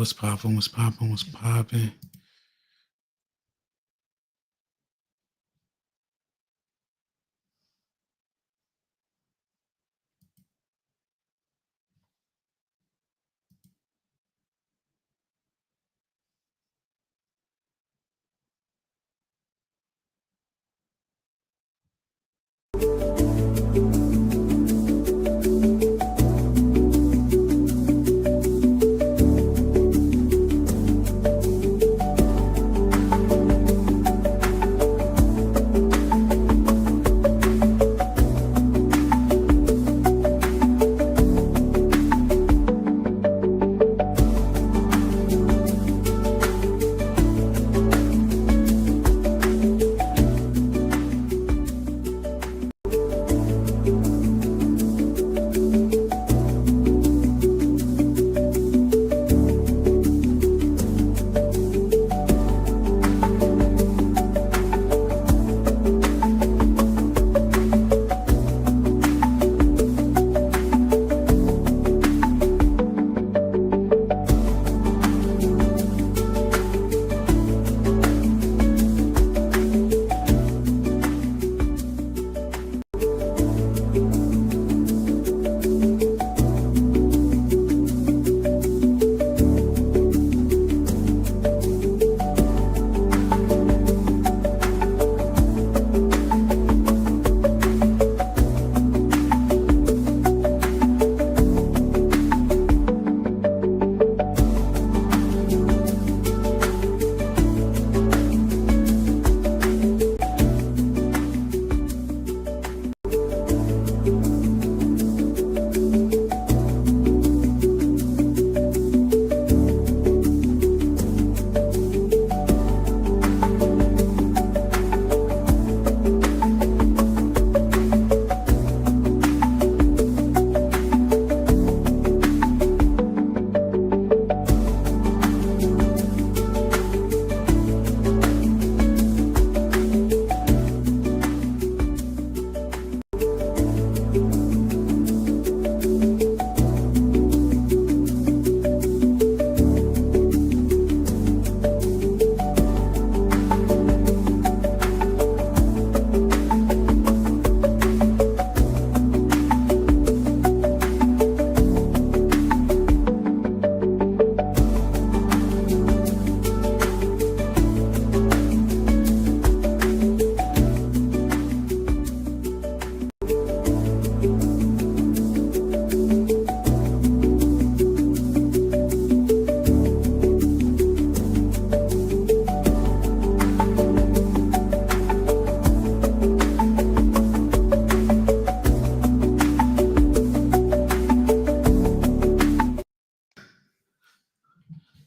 What's popping? What's popping? What's popping?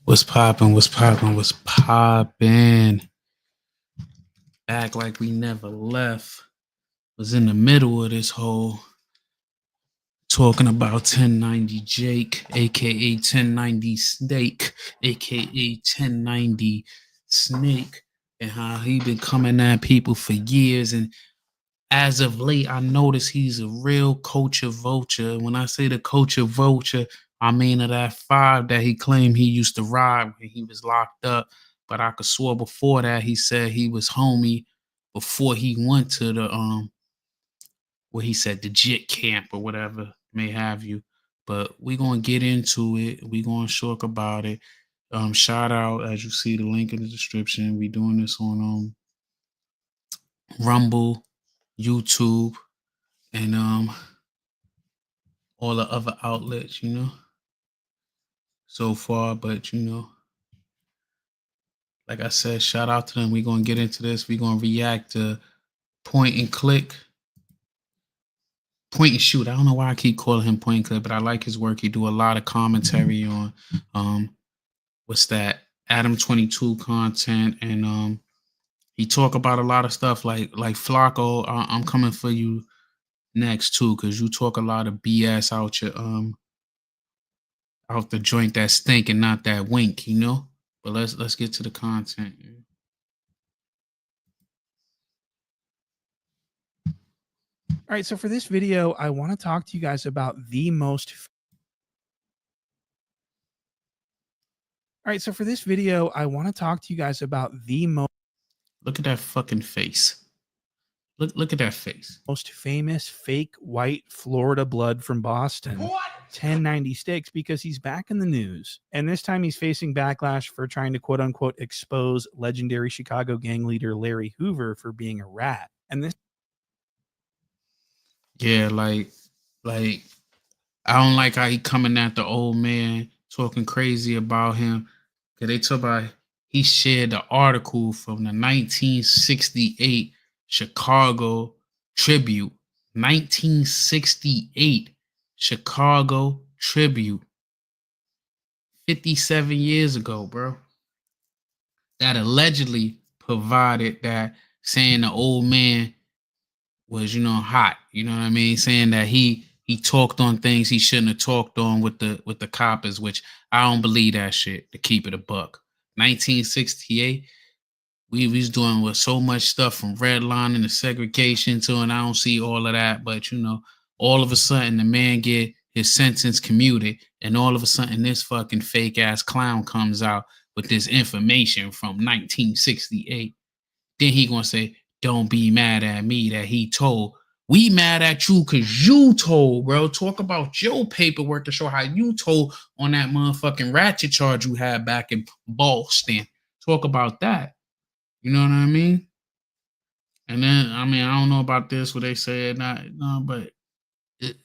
What's popping? What's popping? What's popping? Act like we never left. Was in the middle of this whole talking about 1090 Jake, aka 1090 Snake, aka 1090 Snake, and how he been coming at people for years. And as of late, I noticed he's a real culture vulture. When I say the culture vulture, I mean of that 5 that he claimed he used to ride when he was locked up. But I could swear before that he said he was homie before he went to the what he said, the JIT camp or whatever may have you. But we're gonna get into it. We're gonna talk about it. Shout out, as you see the link in the description. We doing this on Rumble, YouTube, and all the other outlets, so far. But like I said, shout out to them. We're gonna get into this. We're gonna react to point and click, point and shoot. I don't know why I keep calling him point and click, but I like his work. He do a lot of commentary on what's that, Adam 22 content, and he talk about a lot of stuff like Flacco. I'm coming for you next too, because you talk a lot of BS out the joint that stink and not that wink. But let's get to the content. All right, so for this video, I want to talk to you guys about the most All right, so for this video, I want to talk to you guys about the Look at that fucking face. Look at that face. most famous fake white Florida blood from Boston. What? 1090 Sticks, because he's back in the news. And this time he's facing backlash for trying to quote unquote expose legendary Chicago gang leader Larry Hoover for being a rat. And this Yeah, like I don't like how he coming at the old man, talking crazy about him. Cause they talk about he shared the article from the 1968 Chicago Tribune. 1968 Chicago Tribune. 57 years ago, bro. That allegedly provided that, saying the old man was, hot. You know what I mean? Saying that he talked on things he shouldn't have talked on with the coppers, which I don't believe that shit, to keep it a buck. 1968, we was doing with so much stuff from redlining to segregation to, and I don't see all of that. But all of a sudden the man get his sentence commuted, and all of a sudden this fucking fake ass clown comes out with this information from 1968. Then he gonna say, "Don't be mad at me that he told." We mad at you because you told, bro. Talk about your paperwork to show how you told on that motherfucking ratchet charge you had back in Boston. Talk about that. You know what I mean? And then, I don't know about this, what they said, but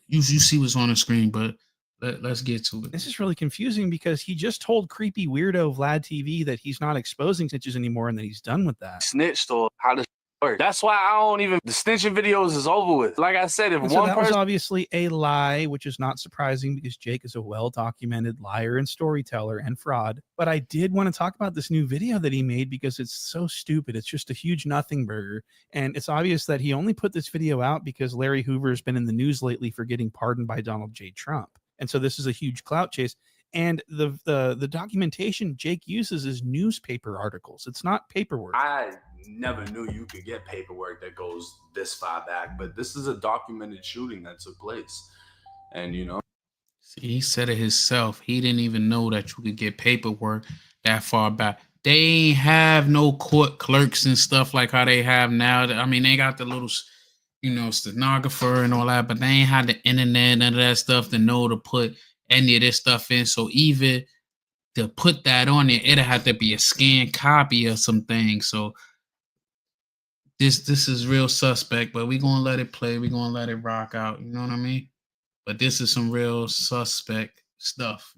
you see what's on the screen, but let's get to it. This is really confusing because he just told creepy weirdo Vlad TV that he's not exposing snitches anymore and that he's done with that. Snitched or how does work? That's why I don't even, the snitching videos is over with. Like I said, if so that was obviously a lie, which is not surprising because Jake is a well-documented liar and storyteller and fraud. But I did want to talk about this new video that he made because it's so stupid. It's just a huge nothing burger. And it's obvious that he only put this video out because Larry Hoover has been in the news lately for getting pardoned by Donald J. Trump. And so this is a huge clout chase. And the documentation Jake uses is newspaper articles. It's not paperwork. I never knew you could get paperwork that goes this far back, but this is a documented shooting that took place. And see, he said it himself. He didn't even know that you could get paperwork that far back. They ain't have no court clerks and stuff like how they have now. They got the little stenographer and all that, but they ain't had the internet, none of that stuff to know to put any of this stuff in. So even to put that on there, it'll have to be a scanned copy of some things. So this is real suspect, but we're gonna let it play. We're gonna let it rock out. You know what I mean? But this is some real suspect stuff,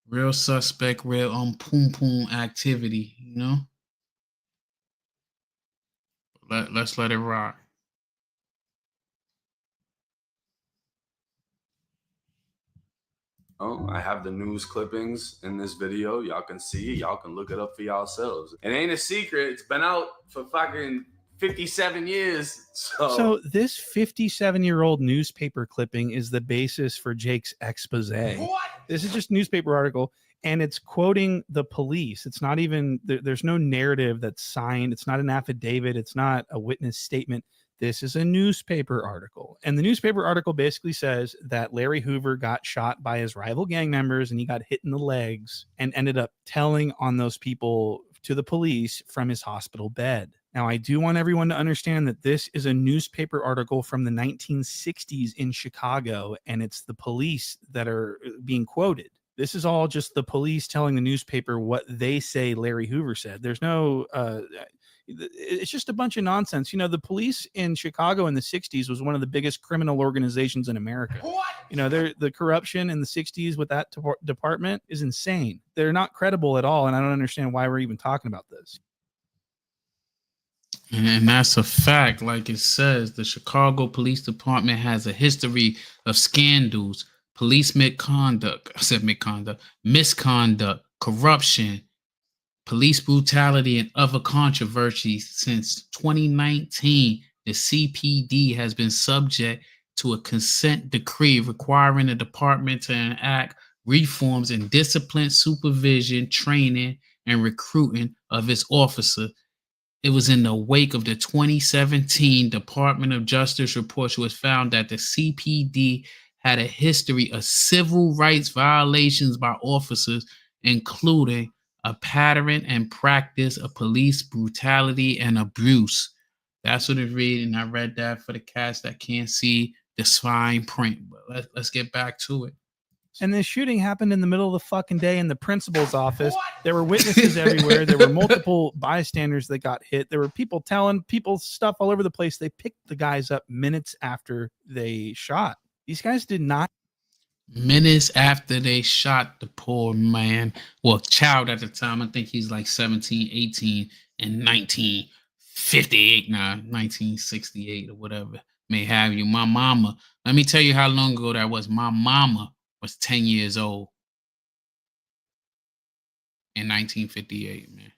Real suspect, real poom poom activity, Let's let it rock. I have the news clippings in this video. Y'all can see it. Y'all can look it up for yourselves. It ain't a secret. It's been out for fucking 57 years. So this 57-year-old newspaper clipping is the basis for Jake's expose. What? This is just a newspaper article, and it's quoting the police. It's not even, there's no narrative that's signed. It's not an affidavit. It's not a witness statement. This is a newspaper article. And the newspaper article basically says that Larry Hoover got shot by his rival gang members and he got hit in the legs and ended up telling on those people to the police from his hospital bed. Now, I do want everyone to understand that this is a newspaper article from the 1960s in Chicago, and it's the police that are being quoted. This is all just the police telling the newspaper what they say Larry Hoover said. There's no, it's just a bunch of nonsense. The police in Chicago in the 60s was one of the biggest criminal organizations in America. What? The corruption in the 60s with that department is insane. They're not credible at all, and I don't understand why we're even talking about this. And that's a fact. Like it says, the Chicago Police Department has a history of scandals, police misconduct, corruption, police brutality, and other controversies. Since 2019, the CPD has been subject to a consent decree requiring the department to enact reforms in discipline, supervision, training, and recruiting of its officers. It was in the wake of the 2017 Department of Justice report, which was found that the CPD had a history of civil rights violations by officers including a pattern and practice of police brutality and abuse. That's what it read, and I read that for the cats that can't see the fine print. But let's get back to it. And this shooting happened in the middle of the fucking day in the principal's office. There were witnesses everywhere. There were multiple bystanders that got hit. There were people telling people stuff all over the place. They picked the guys up minutes after they shot. These guys did not. Minutes after they shot the poor man, well, child at the time, I think he's like 17, 18, in 1958 now, 1968 or whatever may have you. My mama, let me tell you how long ago that was. My mama was 10 years old in 1958, man.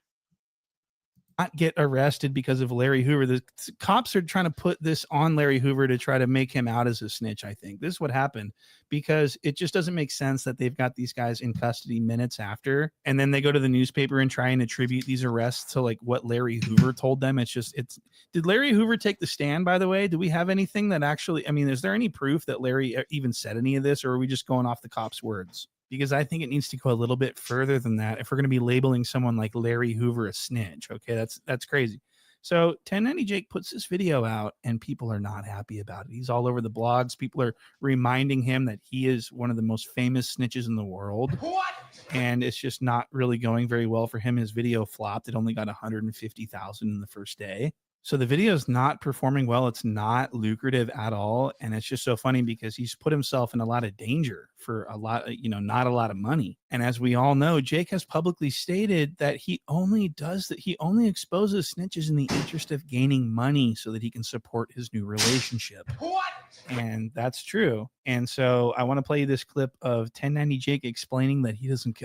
Not get arrested because of Larry Hoover. The cops are trying to put this on Larry Hoover to try to make him out as a snitch. I think this is what happened, because it just doesn't make sense that they've got these guys in custody minutes after, and then they go to the newspaper and try and attribute these arrests to like what Larry Hoover told them. Did Larry Hoover take the stand, by the way? Do we have anything that actually, I mean, is there any proof that Larry even said any of this, or are we just going off the cops' words? Because I think it needs to go a little bit further than that if we're going to be labeling someone like Larry Hoover a snitch. Okay, that's crazy. So 1090 Jake puts this video out and people are not happy about it. He's all over the blogs. People are reminding him that he is one of the most famous snitches in the world. What? And it's just not really going very well for him. His video flopped. It only got 150,000 in the first day. So the video is not performing well. It's not lucrative at all. And it's just so funny because he's put himself in a lot of danger for a lot, not a lot of money. And as we all know, Jake has publicly stated that he only does that. He only exposes snitches in the interest of gaining money so that he can support his new relationship. What? And that's true. And so I want to play you this clip of 1090 Jake explaining that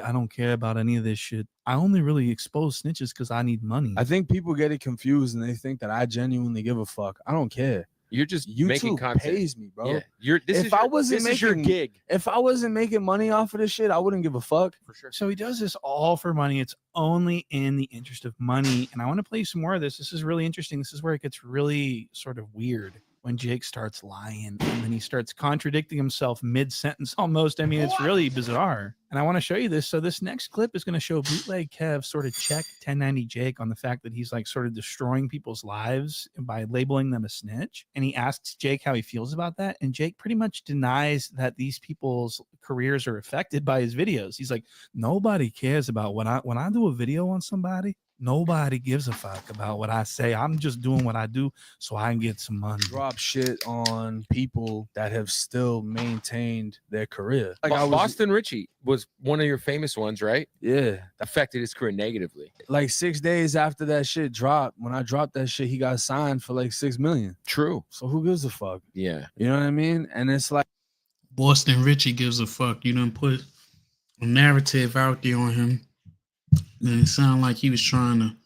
I don't care about any of this shit. I only really expose snitches because I need money. I think people get it confused and they think that I genuinely give a fuck. I don't care. You're just YouTube making content. pays me, bro. Yeah. This is your gig. If I wasn't making money off of this shit, I wouldn't give a fuck. For sure. So he does this all for money. It's only in the interest of money. And I want to play some more of this. This is really interesting. This is where it gets really sort of weird. When Jake starts lying and then he starts contradicting himself mid-sentence almost. I mean, it's really bizarre. And I want to show you this. So this next clip is going to show Bootleg Kev sort of check 1090 Jake on the fact that he's like sort of destroying people's lives by labeling them a snitch. And he asks Jake how he feels about that. And Jake pretty much denies that these people's careers are affected by his videos. He's like, nobody cares about when I do a video on somebody. Nobody gives a fuck about what I say. I'm just doing what I do so I can get some money. Drop shit on people that have still maintained their career. Like Boston Richie was one of your famous ones, right? Yeah. Affected his career negatively. Like 6 days after that shit dropped, when I dropped that shit, he got signed for like $6 million. True. So who gives a fuck? Yeah. You know what I mean? And it's like Boston Richie gives a fuck. You done put a narrative out there on him. And it sounded like he was trying to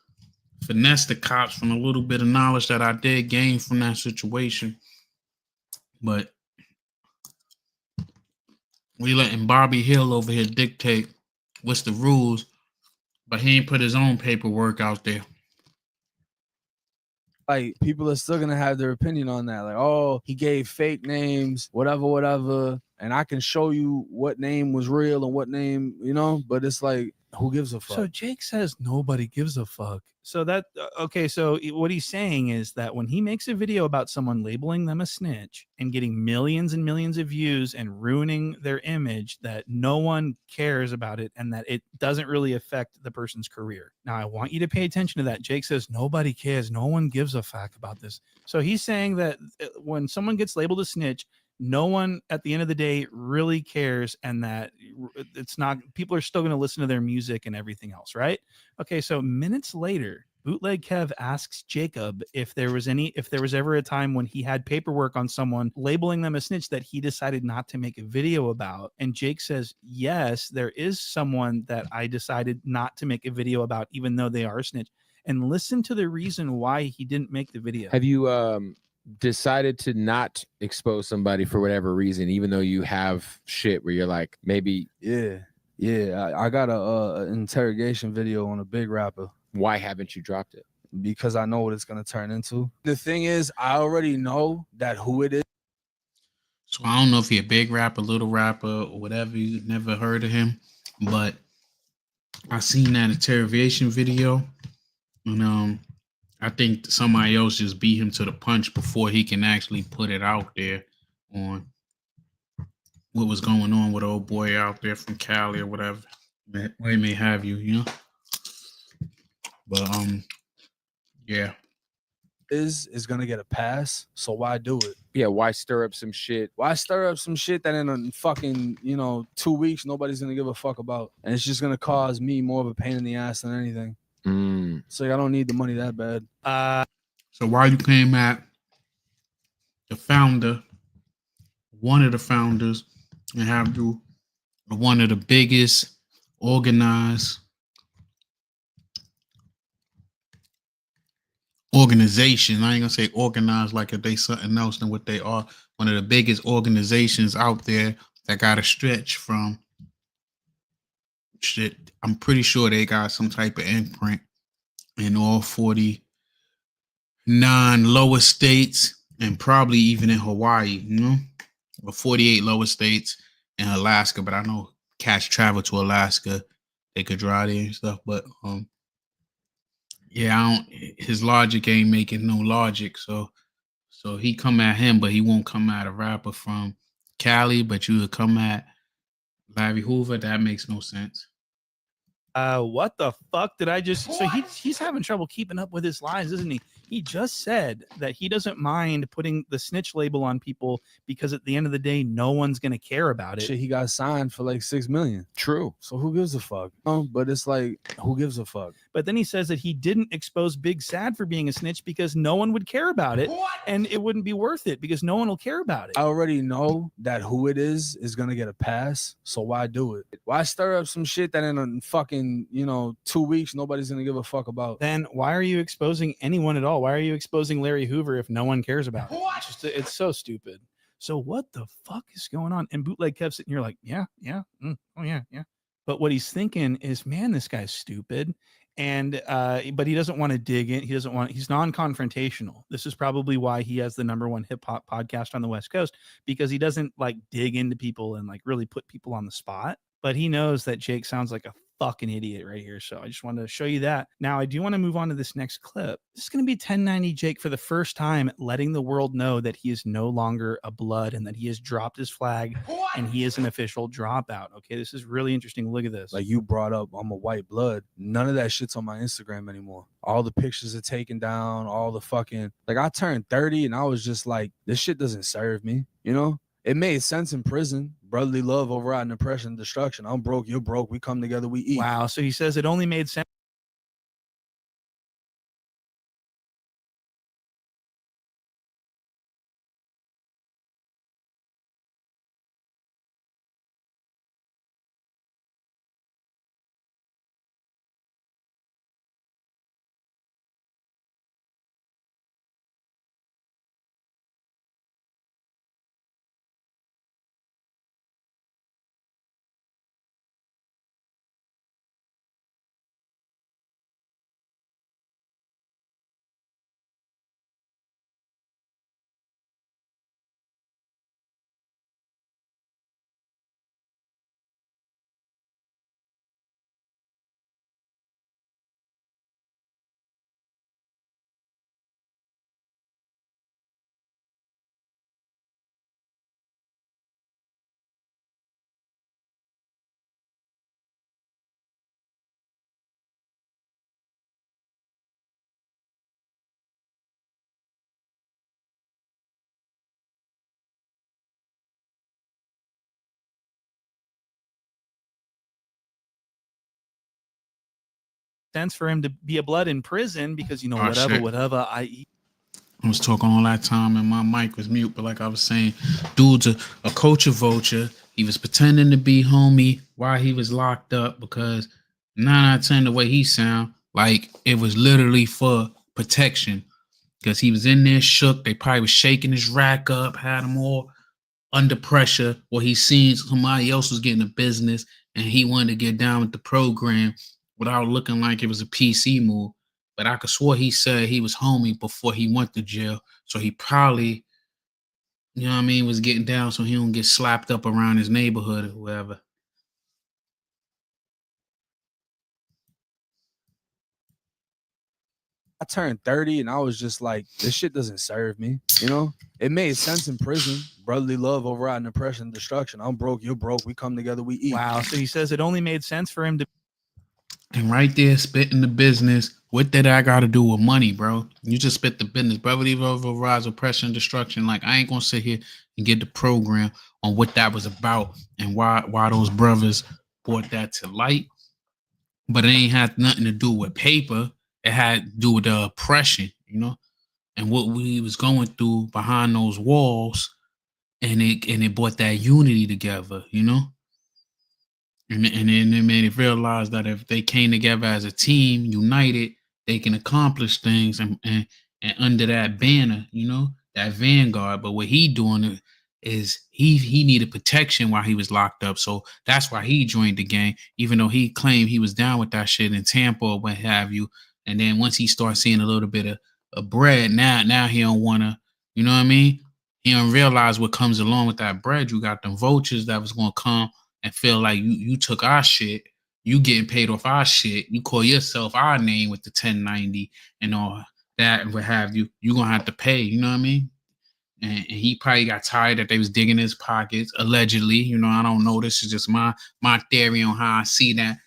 finesse the cops from a little bit of knowledge that I did gain from that situation. But we letting Bobby Hill over here dictate what's the rules, but he ain't put his own paperwork out there. Like, people are still gonna have their opinion on that. Like, oh, he gave fake names, whatever. And I can show you what name was real and what name, but it's like, who gives a fuck? So Jake says nobody gives a fuck. So that, okay, so what he's saying is that when he makes a video about someone labeling them a snitch and getting millions and millions of views and ruining their image, that no one cares about it and that it doesn't really affect the person's career. Now, I want you to pay attention to that. Jake says nobody cares. No one gives a fuck about this. So he's saying that when someone gets labeled a snitch, no one at the end of the day really cares, and that it's not, people are still going to listen to their music and everything else, right? Okay, so minutes later, Bootleg Kev asks Jacob if there was ever a time when he had paperwork on someone labeling them a snitch that he decided not to make a video about. And Jake says, yes, there is someone that I decided not to make a video about, even though they are a snitch. And listen to the reason why he didn't make the video. Have you decided to not expose somebody for whatever reason, even though you have shit where you're like, maybe? Yeah. I got a interrogation video on a big rapper. Why haven't you dropped it? Because I know what it's going to turn into. The thing is, I already know that who it is. So I don't know if he a big rapper, little rapper, or whatever. You never heard of him, but I seen that interrogation video, and I think somebody else just beat him to the punch before he can actually put it out there on what was going on with old boy out there from Cali or whatever. They may have you, you know. But yeah. Is gonna get a pass. So why do it? Yeah, why stir up some shit? Why stir up some shit that in a fucking 2 weeks nobody's gonna give a fuck about, and it's just gonna cause me more of a pain in the ass than anything. So I don't need the money that bad. So why you came at the founder, one of the founders, and have you one of the biggest organized organization. I ain't gonna say organized like if they something else than what they are. One of the biggest organizations out there that got a stretch from shit. I'm pretty sure they got some type of imprint in all 49 lower states and probably even in Hawaii, or 48 lower states and Alaska. But I know cats travel to Alaska, they could drive there and stuff. But yeah, his logic ain't making no logic. So he come at him, but he won't come at a rapper from Cali, but you would come at Larry Hoover. That makes no sense. What the fuck did I just? So he's having trouble keeping up with his lines, isn't he? He just said that he doesn't mind putting the snitch label on people because at the end of the day, no one's gonna care about it. Shit, he got signed for like $6 million. True. So who gives a fuck? But it's like, who gives a fuck? But then he says that he didn't expose Big Sad for being a snitch because no one would care about it, and it wouldn't be worth it because no one will care about it. I already know that who it is gonna get a pass. So why do it? Why stir up some shit that in a fucking 2 weeks nobody's gonna give a fuck about? Then why are you exposing anyone at all? Why are you exposing Larry Hoover if no one cares about it? It's so stupid. So what the fuck is going on? And Bootleg Kev sitting here like, yeah, oh yeah. But what he's thinking is, man, this guy's stupid. And but he doesn't want to dig in. He's non-confrontational. This is probably why he has the #1 hip hop podcast on the West Coast, because he doesn't like dig into people and like really put people on the spot. But he knows that Jake sounds like a fucking idiot right here. So I just wanted to show you that. Now I do want to move on to this next clip. This is going to be 1090 Jake for the first time letting the world know that he is no longer a blood and that he has dropped his flag and he is an official dropout. Okay, this is really interesting. Look at this. Like you brought up, I'm a white blood. None of that shit's on my Instagram anymore. All the pictures are taken down. All the fucking, like, I turned 30 and I was just like, this shit doesn't serve me. It made sense in prison. Brotherly love overriding oppression and destruction. I'm broke, you're broke. We come together, we eat. Wow. So he says it only made sense. Sense for him to be a blood in prison because whatever I eat. I was talking all that time and my mic was mute, but like I was saying, dude's a culture vulture. He was pretending to be homie while he was locked up because 9 out of 10 the way he sound, like it was literally for protection because he was in there shook. They probably was shaking his rack up, had him all under pressure, or he seen somebody else was getting a business and he wanted to get down with the program without looking like it was a PC move. But I could swear he said he was homie before he went to jail. So he probably, was getting down so he don't get slapped up around his neighborhood or whatever. I turned 30 and I was just like, this shit doesn't serve me. You know, it made sense in prison. Brotherly love, overriding oppression and destruction. I'm broke, you're broke. We come together, we eat. Wow. So he says it only made sense for him to. And right there, spitting the business. What did I got to do with money, bro? You just spit the business. Brotherly love, overrides oppression and destruction. Like, I ain't gonna sit here and get the program on what that was about and why those brothers brought that to light. But it ain't had nothing to do with paper. It had to do with the oppression, you know, and what we was going through behind those walls, and it brought that unity together, you know. And then it made it realize that if they came together as a team, united, they can accomplish things and under that banner, you know, that vanguard. But what he doing is he needed protection while he was locked up. So that's why he joined the gang, even though he claimed he was down with that shit in Tampa or what have you. And then once he starts seeing a little bit of bread, now he don't want to, you know what I mean? He don't realize what comes along with that bread. You got them vultures that was going to come and feel like you took our shit, you getting paid off our shit, you call yourself our name with the 1090 and all that and what have you, you're going to have to pay, you know what I mean? And he probably got tired that they was digging his pockets, allegedly. You know, I don't know. This is just my theory on how I see that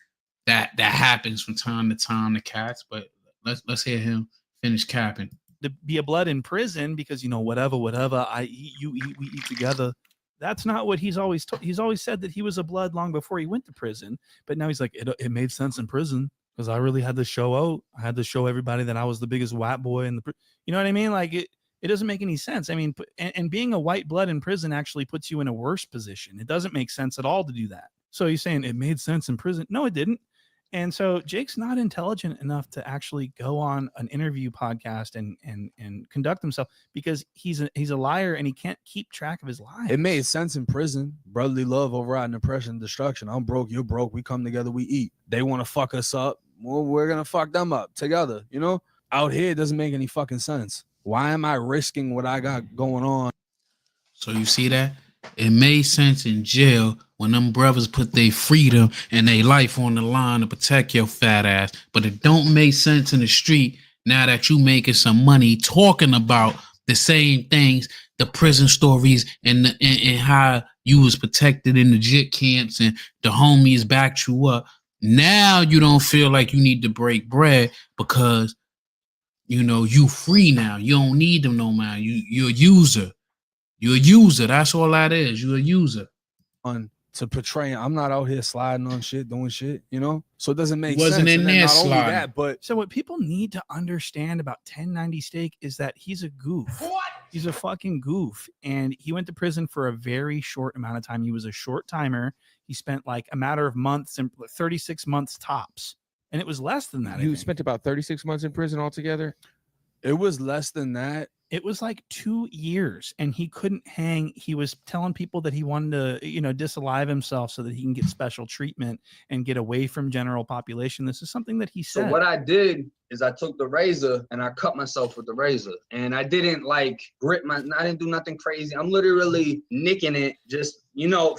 happens from time to time to cats. But let's hear him finish capping. To be a blood in prison because, you know, whatever, I eat, you eat, we eat together. That's not what he's always he's always said that he was a blood long before he went to prison. But now he's like, it made sense in prison because I really had to show out. I had to show everybody that I was the biggest white boy in the, you know what I mean? Like it doesn't make any sense. I mean, and being a white blood in prison actually puts you in a worse position. It doesn't make sense at all to do that. So he's saying it made sense in prison. No, it didn't. And so Jake's not intelligent enough to actually go on an interview podcast and conduct himself because he's a liar and he can't keep track of his lies. It made sense in prison. Brotherly love, overriding oppression and destruction. I'm broke, you're broke. We come together, we eat. They want to fuck us up. Well, we're going to fuck them up together. You know, out here, it doesn't make any fucking sense. Why am I risking what I got going on? So you see that? It made sense in jail when them brothers put their freedom and their life on the line to protect your fat ass. But it don't make sense in the street now that you making some money talking about the same things, the prison stories and how you was protected in the JIT camps and the homies backed you up. Now you don't feel like you need to break bread because, you know, you free now. You don't need them no more. You're a user. You're a user. That's all that is. You're a user. To portray, I'm not out here sliding on shit, doing shit, you know? So it doesn't make Wasn't sense. in there not sliding. only that, but So what people need to understand about 1090 Steak is that he's a goof. What? He's a fucking goof. And he went to prison for a very short amount of time. He was a short timer. He spent like a matter of months and 36 months tops. And it was less than that. You spent about 36 months in prison altogether? it was less than that. It was like 2 years and he couldn't hang. He was telling people that he wanted to, disalive himself so that he can get special treatment and get away from general population. This is something that he said. So what I did is I took the razor and I cut myself with the razor, and I didn't like grip I didn't do nothing crazy. I'm literally nicking it, just,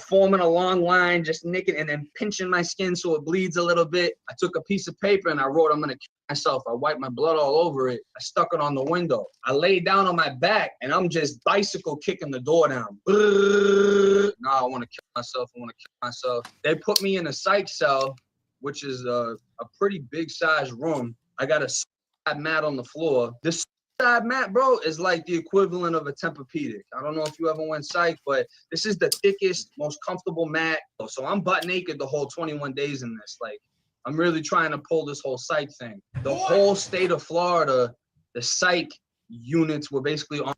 forming a long line, just nicking and then pinching my skin so it bleeds a little bit. I took a piece of paper and I wrote, I'm going to kill myself. I wiped my blood all over it. I stuck it on the window. I laid down on my back and I'm just bicycle kicking the door down. No, I want to kill myself. I want to kill myself. They put me in a psych cell, which is a pretty big size room. I got a suicide mat on the floor. This suicide mat, bro, is like the equivalent of a Tempur-Pedic. I don't know if you ever went psych, but this is the thickest, most comfortable mat. So I'm butt naked the whole 21 days in this. Like, I'm really trying to pull this whole psych thing. The whole state of Florida, the psych units were basically on.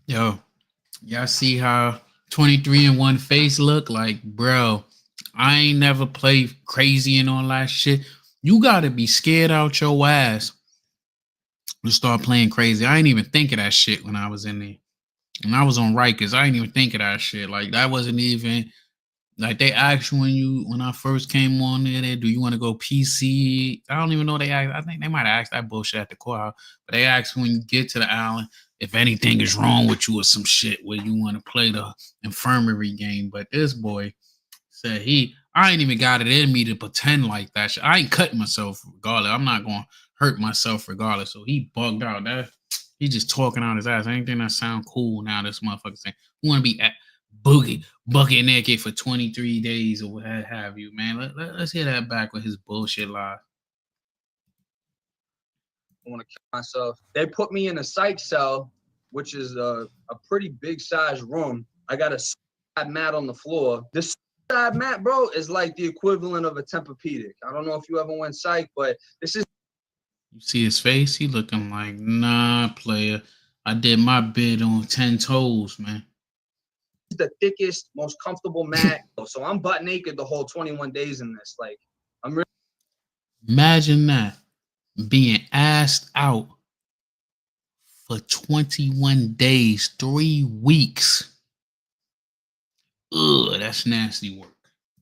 Yo, y'all see how 23 and 1 face look like, bro? I ain't never played crazy and all that shit. You gotta be scared out your ass to start playing crazy. I ain't even think of that shit when I was in there. When I was on Rikers, I ain't even think of that shit. Like, that wasn't even like they asked you when I first came on there, do you want to go PC? I don't even know they asked. I think they might have asked that bullshit at the courthouse. But they asked when you get to the island if anything is wrong with you or some shit where you want to play the infirmary game. But this boy said I ain't even got it in me to pretend like that shit. I ain't cutting myself regardless. I'm not gonna hurt myself regardless. So he bugged out. That he just talking out his ass. Anything that sound cool now, this motherfucker saying, who wanna be at boogie bucket naked for 23 days or what have you, man. Let's hear that back with his bullshit lie. I want to kill myself. They put me in a psych cell, which is a pretty big size room. I got a suicide mat on the floor. This suicide mat, bro, is like the equivalent of a Tempur-Pedic. I don't know if you ever went psych, but this is. You see his face? He looking like, nah, player. I did my bid on 10 toes, man. The thickest, most comfortable mat. So I'm butt naked the whole 21 days in this. Like, I'm really. Imagine that. Being asked out for 21 days, 3 weeks. Ugh, that's nasty work.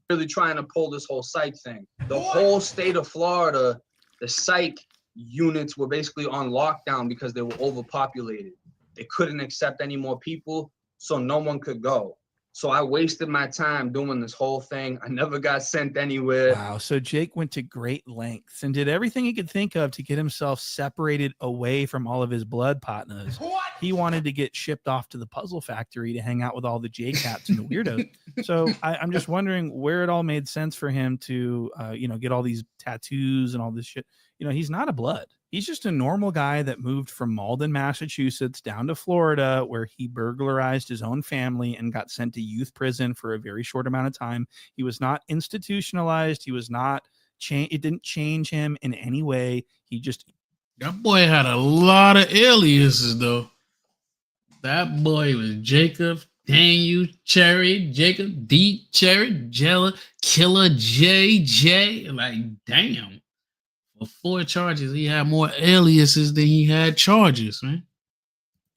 Really trying to pull this whole psych thing. The whole state of Florida, the psych units were basically on lockdown because they were overpopulated. They couldn't accept any more people, so no one could go. So I wasted my time doing this whole thing. I never got sent anywhere. Wow. So Jake went to great lengths and did everything he could think of to get himself separated away from all of his blood partners. He wanted to get shipped off to the puzzle factory to hang out with all the J-Cats and the weirdos. So I'm just wondering where it all made sense for him to, get all these tattoos and all this shit. He's not a blood. He's just a normal guy that moved from Malden, Massachusetts down to Florida, where he burglarized his own family and got sent to youth prison for a very short amount of time. He was not institutionalized. He was not it didn't change him in any way. That boy had a lot of aliases, though. That boy was Jacob, Daniel, Cherry, Jacob, D, Cherry, Jella, Killer, JJ. Like, damn. For 4 charges, he had more aliases than he had charges, man.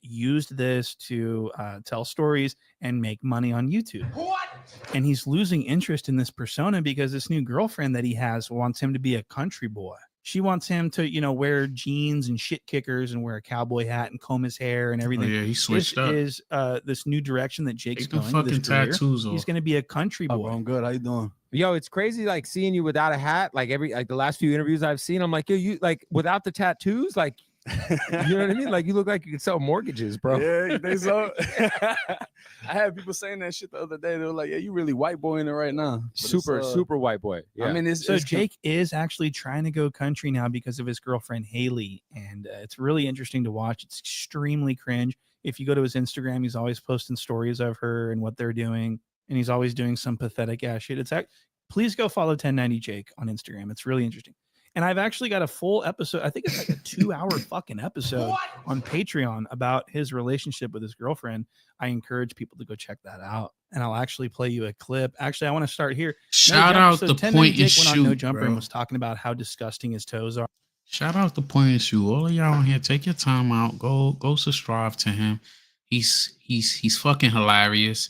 Used this to tell stories and make money on YouTube. What? And he's losing interest in this persona because this new girlfriend that he has wants him to be a country boy. She wants him to, wear jeans and shit kickers and wear a cowboy hat and comb his hair and everything. Oh, yeah, he switched up. Is this new direction that Jake's going fucking with his career. tattoos off. He's going to be a country boy. I'm good. How you doing? Yo, it's crazy like seeing you without a hat. Like the last few interviews I've seen, I'm like, yo, you like without the tattoos, like you know what I mean? Like you look like you could sell mortgages, bro. Yeah, you think so? I had people saying that shit the other day. They were like, yeah, you really white boying it right now. But Super white boy. Yeah. I mean, so Jake is actually trying to go country now because of his girlfriend Haley, and it's really interesting to watch. It's extremely cringe. If you go to his Instagram, he's always posting stories of her and what they're doing, and he's always doing some pathetic ass shit. Please go follow 1090 Jake on Instagram. It's really interesting. And I've actually got a full episode. I think it's like a 2-hour fucking episode on Patreon about his relationship with his girlfriend. I encourage people to go check that out. And I'll actually play you a clip. Actually, I want to start here. Shout out the point and shoot, No Jumper bro. and was talking about how disgusting his toes are. Shout out the point and shoot. All of y'all on here, take your time out. Go subscribe to him. He's fucking hilarious.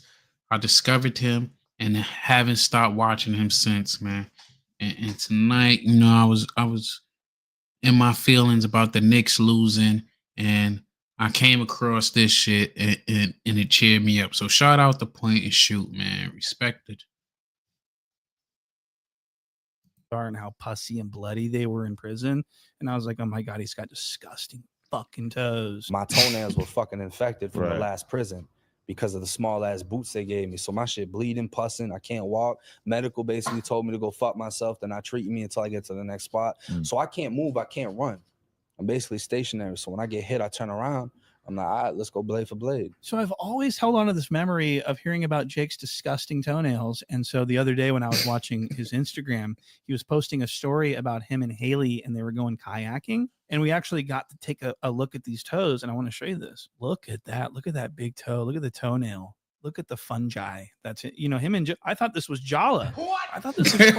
I discovered him and haven't stopped watching him since, man. And tonight, I was in my feelings about the Knicks losing, and I came across this shit and it cheered me up. So shout out the point and shoot, man. Respected. And how pussy and bloody they were in prison. And I was like, oh my God, he's got disgusting fucking toes. My toenails were fucking infected from the Right. last prison because of the small ass boots they gave me. So my shit bleeding, pussing. I can't walk. Medical basically told me to go fuck myself. They're not treating me until I get to the next spot. So I can't move. I can't run. I'm basically stationary. So when I get hit, I turn around. I'm like, all right, let's go blade for blade. So I've always held on to this memory of hearing about Jake's disgusting toenails. And so the other day when I was watching his Instagram, he was posting a story about him and Haley, and they were going kayaking. And we actually got to take a look at these toes. And I want to show you this. Look at that. Look at that big toe. Look at the toenail. Look at the fungi. That's it. Him and I thought this was Jala. I thought this was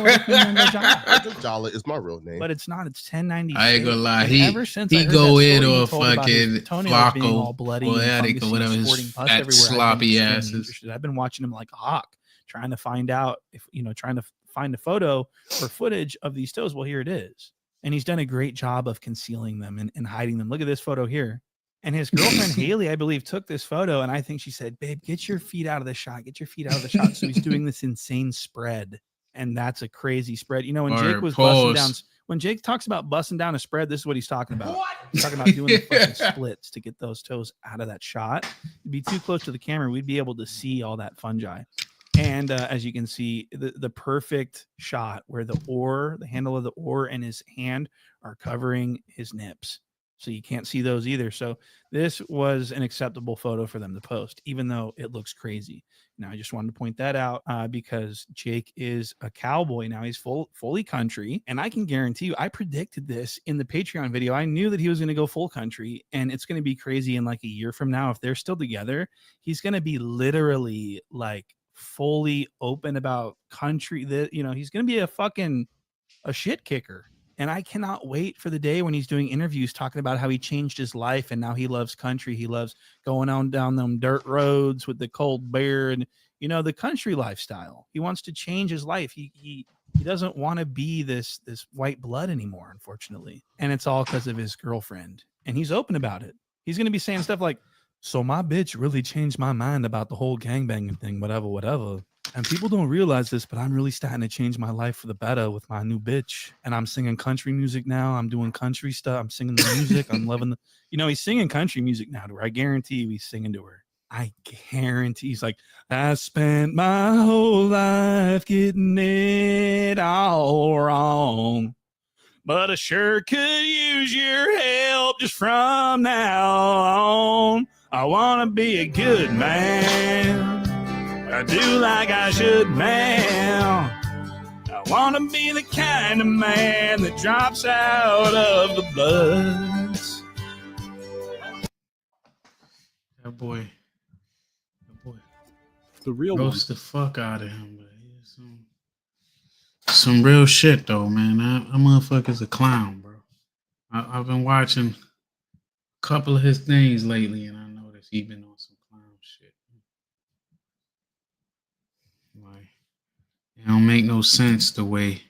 Jala. Jala is my real name. But it's not. It's 1090. I ain't gonna lie. And He ever since I he heard go that in story he on told about his fucking toenails being all Flacco, bloody and poetic, or fungusy whatever and his sporting pus fat everywhere. I've been sloppy extremely asses. interested. I've been watching him like a hawk, trying to find out if trying to find a photo or footage of these toes. Well, here it is, and he's done a great job of concealing them and hiding them. Look at this photo here. And his girlfriend Haley, I believe, took this photo, and I think she said, "Babe, get your feet out of the shot. Get your feet out of the shot." So he's doing this insane spread. and that's a crazy spread. You know, when Or Jake was busting down, pause. when Jake talks about busting down a spread, this is what he's talking about. He's talking about doing the fucking splits to get those toes out of that shot. It'd be too close to the camera. We'd be able to see all that fungi. And as you can see, the perfect shot where the handle of the oar and his hand are covering his nips. So you can't see those either. So this was an acceptable photo for them to post, even though it looks crazy. Now, I just wanted to point that out because Jake is a cowboy now. He's fully country. And I can guarantee you, I predicted this in the Patreon video. I knew that he was going to go full country, and it's going to be crazy in like a year from now. If they're still together, he's going to be literally like fully open about country. That, you know, he's going to be a shit kicker. And I cannot wait for the day when he's doing interviews talking about how he changed his life and now he loves country. He loves going on down them dirt roads with the cold beer and, you know, the country lifestyle. He wants to change his life. He doesn't want to be this white blood anymore, unfortunately. And it's all because of his girlfriend. And he's open about it. He's going to be saying stuff like, so my bitch really changed my mind about the whole gangbanging thing, whatever. And people don't realize this, but I'm really starting to change my life for the better with my new bitch. And I'm singing country music now. I'm doing country stuff. I'm singing the music. I'm loving the, you know, he's singing country music now to her. I guarantee you he's singing to her. I guarantee he's like, I spent my whole life getting it all wrong, but I sure could use your help just from now on. I want to be a good man. I do like I should, man. I want to be the kind of man that drops out of the bloods. That boy. The real one. Roast the fuck out of him, but he's some real shit though, man. That motherfucker's a clown, bro. I've been watching a couple of his things lately, and I noticed he's been on some clown shit. Like, it don't make no sense the way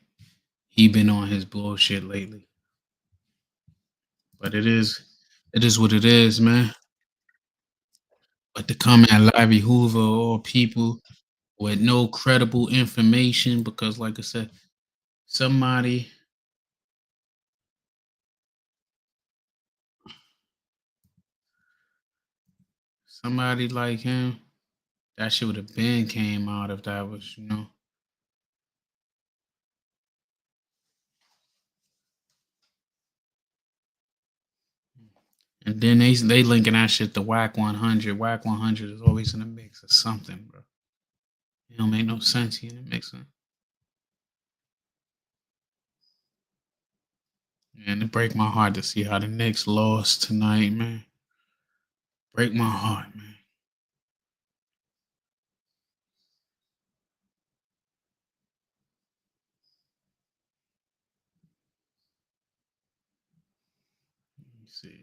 he been on his bullshit lately. But it is what it is, man. But to come at Larry Hoover or people with no credible information, because like I said, somebody like him, that shit would have been came out if that was, you know. And then they linking that shit to Whack 100. Whack 100 is always in the mix of something, bro. It don't make no sense he in the mixing. And it break my heart to see how the Knicks lost tonight, man. Break my heart, man. Let me see.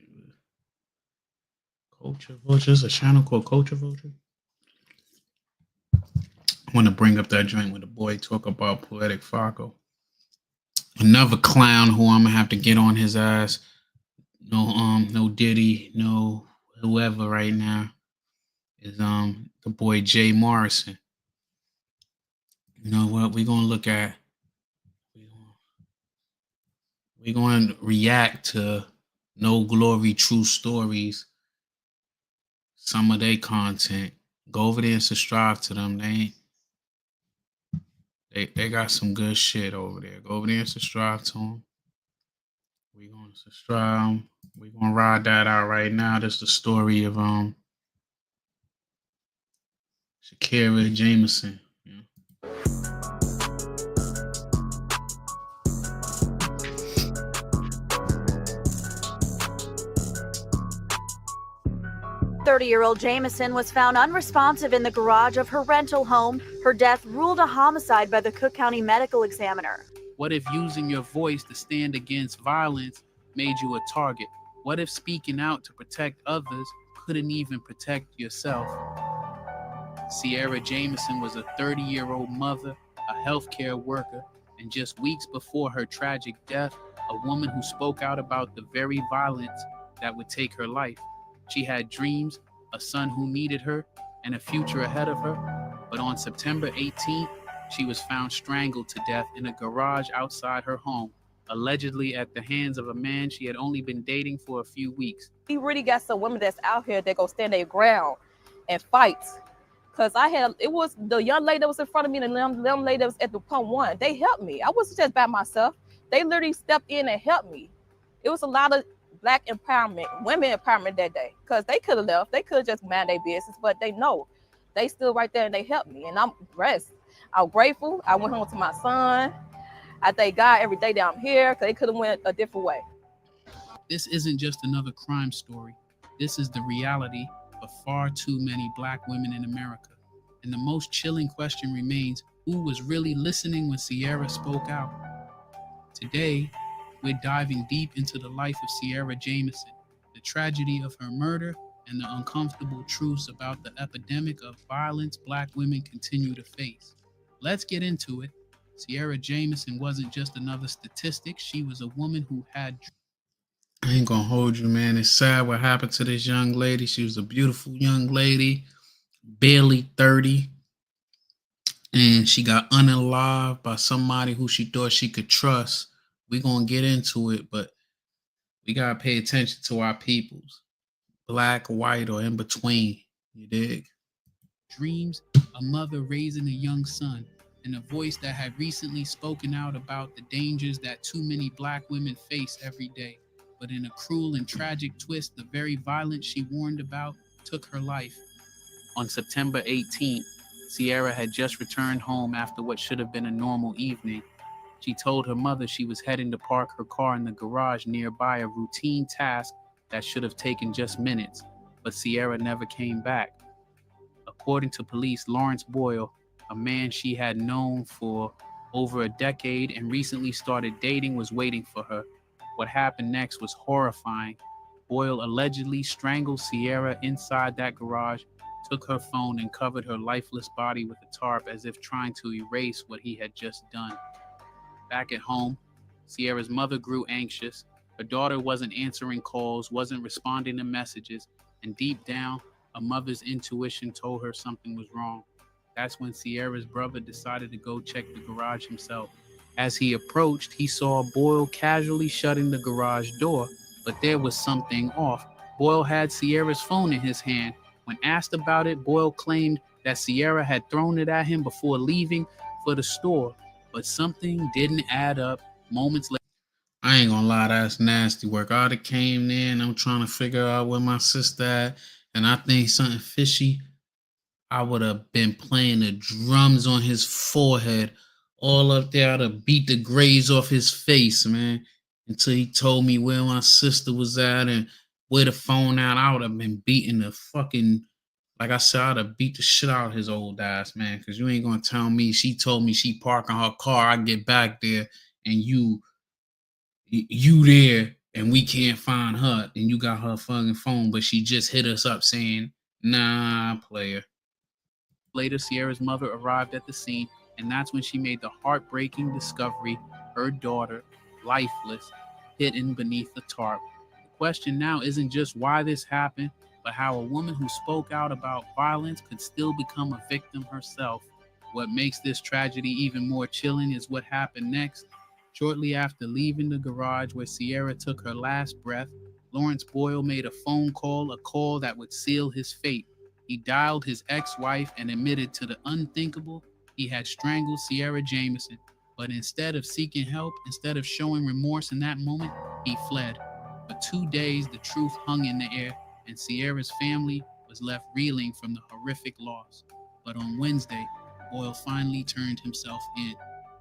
Culture Vultures, a channel called Culture Vulture. I want to bring up that joint with the boy talk about Poetic Farco. Another clown who I'm gonna have to get on his ass. No Diddy, no whoever right now is the boy Jay Morrison. You know what? We're gonna look at. We're going to react to No Glory True Stories. Some of their content. Go over there and subscribe to them. They got some good shit over there. Go over there and subscribe to them. We're gonna subscribe. We're gonna ride that out right now. That's the story of Shakira Jameson. Yeah. 30-year-old Jameson was found unresponsive in the garage of her rental home. Her death ruled a homicide by the Cook County Medical Examiner. What if using your voice to stand against violence made you a target? What if speaking out to protect others couldn't even protect yourself? Sierra Jameson was a 30-year-old mother, a healthcare worker, and just weeks before her tragic death, a woman who spoke out about the very violence that would take her life. She had dreams, a son who needed her, and a future ahead of her. But on September 18th, she was found strangled to death in a garage outside her home, allegedly at the hands of a man she had only been dating for a few weeks. We really got some women that's out here that go stand their ground and fight. Cause it was the young lady that was in front of me and the young lady that was at the pump one. They helped me. I wasn't just by myself. They literally stepped in and helped me. It was a lot of Black empowerment, women empowerment that day. Cause they could have left. They could have just mind their business, but they know. They stood right there and they helped me. And I'm blessed. I'm grateful. I went home to my son. I thank God every day that I'm here, because they could have went a different way. This isn't just another crime story. This is the reality of far too many Black women in America. And the most chilling question remains, who was really listening when Ciara spoke out? Today, we're diving deep into the life of Ciara Jamison, the tragedy of her murder, and the uncomfortable truths about the epidemic of violence Black women continue to face. Let's get into it. Ciara Jamison wasn't just another statistic. She was a woman who had... I ain't gonna hold you, man. It's sad what happened to this young lady. She was a beautiful young lady, barely 30. And she got unalived by somebody who she thought she could trust. We're gonna get into it, but we gotta pay attention to our peoples. Black, white, or in between. You dig? Dreams, a mother raising a young son, and a voice that had recently spoken out about the dangers that too many Black women face every day. But in a cruel and tragic twist, the very violence she warned about took her life. On September 18th, Ciara had just returned home after what should have been a normal evening. She told her mother she was heading to park her car in the garage nearby, a routine task that should have taken just minutes, but Ciara never came back. According to police, Lawrence Boyle, a man she had known for over a decade and recently started dating, was waiting for her. What happened next was horrifying. Boyle allegedly strangled Ciara inside that garage, took her phone, and covered her lifeless body with a tarp as if trying to erase what he had just done. Back at home, Ciara's mother grew anxious. Her daughter wasn't answering calls, wasn't responding to messages, and deep down, a mother's intuition told her something was wrong. That's when Ciara's brother decided to go check the garage himself. As he approached, he saw Boyle casually shutting the garage door, but there was something off. Boyle had Ciara's phone in his hand. When asked about it, Boyle claimed that Ciara had thrown it at him before leaving for the store, but something didn't add up. Moments later, I ain't gonna lie, that's nasty work. I would have came there and I'm trying to figure out where my sister at, and I think something fishy. I would have been playing the drums on his forehead, all up there. I'd have beat the grays off his face, man, until he told me where my sister was at and where the phone at. I would have been beating the fucking, like I said, I'd have beat the shit out of his old ass, man, because you ain't gonna tell me she told me she parking her car. I get back there and you there and we can't find her, and you got her fucking phone, but she just hit us up saying, nah, player. Later, Ciara's mother arrived at the scene, and that's when she made the heartbreaking discovery: her daughter, lifeless, hidden beneath the tarp. The question now isn't just why this happened, but how a woman who spoke out about violence could still become a victim herself. What makes this tragedy even more chilling is what happened next. Shortly after leaving the garage where Ciara took her last breath, Lawrence Boyle made a phone call, a call that would seal his fate. He dialed his ex-wife and admitted to the unthinkable. He had strangled Ciara Jamison, but instead of seeking help, instead of showing remorse in that moment, he fled. For 2 days, the truth hung in the air, and Ciara's family was left reeling from the horrific loss. But on Wednesday, Boyle finally turned himself in.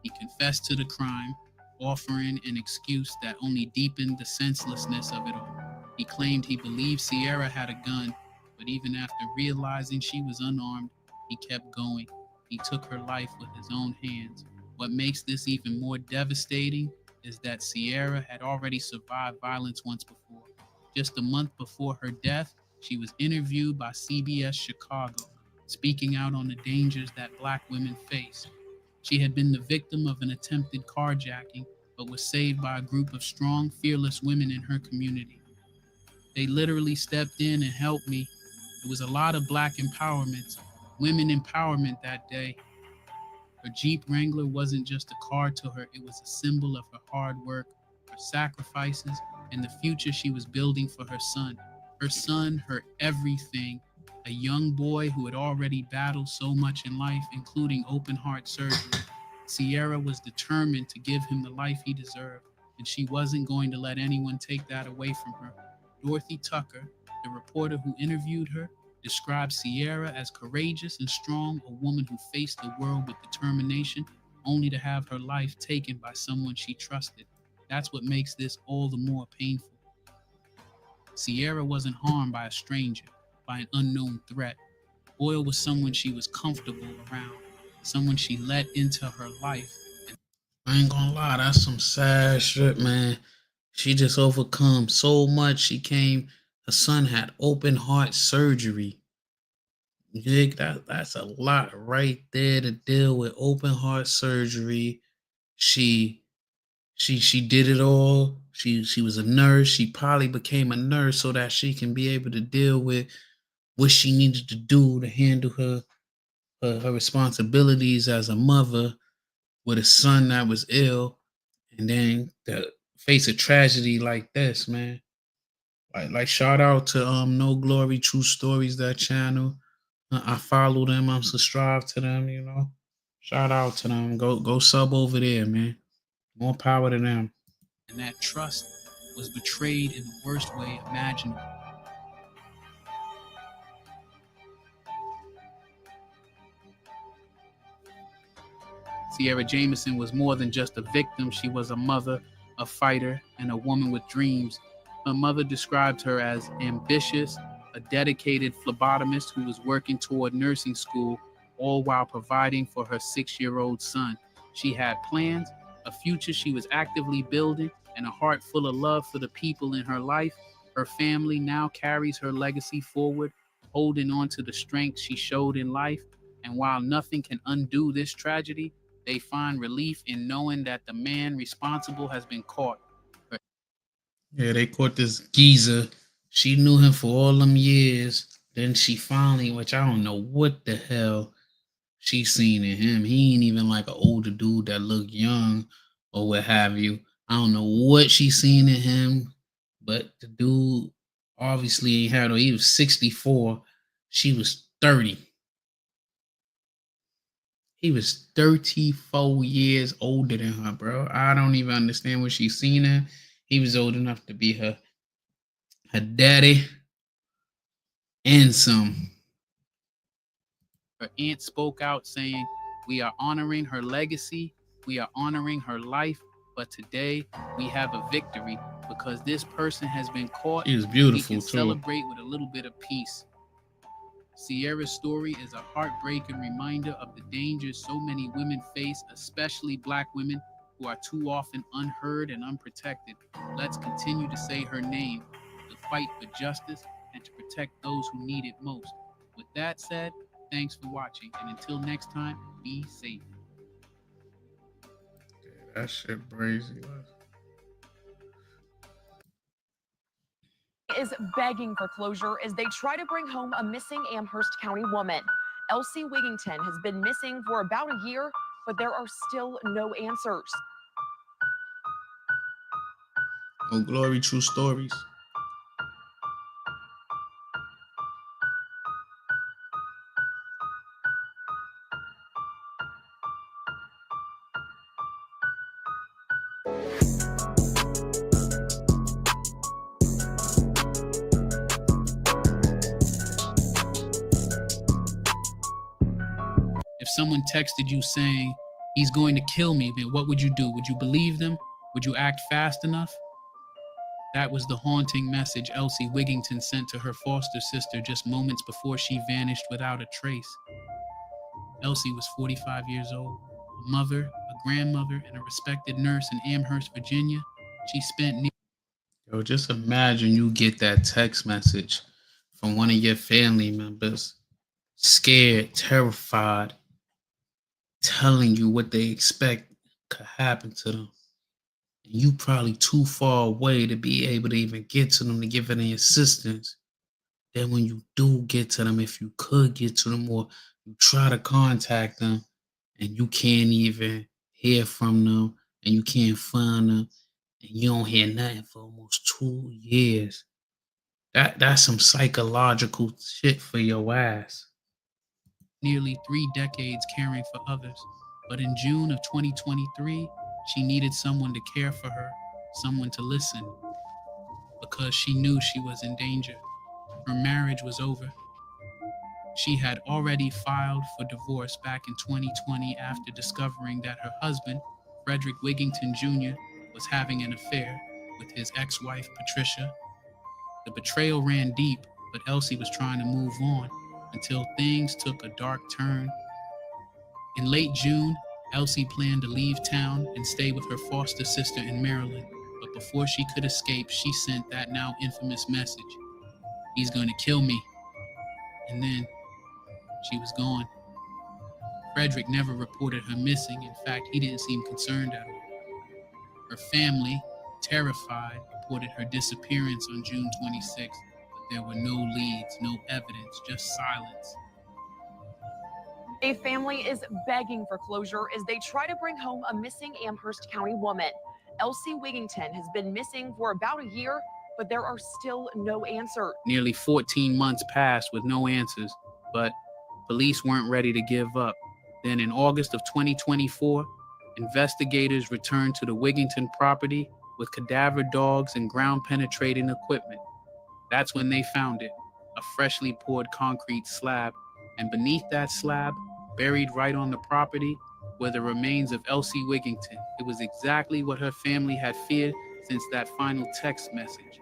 He confessed to the crime, offering an excuse that only deepened the senselessness of it all. He claimed he believed Ciara had a gun, but even after realizing she was unarmed, he kept going. He took her life with his own hands. What makes this even more devastating is that Ciara had already survived violence once before. Just a month before her death, she was interviewed by CBS Chicago, speaking out on the dangers that Black women face. She had been the victim of an attempted carjacking, but was saved by a group of strong, fearless women in her community. They literally stepped in and helped me. It was a lot of Black empowerment, women empowerment that day. Her Jeep Wrangler wasn't just a car to her, it was a symbol of her hard work, her sacrifices, and the future she was building for her son. Her son, her everything, a young boy who had already battled so much in life, including open heart surgery. Sierra was determined to give him the life he deserved, and she wasn't going to let anyone take that away from her. Dorothy Tucker, the reporter who interviewed her, described Sierra as courageous and strong, a woman who faced the world with determination, only to have her life taken by someone she trusted. That's what makes this all the more painful. Sierra wasn't harmed by a stranger, by an unknown threat. Boyle was someone she was comfortable around, someone she let into her life. I ain't gonna lie, that's some sad shit, man. She just overcome so much. Her son had open heart surgery. You dig? That's a lot right there to deal with. Open heart surgery. She did it all. She was a nurse. She probably became a nurse so that she can be able to deal with what she needed to do to handle her responsibilities as a mother with a son that was ill, and then to face a tragedy like this, man. Like shout out to No Glory True Stories, that channel. I follow them. I'm subscribed to them. Shout out to them. Go sub over there, man. More power to them. And that trust was betrayed in the worst way imaginable. Sierra Jameson was more than just a victim. She was a mother, a fighter, and a woman with dreams. Her mother described her as ambitious, a dedicated phlebotomist who was working toward nursing school, all while providing for her 6-year-old son. She had plans, a future she was actively building, and a heart full of love for the people in her life. Her family now carries her legacy forward, holding on to the strength she showed in life. And while nothing can undo this tragedy, they find relief in knowing that the man responsible has been caught. Yeah, they caught this geezer. She knew him for all them years. Then she finally, which I don't know what the hell she seen in him. He ain't even like an older dude that look young or what have you. I don't know what she seen in him, but the dude obviously ain't had her. He was 64. She was 30. He was 34 years older than her, bro. I don't even understand what she seen in. He was old enough to be her daddy and some. Her aunt spoke out saying, "We are honoring her legacy. We are honoring her life. But today we have a victory because this person has been caught." He was beautiful, we can celebrate with a little bit of peace. Sierra's story is a heartbreaking reminder of the dangers so many women face, especially Black women who are too often unheard and unprotected. Let's continue to say her name, to fight for justice, and to protect those who need it most. With that said, thanks for watching, and until next time, be safe. That shit crazy. Is begging for closure as they try to bring home a missing Amherst County woman. Elsie Wigington has been missing for about a year, but there are still no answers. No Glory True Stories. If someone texted you saying, "He's going to kill me," then what would you do? Would you believe them? Would you act fast enough? That was the haunting message Elsie Wigington sent to her foster sister just moments before she vanished without a trace. Elsie was 45 years old, a mother, a grandmother, and a respected nurse in Amherst, Virginia. She spent Yo, just imagine you get that text message from one of your family members, scared, terrified, telling you what they expect could happen to them. And you probably too far away to be able to even get to them to give any assistance. Then when you do get to them, if you could get to them or you try to contact them and you can't even hear from them, and you can't find them, and you don't hear nothing for almost 2 years. That's some psychological shit for your ass. Nearly 3 decades caring for others, but in June of 2023, she needed someone to care for her, someone to listen, because she knew she was in danger. Her marriage was over. She had already filed for divorce back in 2020 after discovering that her husband, Frederick Wigington Jr., was having an affair with his ex-wife, Patricia. The betrayal ran deep, but Elsie was trying to move on until things took a dark turn. In late June, Elsie planned to leave town and stay with her foster sister in Maryland, but before she could escape, she sent that now infamous message: "He's going to kill me." And then she was gone. Frederick never reported her missing. In fact, he didn't seem concerned at all. Her family, terrified, reported her disappearance on June 26th, but there were no leads, no evidence, just silence. A family is begging for closure as they try to bring home a missing Amherst County woman. Elsie Wigington has been missing for about a year, but there are still no answers. Nearly 14 months passed with no answers, but police weren't ready to give up. Then in August of 2024, investigators returned to the Wigington property with cadaver dogs and ground-penetrating equipment. That's when they found it, a freshly poured concrete slab, and beneath that slab, buried right on the property, were the remains of Elsie Wigington. It was exactly what her family had feared since that final text message.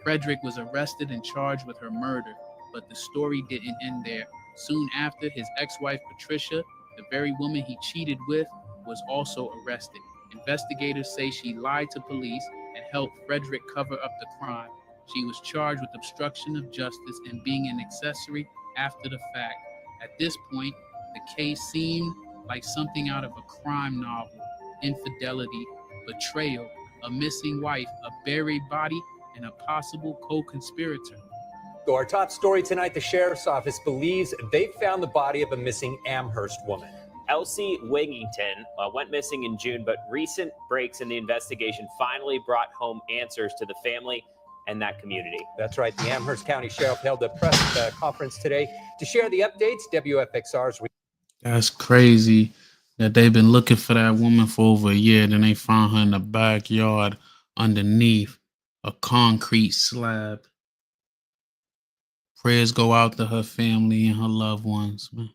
Frederick was arrested and charged with her murder, but the story didn't end there. Soon after, his ex-wife Patricia, the very woman he cheated with, was also arrested. Investigators say she lied to police and helped Frederick cover up the crime. She was charged with obstruction of justice and being an accessory after the fact. At this point, the case seemed like something out of a crime novel: infidelity, betrayal, a missing wife, a buried body, and a possible co-conspirator. So our top story tonight, the sheriff's office believes they found the body of a missing Amherst woman. Elsie Wigington went missing in June, but recent breaks in the investigation finally brought home answers to the family and that community. That's right. The Amherst County Sheriff held a press conference today to share the updates. WFXR's. That's crazy that they've been looking for that woman for over a year. Then they found her in the backyard underneath a concrete slab. Prayers go out to her family and her loved ones, man.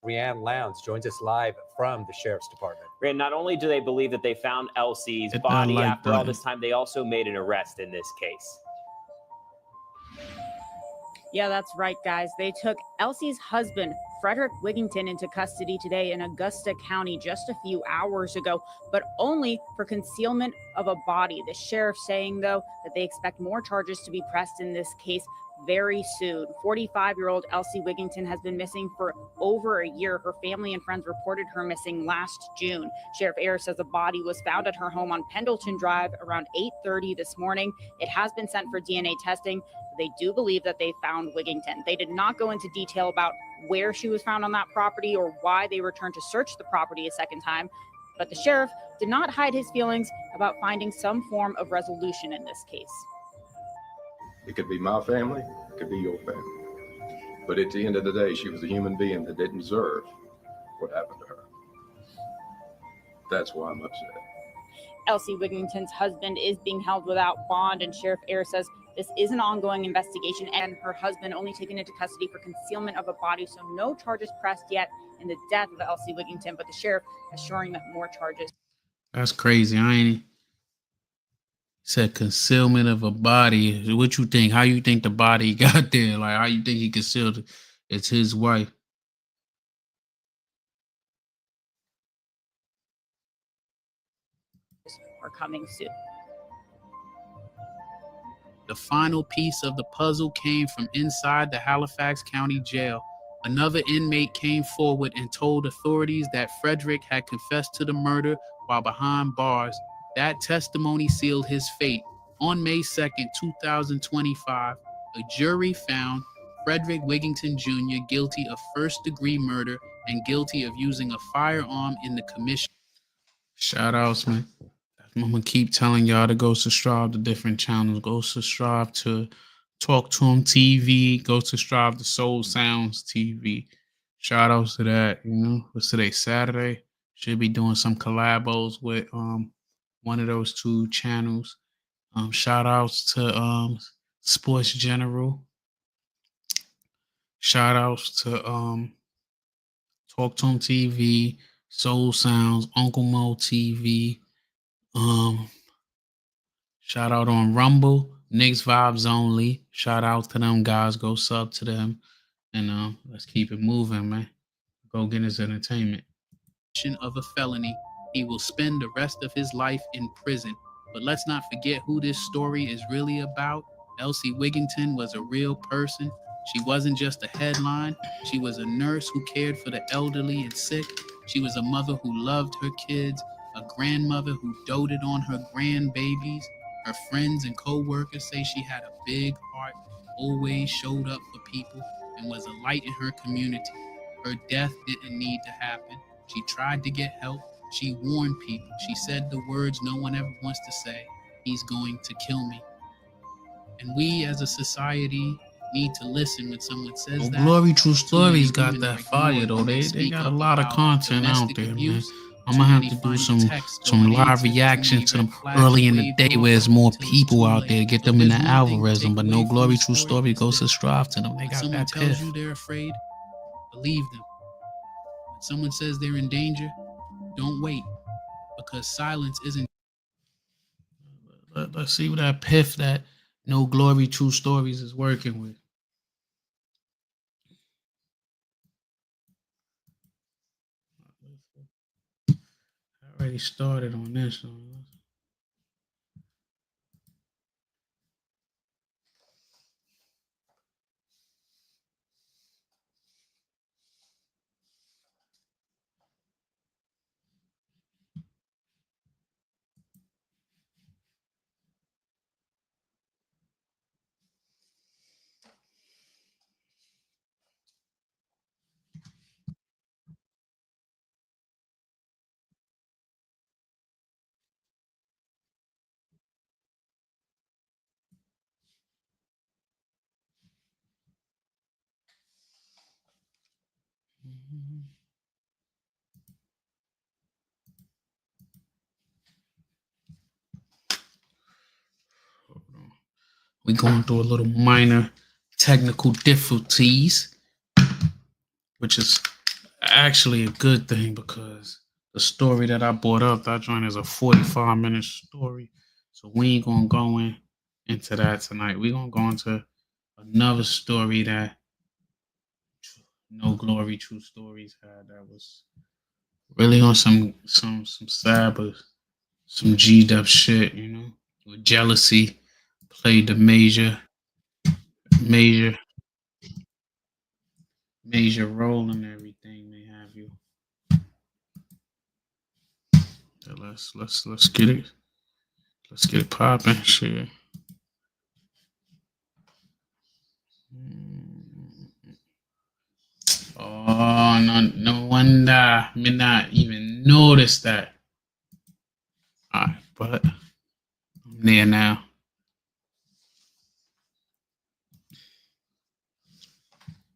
Rianne Lowndes joins us live from the Sheriff's Department. And not only do they believe that they found Elsie's Hit that body like after all button. this time, they also made an arrest in this case. Yeah, that's right, guys. They took Elsie's husband, Frederick Wigington, into custody today in Augusta County just a few hours ago, but only for concealment of a body. The sheriff saying, though, that they expect more charges to be pressed in this case very soon. 45-year-old Elsie Wigington has been missing for over a year. Her family and friends reported her missing last June. Sheriff Ayers says a body was found at her home on Pendleton Drive around 8:30 this morning. It has been sent for DNA testing. They do believe that they found Wigington. They did not go into detail about where she was found on that property or why they returned to search the property a second time, but the sheriff did not hide his feelings about finding some form of resolution in this case. It could be my family, it could be your family. But at the end of the day, she was a human being that didn't deserve what happened to her. That's why I'm upset. Elsie Wigington's husband is being held without bond, and Sheriff Ayers says this is an ongoing investigation, and her husband only taken into custody for concealment of a body, so no charges pressed yet in the death of Elsie Wigington, but the sheriff assuring that more charges. That's crazy. I ain't said concealment of a body. What you think? How you think the body got there? Like, how you think he concealed it? It's his wife. Are coming soon. The final piece of the puzzle came from inside the Halifax County Jail. Another inmate came forward and told authorities that Frederick had confessed to the murder while behind bars. That testimony sealed his fate. On May 2nd, 2025, a jury found Frederick Wigington Jr. guilty of first-degree murder and guilty of using a firearm in the commission. Shout outs, man. I'm gonna keep telling y'all to go subscribe to different channels. Go subscribe to Talk to Him TV. Go subscribe to Soul Sounds TV. Shout outs to that. You know, what's today? Saturday. Should be doing some collabos with one of those two channels. Shout outs to Sports General. Shout outs to Talk to Him TV, Soul Sounds, Uncle Mo TV. Shout out on Rumble, Knicks Vibes Only. Shout out to them guys. Go sub to them. And let's keep it moving, man. Go get his entertainment. Of a felony, he will spend the rest of his life in prison. But let's not forget who this story is really about. Elsie Wigington was a real person. She wasn't just a headline. She was a nurse who cared for the elderly and sick. She was a mother who loved her kids, a grandmother who doted on her grandbabies. Her friends and co-workers say she had a big heart, always showed up for people, and was a light in her community. Her death didn't need to happen. She tried to get help. She warned people. She said the words no one ever wants to say, "He's going to kill me." And we as a society need to listen when someone says that. Glory True Stories got that fire though. They got a lot of content out there, man. I'm gonna have to do some live reactions to them early in the day where there's more people out there, get them in the algorithm. But No Glory True Story, go subscribe to them. They got that piff. Someone tells you they're afraid, believe them. When someone says they're in danger, don't wait, because silence isn't. Let's see what that piff that No Glory True Stories is working with. Already started on this one. We're going through a little minor technical difficulties, which is actually a good thing because the story that I brought up, that joint is a 45-minute story. So we ain't going to go into that tonight. We're going to go into another story that No Glory True Stories had that was really on some sad but some G'd up shit, you know, with jealousy. Played the major role in everything they have you. So let's get it. Let's get it popping. Shit. Oh no wonder me not even notice that. Alright, but I'm there now.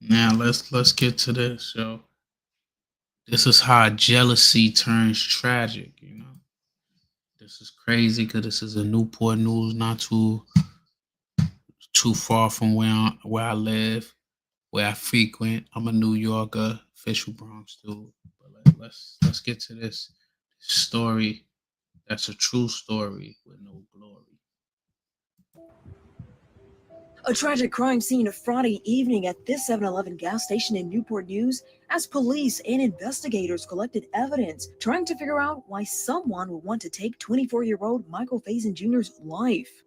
Now let's get to this. So this is how jealousy turns tragic, you know. This is crazy because this is a Newport News, not too far from where I live, where I frequent. I'm a New Yorker, official Bronx dude. But let's get to this story. That's a true story with no glory. A tragic crime scene Friday evening at this 7-Eleven gas station in Newport News as police and investigators collected evidence trying to figure out why someone would want to take 24-year-old Michael Faison Jr.'s life.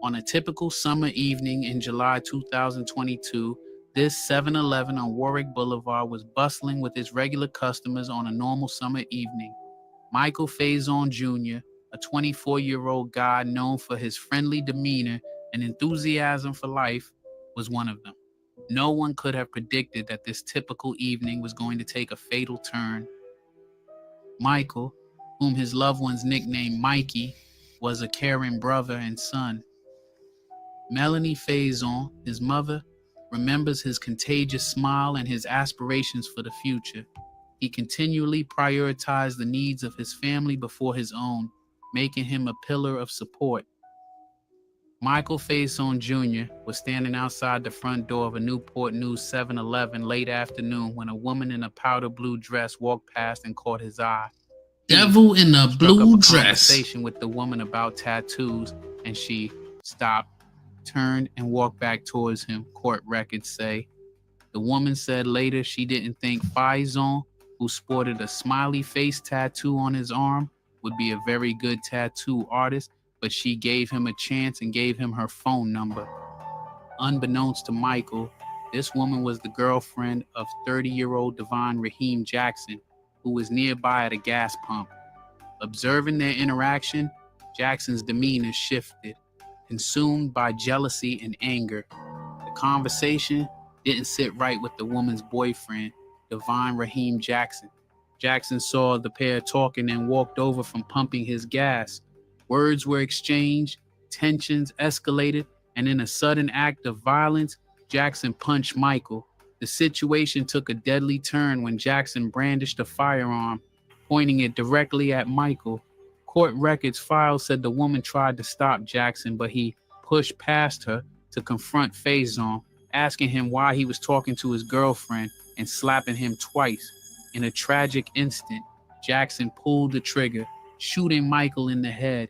On a typical summer evening in July 2022, this 7-Eleven on Warwick Boulevard was bustling with its regular customers on a normal summer evening. Michael Faison Jr., a 24-year-old guy known for his friendly demeanor and enthusiasm for life, was one of them. No one could have predicted that this typical evening was going to take a fatal turn. Michael, whom his loved ones nicknamed Mikey, was a caring brother and son. Melanie Faison, his mother, remembers his contagious smile and his aspirations for the future. He continually prioritized the needs of his family before his own, making him a pillar of support. Michael Faison Jr. was standing outside the front door of a Newport News 7-Eleven late afternoon when a woman in a powder blue dress walked past and caught his eye. Devil in a blue dress. Conversation with the woman about tattoos, and she stopped, turned, and walked back towards him, court records say. The woman said later she didn't think Faison, who sported a smiley face tattoo on his arm, would be a very good tattoo artist, but she gave him a chance and gave him her phone number. Unbeknownst to Michael, this woman was the girlfriend of 30-year-old Devon Raheem Jackson, who was nearby at a gas pump. Observing their interaction, Jackson's demeanor shifted, consumed by jealousy and anger. The conversation didn't sit right with the woman's boyfriend, Devon Raheem Jackson. Jackson saw the pair talking and walked over from pumping his gas. Words were exchanged, tensions escalated, and in a sudden act of violence, Jackson punched Michael. The situation took a deadly turn when Jackson brandished a firearm, pointing it directly at Michael. Court records filed said the woman tried to stop Jackson, but he pushed past her to confront Faison, asking him why he was talking to his girlfriend and slapping him twice. In a tragic instant, Jackson pulled the trigger, shooting Michael in the head.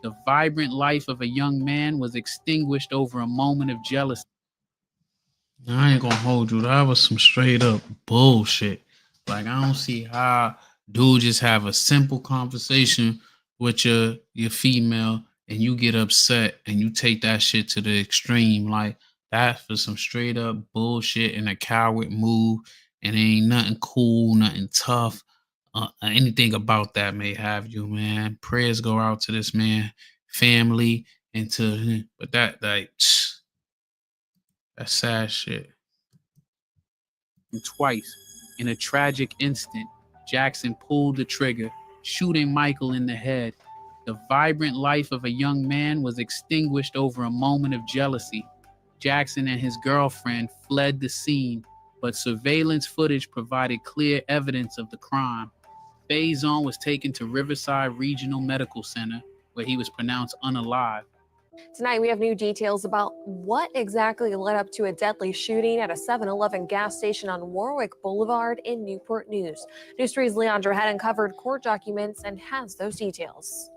The vibrant life of a young man was extinguished over a moment of jealousy. I ain't gonna hold you. That was some straight up bullshit. Like, I don't see how dude just have a simple conversation with your female and you get upset and you take that shit to the extreme. Like, that's for some straight up bullshit and a coward move. And ain't nothing cool, nothing tough. Anything about that may have you, man. Prayers go out to this man, family, and to, but that, like, that's sad shit. And twice, in a tragic instant, Jackson pulled the trigger, shooting Michael in the head. The vibrant life of a young man was extinguished over a moment of jealousy. Jackson and his girlfriend fled the scene, but surveillance footage provided clear evidence of the crime. Faison was taken to Riverside Regional Medical Center, where he was pronounced unalive. Tonight, we have new details about what exactly led up to a deadly shooting at a 7-Eleven gas station on Warwick Boulevard in Newport News. News 3's Leandra had uncovered court documents and has those details.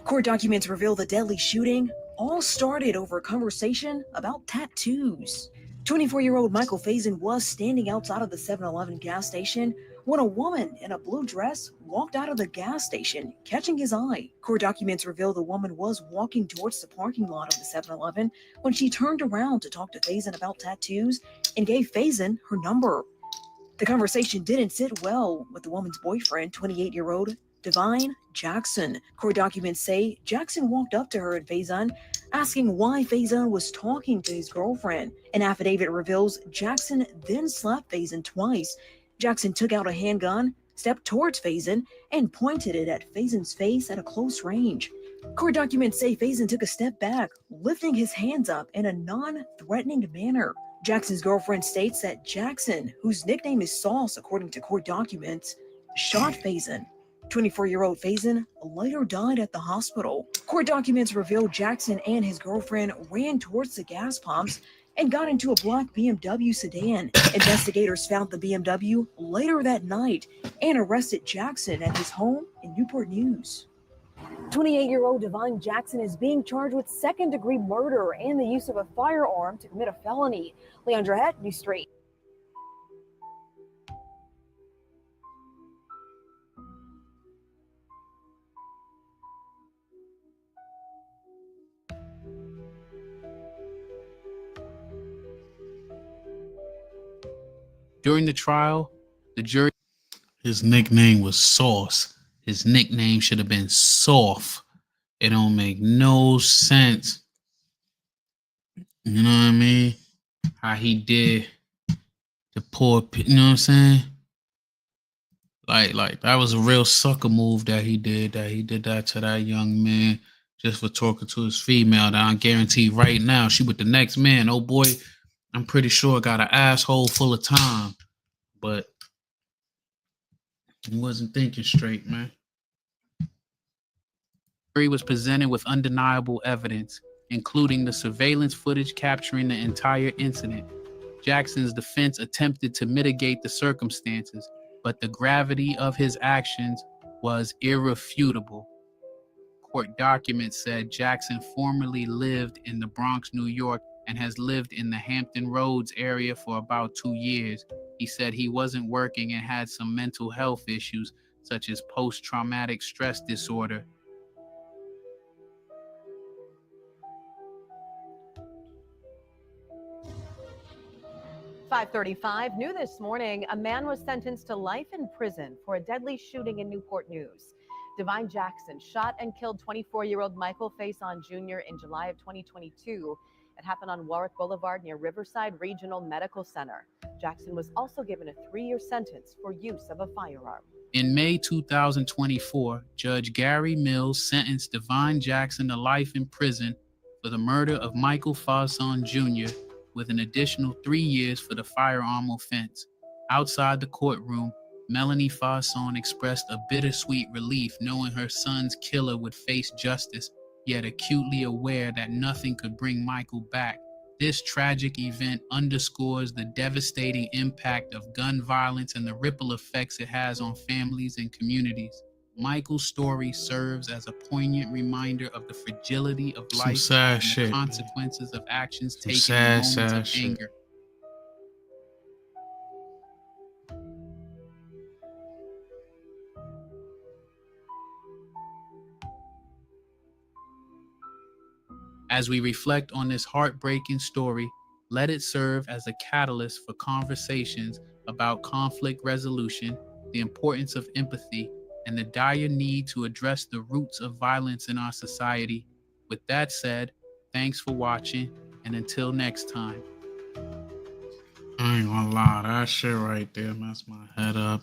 Court documents reveal the deadly shooting all started over a conversation about tattoos. 24-year-old Michael Faison was standing outside of the 7-Eleven gas station when a woman in a blue dress walked out of the gas station, catching his eye. Court documents reveal the woman was walking towards the parking lot of the 7-Eleven when she turned around to talk to Faison about tattoos and gave Faison her number. The conversation didn't sit well with the woman's boyfriend, 28-year-old Devon Jackson. Court documents say Jackson walked up to her and Faison, asking why Faison was talking to his girlfriend. An affidavit reveals Jackson then slapped Faison twice. Jackson took out a handgun, stepped towards Faison, and pointed it at Faison's face at a close range. Court documents say Faison took a step back, lifting his hands up in a non-threatening manner. Jackson's girlfriend states that Jackson, whose nickname is Sauce according to court documents, shot Faison. 24-year-old Faison later died at the hospital. Court documents reveal Jackson and his girlfriend ran towards the gas pumps and got into a black BMW sedan. Investigators found the BMW later that night and arrested Jackson at his home in Newport News. 28-year-old Devon Jackson is being charged with second-degree murder and the use of a firearm to commit a felony. Leandra Het, News 3. During the trial, the jury, his nickname was Sauce. His nickname should have been Soft. It don't make no sense. You know what I mean? How he did the poor, you know what I'm saying? Like that was a real sucker move that he did. That he did that to that young man just for talking to his female. That I guarantee right now she with the next man. Oh boy, I'm pretty sure got an asshole full of time, but he wasn't thinking straight, man. He was presented with undeniable evidence, including the surveillance footage capturing the entire incident. Jackson's defense attempted to mitigate the circumstances, but the gravity of his actions was irrefutable. Court documents said Jackson formerly lived in the Bronx, New York, and has lived in the Hampton Roads area for about 2 years. He said he wasn't working and had some mental health issues, such as post-traumatic stress disorder. .535 new this morning, a man was sentenced to life in prison for a deadly shooting in Newport News. Divine Jackson shot and killed 24-year-old Michael Faison Jr. in July of 2022. It happened on Warwick Boulevard near Riverside Regional Medical Center. Jackson was also given a 3-year sentence for use of a firearm. In May 2024, Judge Gary Mills sentenced Divine Jackson to life in prison for the murder of Michael Faison Jr., with an additional 3 years for the firearm offense. Outside the courtroom, Melanie Faison expressed a bittersweet relief knowing her son's killer would face justice, yet acutely aware that nothing could bring Michael back. This tragic event underscores the devastating impact of gun violence and the ripple effects it has on families and communities. Michael's story serves as a poignant reminder of the fragility of life and the consequences of actions taken in moments of anger. As we reflect on this heartbreaking story, let it serve as a catalyst for conversations about conflict resolution, the importance of empathy, and the dire need to address the roots of violence in our society. With that said, thanks for watching, and until next time. I ain't gonna lie, that shit right there messed my head up.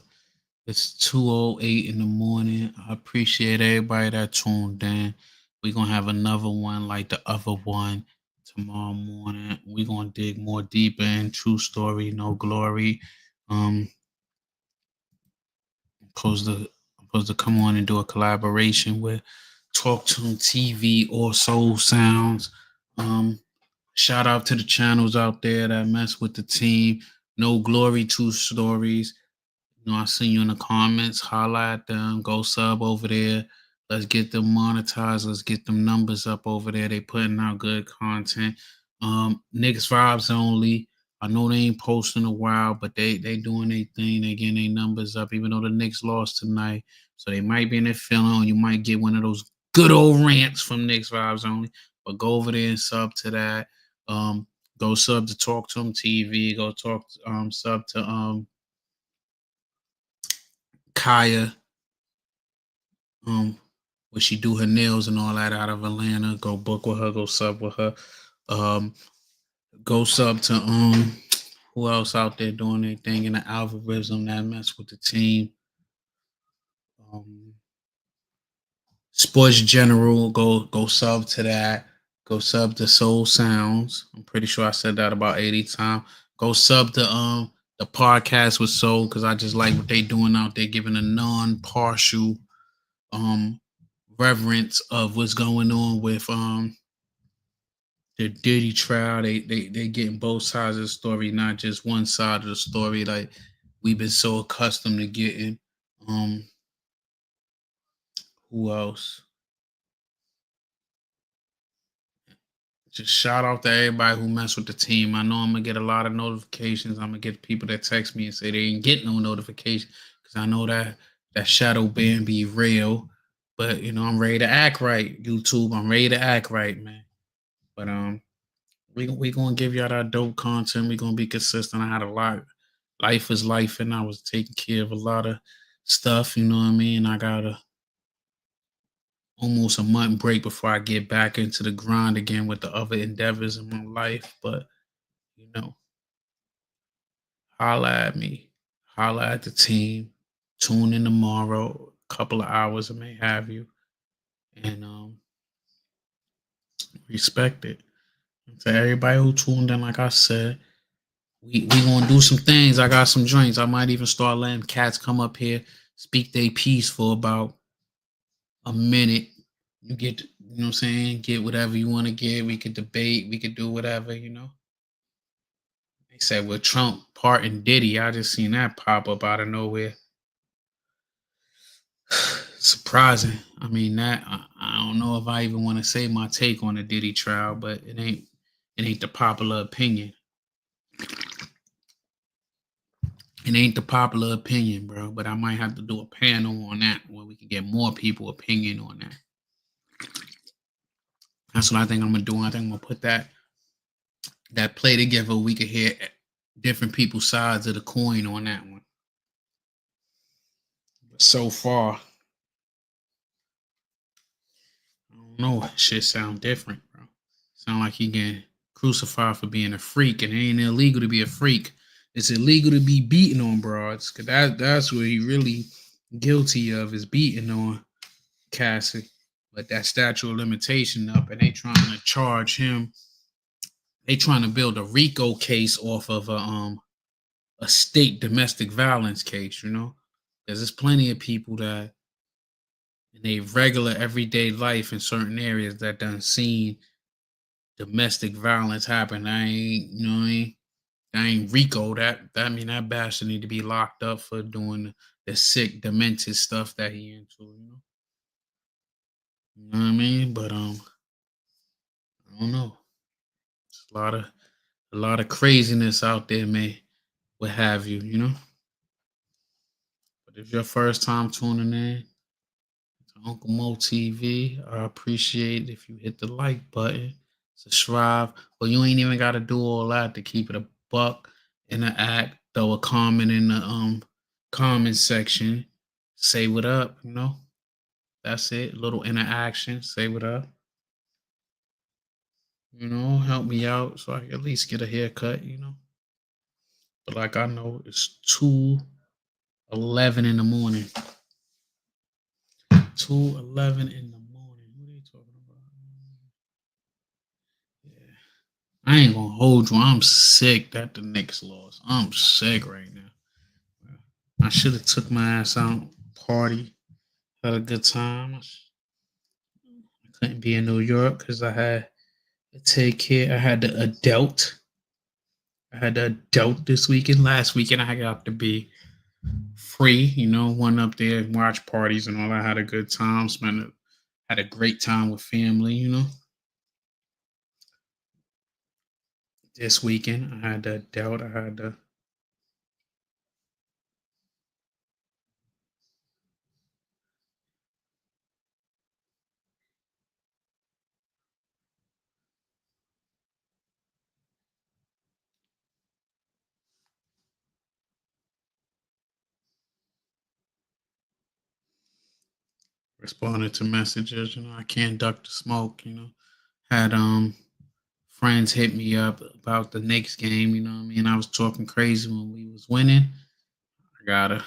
It's 2:08 in the morning. I appreciate everybody that tuned in. We're gonna have another one like the other one tomorrow morning. We're gonna dig more deeper in True Story, No Glory. I'm supposed to come on and do a collaboration with Talk Tune TV or Soul Sounds. Shout out to the channels out there that mess with the team. No Glory, True Stories. You know, I see you in the comments. Holla at them. Go sub over there. Let's get them monetized. Let's get them numbers up over there. They putting out good content. Knicks Vibes Only. I know they ain't posting a while, but they doing their thing. They getting their numbers up, even though the Knicks lost tonight. So they might be in their feeling, or you might get one of those good old rants from Knicks Vibes Only. But go over there and sub to that. Go sub to Talk to 'em TV. Go sub to Kaya. Where she do her nails and all that out of Atlanta. Go book with her. Go sub with her. Go sub to who else out there doing their thing in the algorithm that mess with the team. Sports General. Go sub to that. Go sub to Soul Sounds. I'm pretty sure I said that about 80 times. Go sub to the podcast with Soul, because I just like what they doing out there, giving a non-partial reverence of what's going on with the Diddy trial. They getting both sides of the story, not just one side of the story like we've been so accustomed to getting. Who else? Just shout out to everybody who mess with the team. I know I'm gonna get a lot of notifications. I'm gonna get people that text me and say they ain't get no notification, because I know that shadow ban be real. But you know, I'm ready to act right, YouTube. I'm ready to act right, man. But we gonna give y'all that dope content. We gonna be consistent. I had a lot. Life is life, and I was taking care of a lot of stuff. You know what I mean? I got a almost a month break before I get back into the grind again with the other endeavors in my life. But, you know, holla at me, holla at the team, tune in tomorrow, a couple of hours, I may have you, and respect it. And to everybody who tuned in, like I said, we gonna do some things. I got some joints. I might even start letting cats come up here, speak their piece for about a minute. You get, you know what I'm saying? Get whatever you want to get. We could debate. We could do whatever, you know. They said with Trump parting Diddy, I just seen that pop up out of nowhere. Surprising. I mean, that I don't know if I even want to say my take on the Diddy trial, but it ain't the popular opinion. It ain't the popular opinion, bro. But I might have to do a panel on that where we can get more people opinion on that. That's what I think I'm gonna do. I think I'm gonna put that play together. We could hear different people's sides of the coin on that one. But so far, I don't know. Shit sound different, bro. Sound like he getting crucified for being a freak, and it ain't illegal to be a freak. It's illegal to be beating on broads, cause that's what he really guilty of, is beating on Cassie. But that statute of limitation up, and they trying to charge him. They trying to build a RICO case off of a state domestic violence case, you know, because there's plenty of people that in their regular everyday life in certain areas that done seen domestic violence happen. I ain't, you know, I ain't RICO. That mean that bastard need to be locked up for doing the sick, demented stuff that he into, you know. You know what I mean? But I don't know. It's a lot of craziness out there, man. What have you, you know? But if your first time tuning in to Uncle Mo TV, I appreciate if you hit the like button, subscribe. But you ain't even gotta do all that to keep it a buck, interact, throw a comment in the comment section, say what up, you know. That's it. A little interaction, say what up. You know, help me out so I can at least get a haircut, you know. But like I know it's 2:11 in the morning. 2:11 in the morning. What are you talking about? Yeah. I ain't gonna hold you. I'm sick that the Knicks lost. I'm sick right now. I should have took my ass out, party, had a good time. I couldn't be in New York because I had to take care. I had the adult. I had the adult this weekend. Last weekend I got to be free, you know, went up there, watch parties and all. I had a good time, had a great time with family, you know. This weekend I had the adult. I had the responded to messages, you know. I can't duck the smoke, you know. Had friends hit me up about the Knicks game, you know what I mean? I was talking crazy when we was winning. I gotta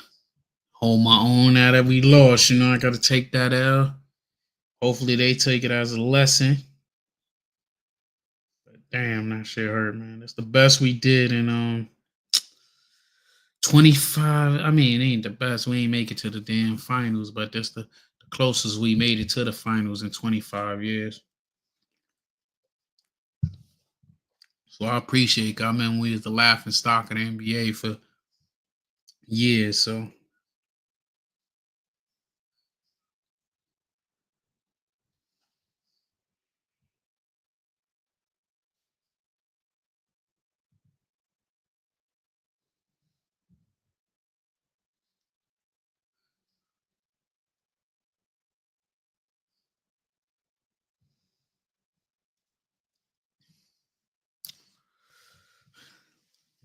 hold my own now that we lost, you know. I gotta take that L. Hopefully they take it as a lesson. But damn, that shit hurt, man. That's the best we did in 25. I mean, it ain't the best. We ain't make it to the damn finals, but that's the closest we made it to the finals in 25 years. So I appreciate it. I mean, we was the laughing stock of the NBA for years. So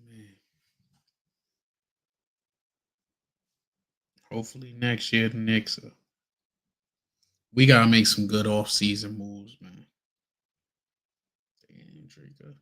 man, hopefully next year the Knicks We gotta make some good off-season moves, man. Damn, Draco.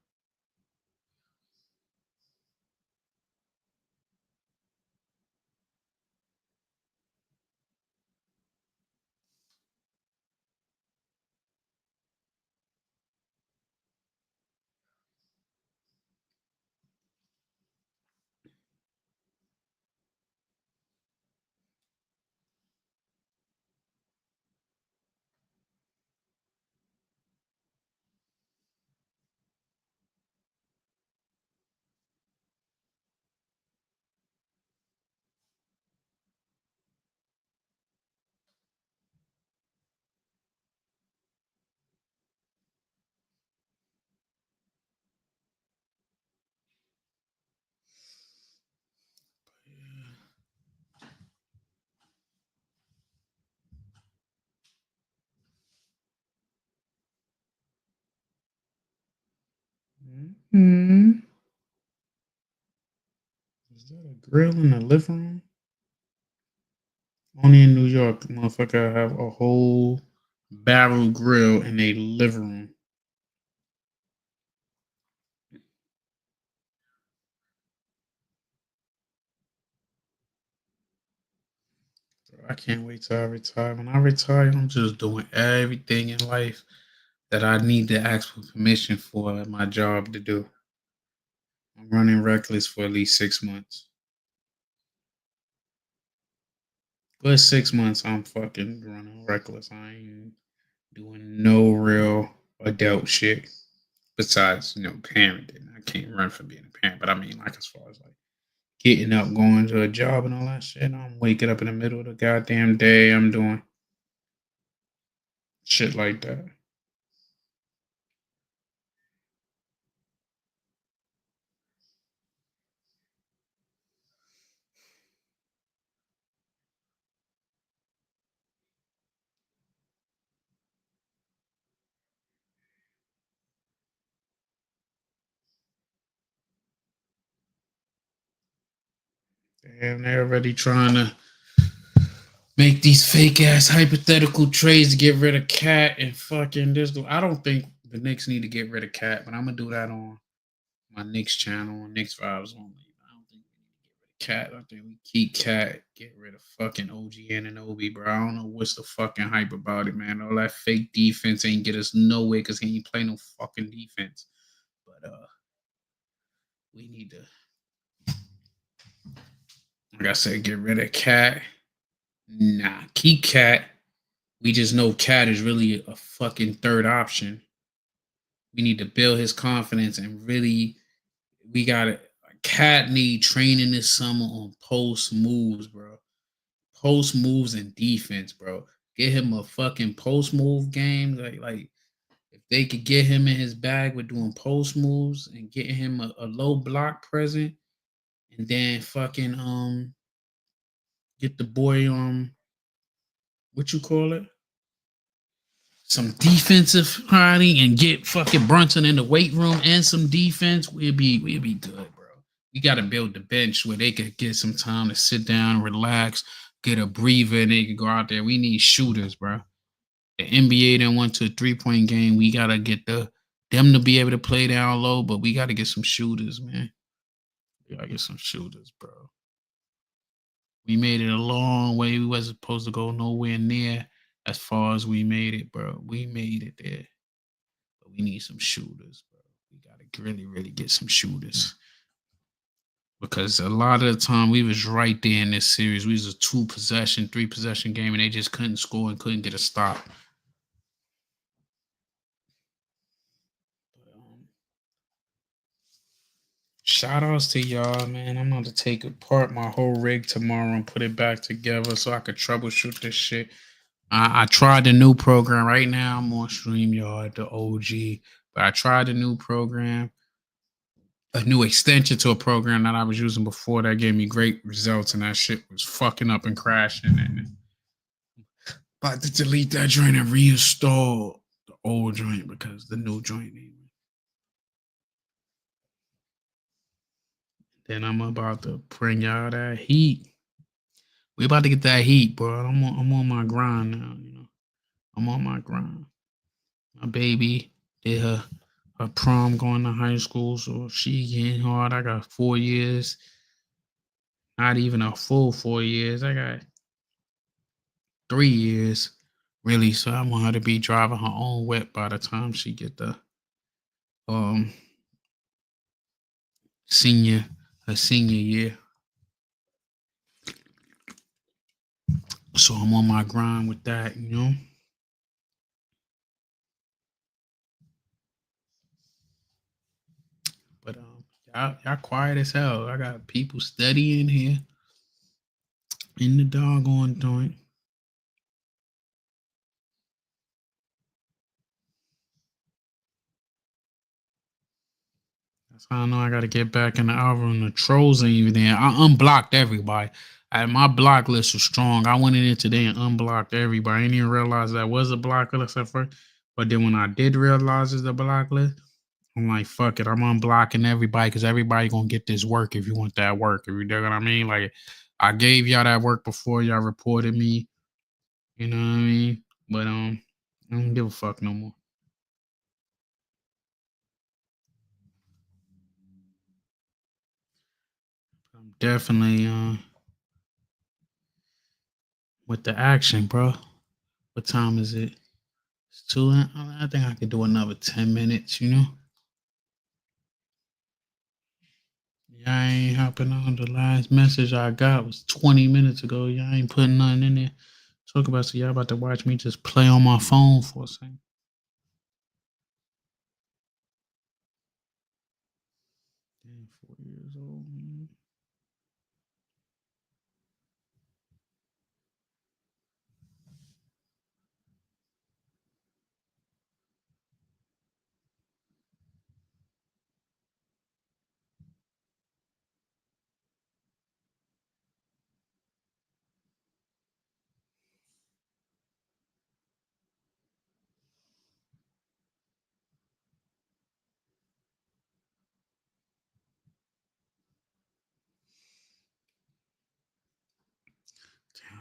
Hmm. Is that a grill in the living room? Only in New York, motherfucker, have a whole barrel grill in a living room. I can't wait till I retire. When I retire, I'm just doing everything in life that I need to ask for permission for at my job to do. I'm running reckless for at least 6 months. But 6 months, I'm fucking running reckless. I ain't doing no real adult shit besides, parenting. I can't run from being a parent, but I mean, like, as far as like getting up, going to a job, and all that shit, I'm waking up in the middle of the goddamn day. I'm doing shit like that. Damn, they're already trying to make these fake ass hypothetical trades to get rid of Cat and fucking this. I don't think the Knicks need to get rid of Cat, but I'm gonna do that on my Knicks channel on Knicks Vibes only. I don't think we need to get rid of Cat. I think we keep Cat, get rid of fucking OG Anunoby, bro. I don't know what's the fucking hype about it, man. All that fake defense ain't get us nowhere because he ain't play no fucking defense. But we need to, like I said, get rid of Cat. Nah, keep Cat. We just know Cat is really a fucking third option. We need to build his confidence and really, we got Cat need training this summer on post moves, bro. Post moves and defense, bro. Get him a fucking post move game. Like if they could get him in his bag with doing post moves and getting him a low block present, and then fucking get the boy what you call it? Some defensive party and get fucking Brunson in the weight room and some defense, we'll be good, bro. We got to build the bench where they could get some time to sit down, relax, get a breather, and they could go out there. We need shooters, bro. The NBA then went to a 3-point game. We gotta get them to be able to play down low, but we gotta get some shooters, man. We gotta get some shooters, bro. We made it a long way. We wasn't supposed to go nowhere near as far as we made it, bro. We made it there. But we need some shooters, bro. We gotta really, really get some shooters. Because a lot of the time we was right there in this series. We was a 2-possession, 3-possession game, and they just couldn't score and couldn't get a stop. Shout outs to y'all, man. I'm going to take apart my whole rig tomorrow and put it back together so I could troubleshoot this shit. I tried the new program. Right now I'm on StreamYard, the OG. But I tried the new program, a new extension to a program that I was using before that gave me great results, and that shit was fucking up and crashing. And about to delete that joint and reinstall the old joint because the new joint ain't. Then I'm about to bring y'all that heat. We about to get that heat, bro. I'm on my grind now, you know. I'm on my grind. My baby did her prom going to high school, so she getting hard. I got 4 years. Not even a full 4 years. I got 3 years, really. So I want her to be driving her own whip by the time she get the senior year. So I'm on my grind with that, you know. But y'all quiet as hell. I got people studying here in the doggone joint. That's how I know I gotta get back in the algorithm. The trolls ain't even there. I unblocked everybody. My block list was strong. I went in there today and unblocked everybody. I didn't even realize that was a block list at first. But then when I did realize it's a block list, I'm like, fuck it. I'm unblocking everybody because everybody gonna get this work if you want that work. If you know what I mean? Like, I gave y'all that work before y'all reported me. You know what I mean? But I don't give a fuck no more. I'm definitely with the action, bro. What time is it? It's 2. I think I could do another 10 minutes, you know? Y'all ain't hopping on. The last message I got was 20 minutes ago. Y'all ain't putting nothing in there. Talk about, so y'all about to watch me just play on my phone for a second. Damn, 4 years old, man.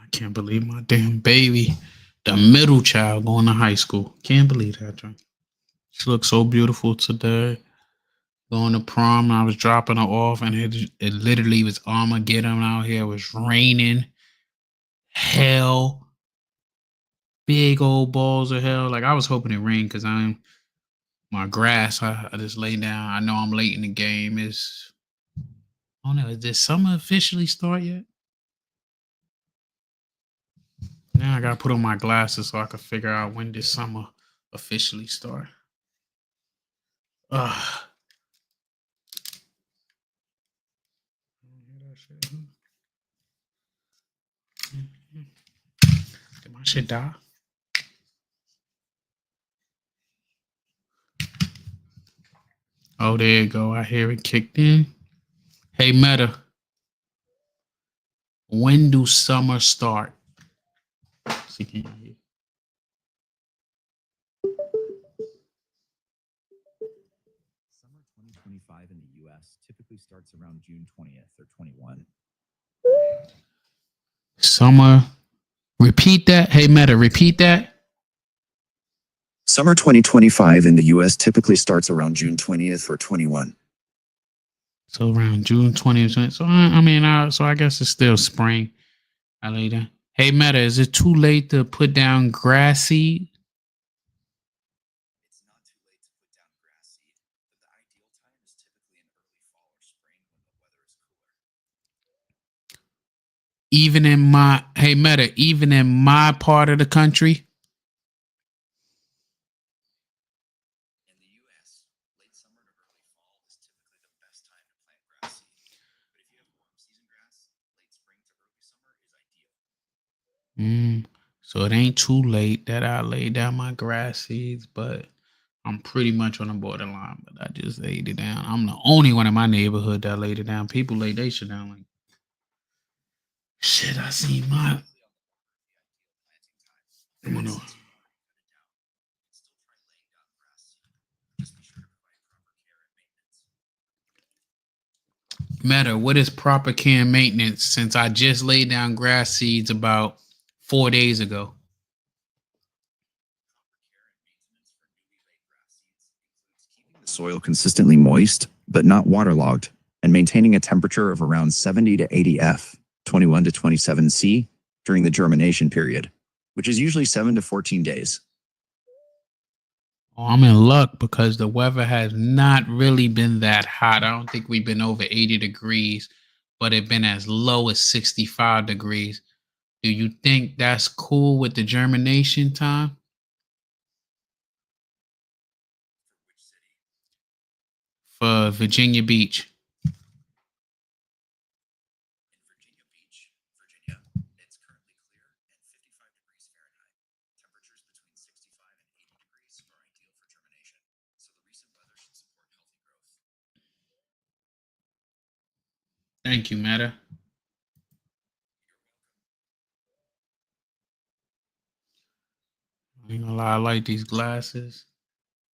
I can't believe my damn baby, the middle child, going to high school. Can't believe that, John. She looked so beautiful today. Going to prom, I was dropping her off, and it literally was Armageddon out here. It was raining, hell, big old balls of hell. Like, I was hoping it rained because my grass. I just lay down. I know I'm late in the game. I don't know. Did summer officially start yet? Now I gotta put on my glasses so I can figure out when did summer officially start. Get my shit die. Oh, there you go. I hear it kicked in. Hey, Meta. When do summer start? See, can you hear? Summer 2025 in the U.S. typically starts around June 20th or 21. Summer. Repeat that. Hey, Meta, repeat that. Summer 2025 in the U.S. typically starts around June 20th or 21. So around June 20th. So I guess it's still spring. Later. Hey, Meta, is it too late to put down grass seed? It's not too late to put down grass seed, but the ideal time is typically in early fall or spring when the weather is cooler. Even in my part of the country. In the U.S., late summer to early fall is typically the best time to plant grass seed. But if you have warm season grass, late spring to early summer is ideal. So it ain't too late that I lay down my grass seeds, but I'm pretty much on the borderline. But I just laid it down. I'm the only one in my neighborhood that laid it down. People lay their shit down like shit. I see my. I don't know. Meta, what is proper care and maintenance since I just laid down grass seeds about 4 days ago? Soil consistently moist, but not waterlogged, and maintaining a temperature of around 70 to 80 F, 21 to 27 C, during the germination period, which is usually 7 to 14 days. Oh, I'm in luck because the weather has not really been that hot. I don't think we've been over 80 degrees, but it's been as low as 65 degrees. Do you think that's cool with the germination time? For Virginia Beach. Thank you, Meta. I ain't gonna lie, I like these glasses.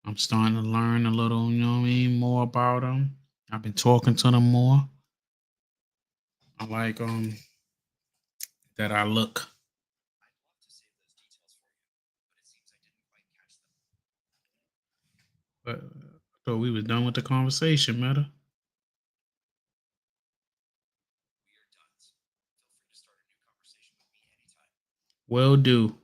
I'm starting to learn a little, you know what I mean, more about them. I've been talking to them more. I like that I look. But I thought we was done with the conversation, Meta. Will do.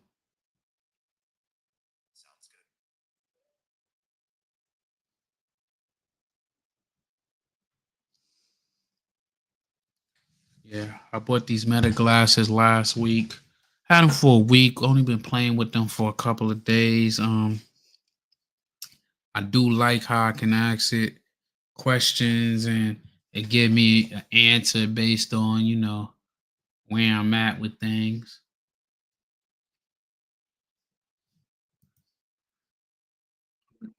Yeah, I bought these Meta glasses last week. Had them for a week. Only been playing with them for a couple of days. I do like how I can ask it questions and it give me an answer based on, you know, where I'm at with things.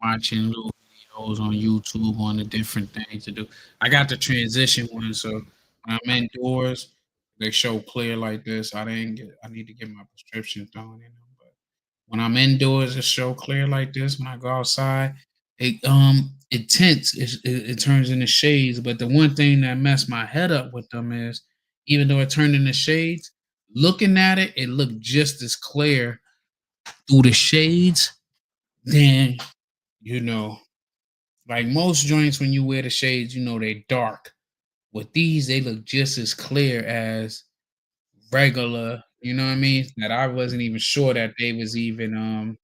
Watching little videos on YouTube on the different things to do. I got the transition one, so when I'm indoors, they show clear like this. I need to get my prescription done, you know. But when I'm indoors, it show clear like this. When I go outside, it tints, it turns into shades. But the one thing that messed my head up with them is even though it turned into shades, looking at it, it looked just as clear through the shades. Then, you know, like most joints when you wear the shades, you know, they dark. With these, they look just as clear as regular, you know what I mean? That I wasn't even sure that they was even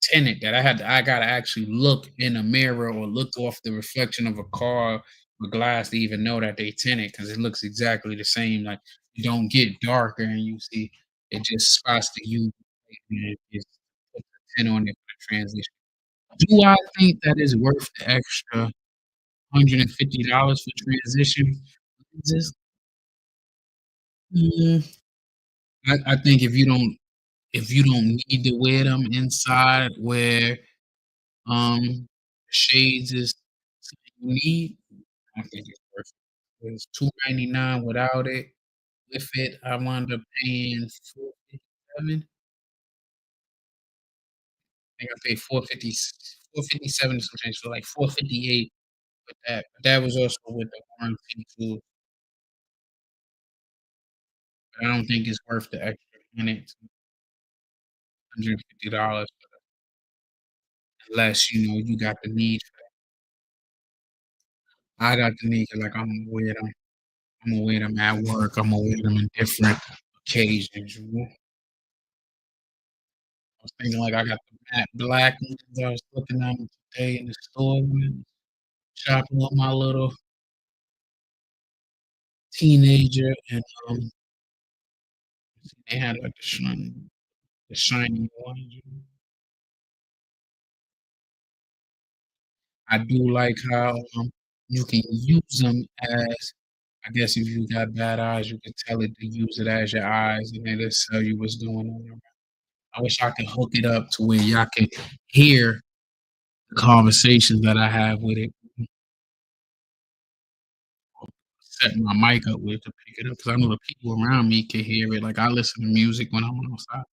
tinted, that I gotta actually look in a mirror or look off the reflection of a car with glass to even know that they tinted because it looks exactly the same. Like you don't get darker and you see it just spots the U and it just put the tint on it for the transition. Do I think that is worth the extra $150 for transition lenses? Mm, I think if you don't need to wear them inside where shades is something you need, I think it's worth it. It's $299 without it. With it, I wound up paying $457. I think I paid 457 something, so like 458 with that. But that was also with the warranty too. But I don't think it's worth the extra $150 unless you know you got the need for that. I got the need 'cause like I'm gonna wear them. I'm gonna wear them at work. I'm gonna wear them in different occasions. You know? I was thinking like I got the matte black ones. I was looking at them today in the store, man, shopping with my little teenager, and they had like the shiny ones. You know? I do like how you can use them as, I guess if you got bad eyes, you can tell it to use it as your eyes, and then it'll tell you what's going on around. I wish I could hook it up to where y'all can hear the conversations that I have with it. Set my mic up with to pick it up because I know the people around me can hear it. Like I listen to music when I'm outside.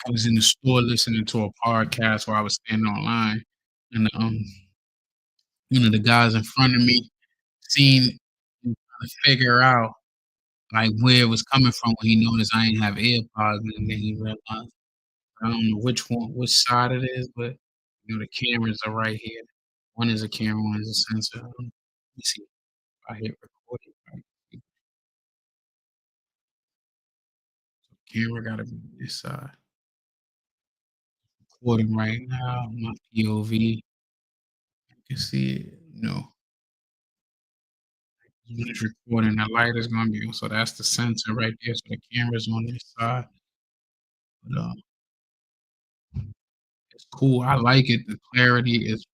I was in the store listening to a podcast while I was standing online, and you know, the guys in front of me seen me trying to figure out like where it was coming from when he noticed I ain't have AirPods, and then he realized I don't know which side it is, but You know, the cameras are right here. One is a camera, one is a sensor. Let me see if I hit record it right. Camera gotta be on this side. Recording right now, my POV. You can see it, you know. When it's recording, the light is gonna be on. So that's the sensor right there. So the camera's on this side. But it's cool. I like it. The clarity is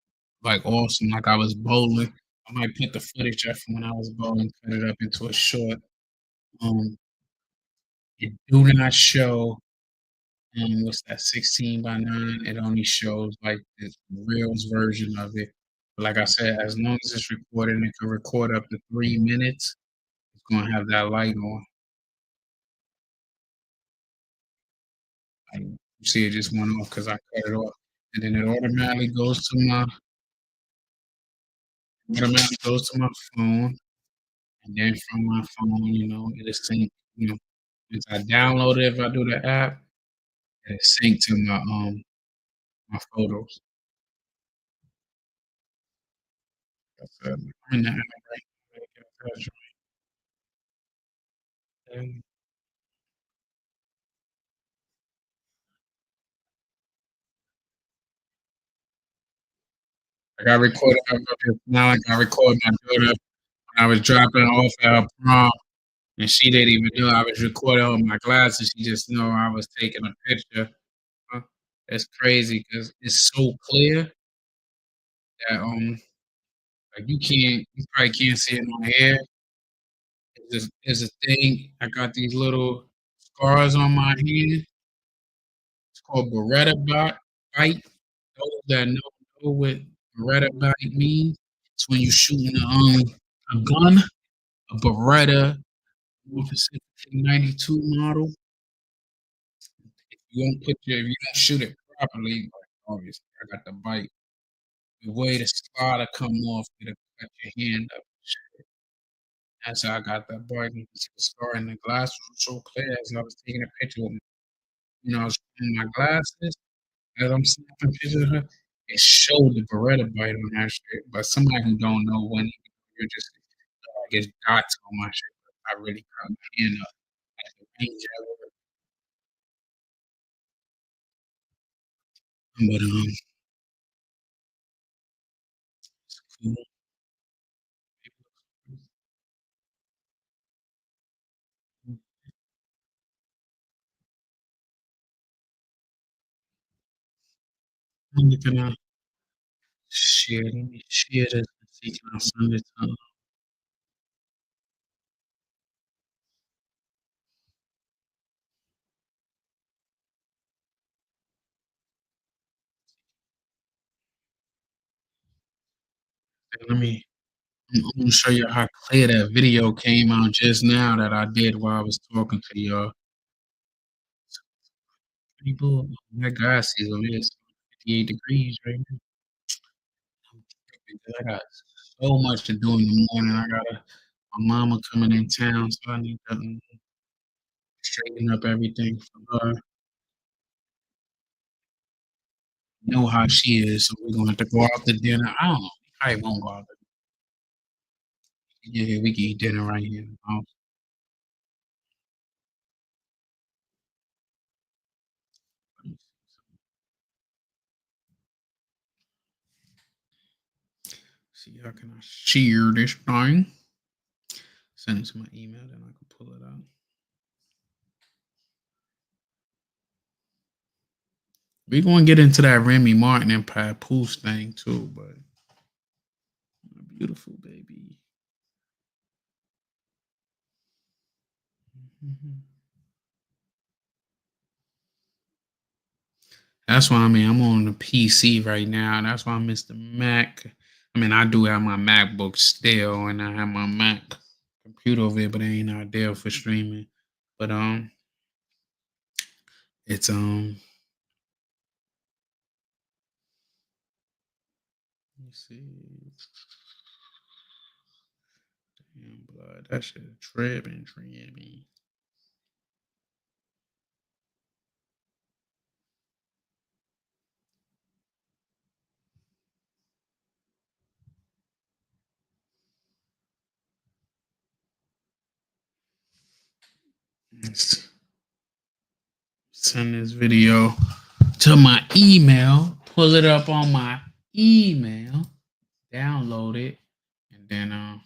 like awesome. Like I was bowling. I might put the footage up from when I was bowling, cut it up into a short. It do not show what's that 16:9. It only shows like the Reels version of it. But like I said, as long as it's recording, it can record up to 3 minutes. It's gonna have that light on. Like, you see, it just went off because I cut it off, and then it automatically goes to my phone, and then from my phone, you know, it'll sync. You know, once I download it, if I do the app, it'll sync to my photos. I'm in the app right now. Get a picture. And like I recorded her now. Like I recorded my daughter when I was dropping off at her prom, and she didn't even know I was recording her with my glasses. She just know I was taking a picture. It's crazy because it's so clear that like you probably can't see it on here. There's a thing. I got these little scars on my hand. It's called bite. Those that know what Beretta bite means. It's when you're shooting a gun, a Beretta, more specifically 92 model. If you don't shoot it properly, like obviously I got the bite. The way the scar to come off, it'll cut your hand up. That's how I got that bite. You can see the scar, and the glass was so clear as I was taking a picture with, you know, I was wearing my glasses as I'm snapping pictures of her. It showed the Beretta bite on that shit. But somebody who don't know when you're just I guess dots on my shit. I really cut my hand up at the range at work. But it's cool. I'm gonna share. Let me share this and see can I send it to let me I'm gonna show you how clear that video came out just now that I did while I was talking to y'all. People, that grass is over here, 58 degrees right now. I got so much to do in the morning. I got my mama coming in town, so I need to straighten up everything for her. Know how she is, so we're gonna have to go out to dinner. I don't know. We probably won't go out to yeah, we can eat dinner right here in the house. See how can I share this thing? Send it to my email, then I can pull it out. We're gonna get into that Remy Martin and Papoose thing too, but my beautiful baby. That's why I mean I'm on the PC right now. That's why I miss the Mac. I mean I do have my MacBook still, and I have my Mac computer over there, but it ain't ideal for streaming. But it's let me see. Damn blood, that shit tripping. Let's send this video to my email, pull it up on my email, download it, and then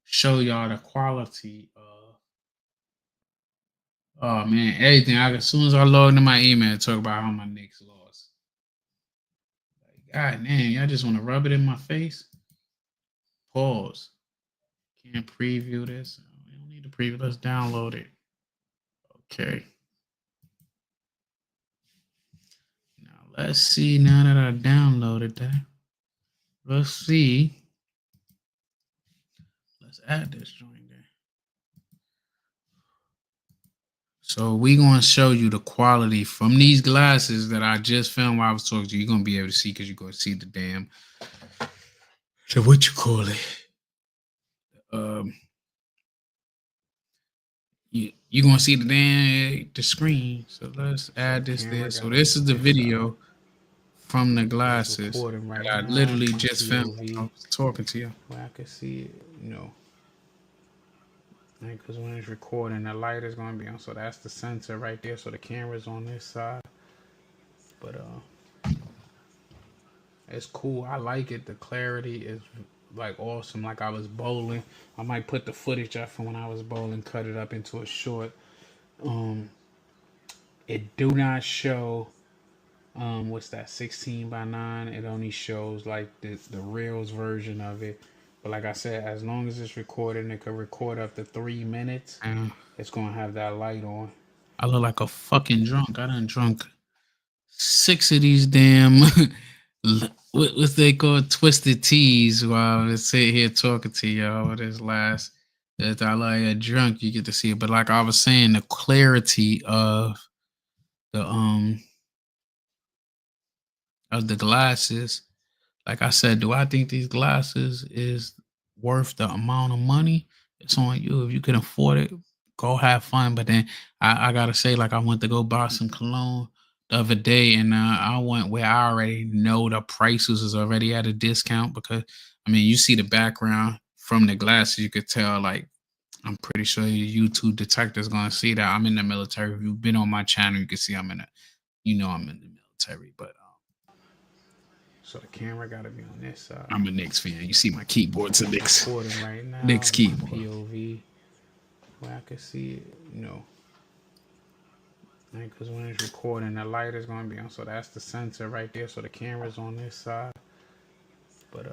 show y'all the quality of oh man, everything. As soon as I log into my email, talk about how my Knicks lost. Like, God damn, y'all just want to rub it in my face? Pause. Can't preview this. We don't need to preview. Let's download it. Okay. Now let's see. Now that I downloaded that, let's see. Let's add this joint there. So we're going to show you the quality from these glasses that I just filmed while I was talking to you. You're going to be able to see because you're going to see the damn, so what you call it? You're going to see the screen. So let's add this there. So this is the video from the glasses that I literally just filmed when I was talking to you. Well, I can see it, because when it's recording, the light is going to be on. So that's the sensor right there. So the camera's on this side. But it's cool. I like it. The clarity is like awesome. Like I was bowling. I might put the footage up from when I was bowling, cut it up into a short. It do not show what's that, 16:9. It only shows like the Reels version of it. But like I said, as long as it's recording, it can record up to 3 minutes. It's gonna have that light on. I look like a fucking drunk. I done drunk 6 of these damn what they call twisted teas while I was sitting here talking to y'all with this last. That I like a drunk, you get to see it. But like I was saying, the clarity of the glasses. Like I said, do I think these glasses is worth the amount of money? It's on you. If you can afford it, go have fun. But then I gotta say, like I went to go buy some cologne the other day, and I went where I already know the prices is already at a discount because I mean you see the background from the glasses, you could tell like I'm pretty sure your YouTube detective's gonna see that I'm in the military. If you've been on my channel, you can see I'm in I'm in the military, but so the camera got to be on this side. I'm a Knicks fan. You see my keyboard's a Knicks. Right now, Knicks keyboard. POV, where I can see it, because when it's recording, the light is going to be on. So that's the sensor right there. So the camera's on this side. But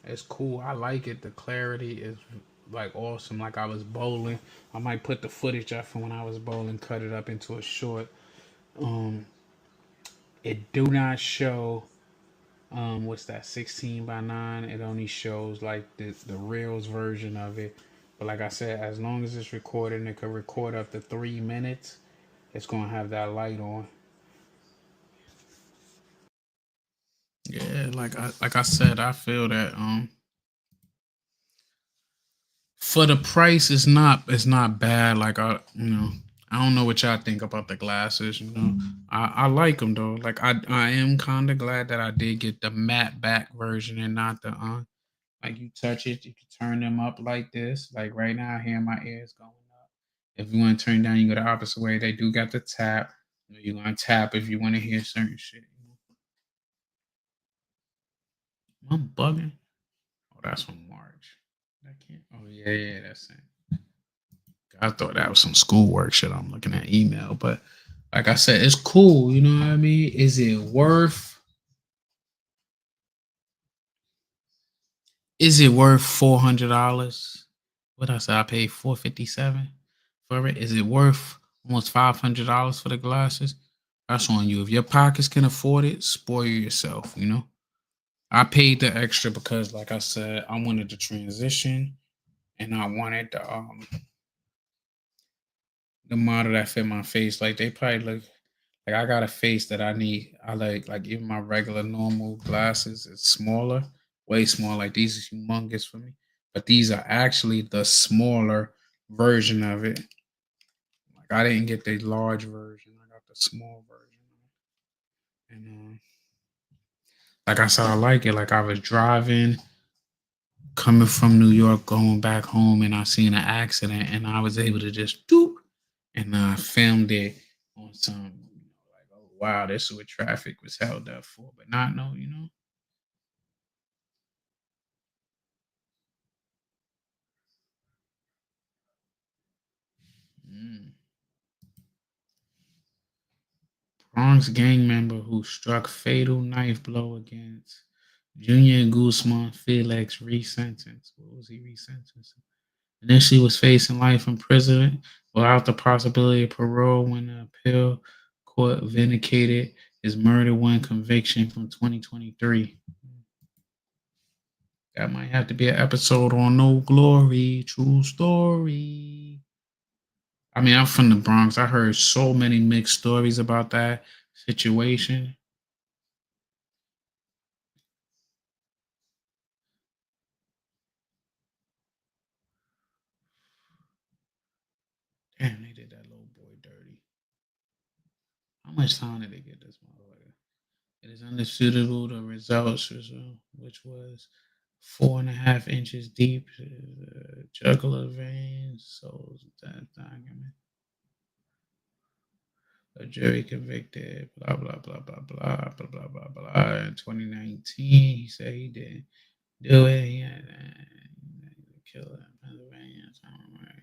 it's cool. I like it. The clarity is like awesome. Like I was bowling. I might put the footage up from when I was bowling, cut it up into a short. It do not show what's that, 16:9. It only shows like the Reels version of it. But like I said, as long as it's recording, it can record up to 3 minutes. It's gonna have that light on. Yeah, like I said, I feel that for the price, it's not bad. Like I don't know what y'all think about the glasses. I like them though. Like I am kind of glad that I did get the matte back version and not the like you touch it, you can turn them up like this. Like right now, here my ears going up. If you want to turn down, you go the opposite way. They do got the tap. You're gonna tap if you want to hear certain shit. I'm bugging. Oh, that's from March. I can't. Oh yeah, that's it. I thought that was some schoolwork shit. I'm looking at email, but like I said, it's cool. You know what I mean? Is it worth $400? What I said, I paid $457 for it. Is it worth almost $500 for the glasses? That's on you. If your pockets can afford it, spoil yourself. I paid the extra because, like I said, I wanted to transition, and I wanted the model that fit my face. Like they probably look like I got a face that I need. I like even my regular normal glasses is smaller, way smaller. Like these is humongous for me, but these are actually the smaller version of it. Like I didn't get the large version. I got the small version. And like I said, I like it. Like I was driving coming from New York, going back home, and I seen an accident, and I was able to just doop, and I filmed it on some, like, oh wow, this is what traffic was held up for, but not no, Mm. Bronx gang member who struck fatal knife blow against Junior Guzman Felix resentenced. What was he resentenced? Initially was facing life in prison without the possibility of parole when the appeal court vindicated his murder one conviction from 2023. That might have to be an episode on No Glory, true story. I mean, I'm from the Bronx. I heard so many mixed stories about that situation. Damn, they did that little boy dirty. How much time did they get this motherfucker? It is undisputable the results, which was 4.5 inches deep, jugular veins, so that document. A jury convicted, blah, blah, blah, blah, blah, blah, blah, blah, blah. In 2019, he said he didn't do it. He had killed in Pennsylvania.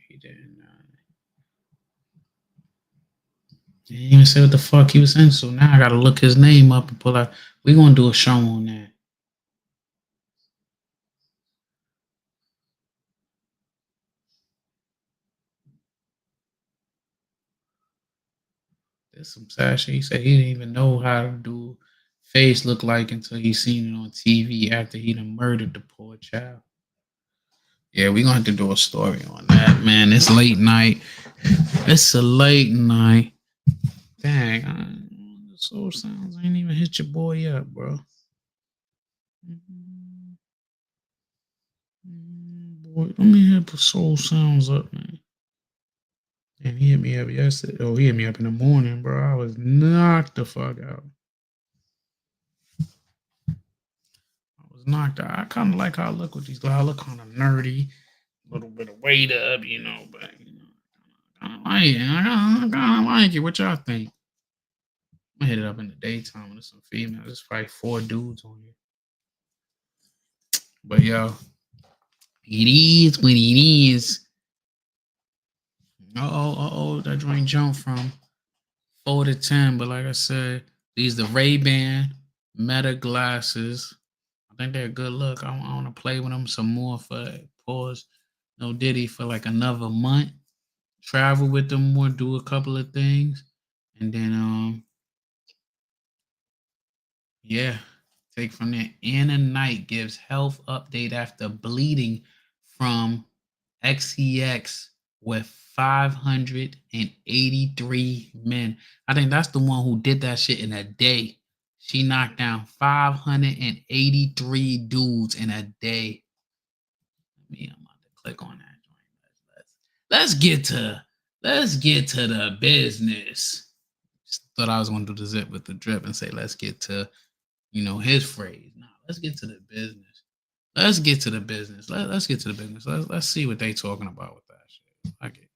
He didn't. He didn't even say what the fuck he was in. So now I gotta look his name up and pull out. We're gonna do a show on that. There's some sad shit. He said he didn't even know how to do face look like until he seen it on TV after he done murdered the poor child. Yeah, we're gonna have to do a story on that, man. It's late night. It's a late night. Dang, the Soul Sounds ain't even hit your boy up, bro. Boy, let me hit the Soul Sounds up, man. And he hit me up yesterday. Oh, he hit me up in the morning, bro. I was knocked the fuck out. I was knocked out. I kind of like how I look with these guys. I look kind of nerdy, a little bit of weight up, but I like it. I kind of like it. What y'all think? I'm gonna hit it up in the daytime with some females. There's probably 4 dudes on here. But yo, it is what it is. That joint jumped from 4 to 10. But like I said, these the Ray-Ban Meta glasses. I think they're a good look. I want to play with them some more for pause. No Diddy for like another month. Travel with them more, do a couple of things, and then yeah, take from there. Anna Knight gives health update after bleeding from XEX with 583 men. I think that's the one who did that shit in a day. She knocked down 583 dudes in a day. I'm about to click on that joint. Let's get to the business. Just thought I was going to do the zip with the drip and say, let's get to, his phrase. No, let's get to the business. Let's get to the business. Let's get to the business. Let's see what they talking about with that shit. I get it.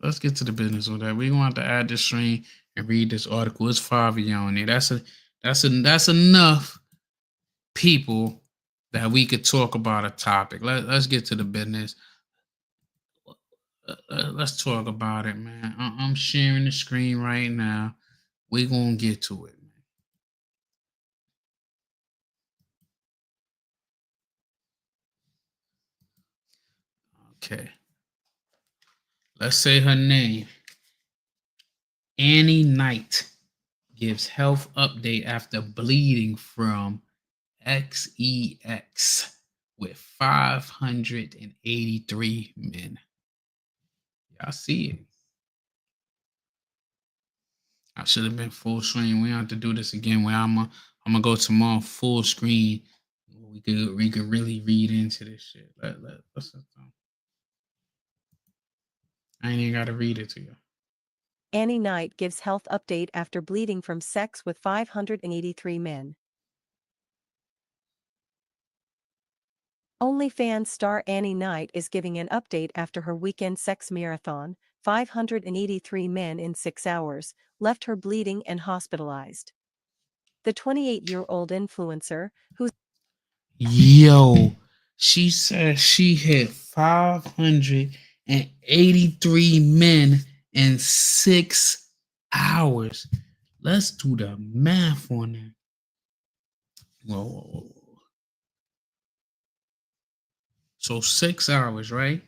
Let's get to the business with that. We're going to have to add this stream and read this article. It's 5 of y'all on there. That's enough people that we could talk about a topic. Let's get to the business. Let's talk about it, man. I'm sharing the screen right now. We're going to get to it, man. Okay. Let's say her name. Annie Knight gives health update after bleeding from XEX with 583 men. Y'all see it. I should have been full screen. We have to do this again where I'm gonna go tomorrow full screen. We could really read into this shit. Let's I ain't even got to read it to you. Annie Knight gives health update after bleeding from sex with 583 men. OnlyFans star Annie Knight is giving an update after her weekend sex marathon. 583 men in 6 hours left her bleeding and hospitalized. The 28-year-old influencer, who's Yo, she said she hit 583 men in 6 hours. Let's do the math on that. Whoa. So 6 hours, right?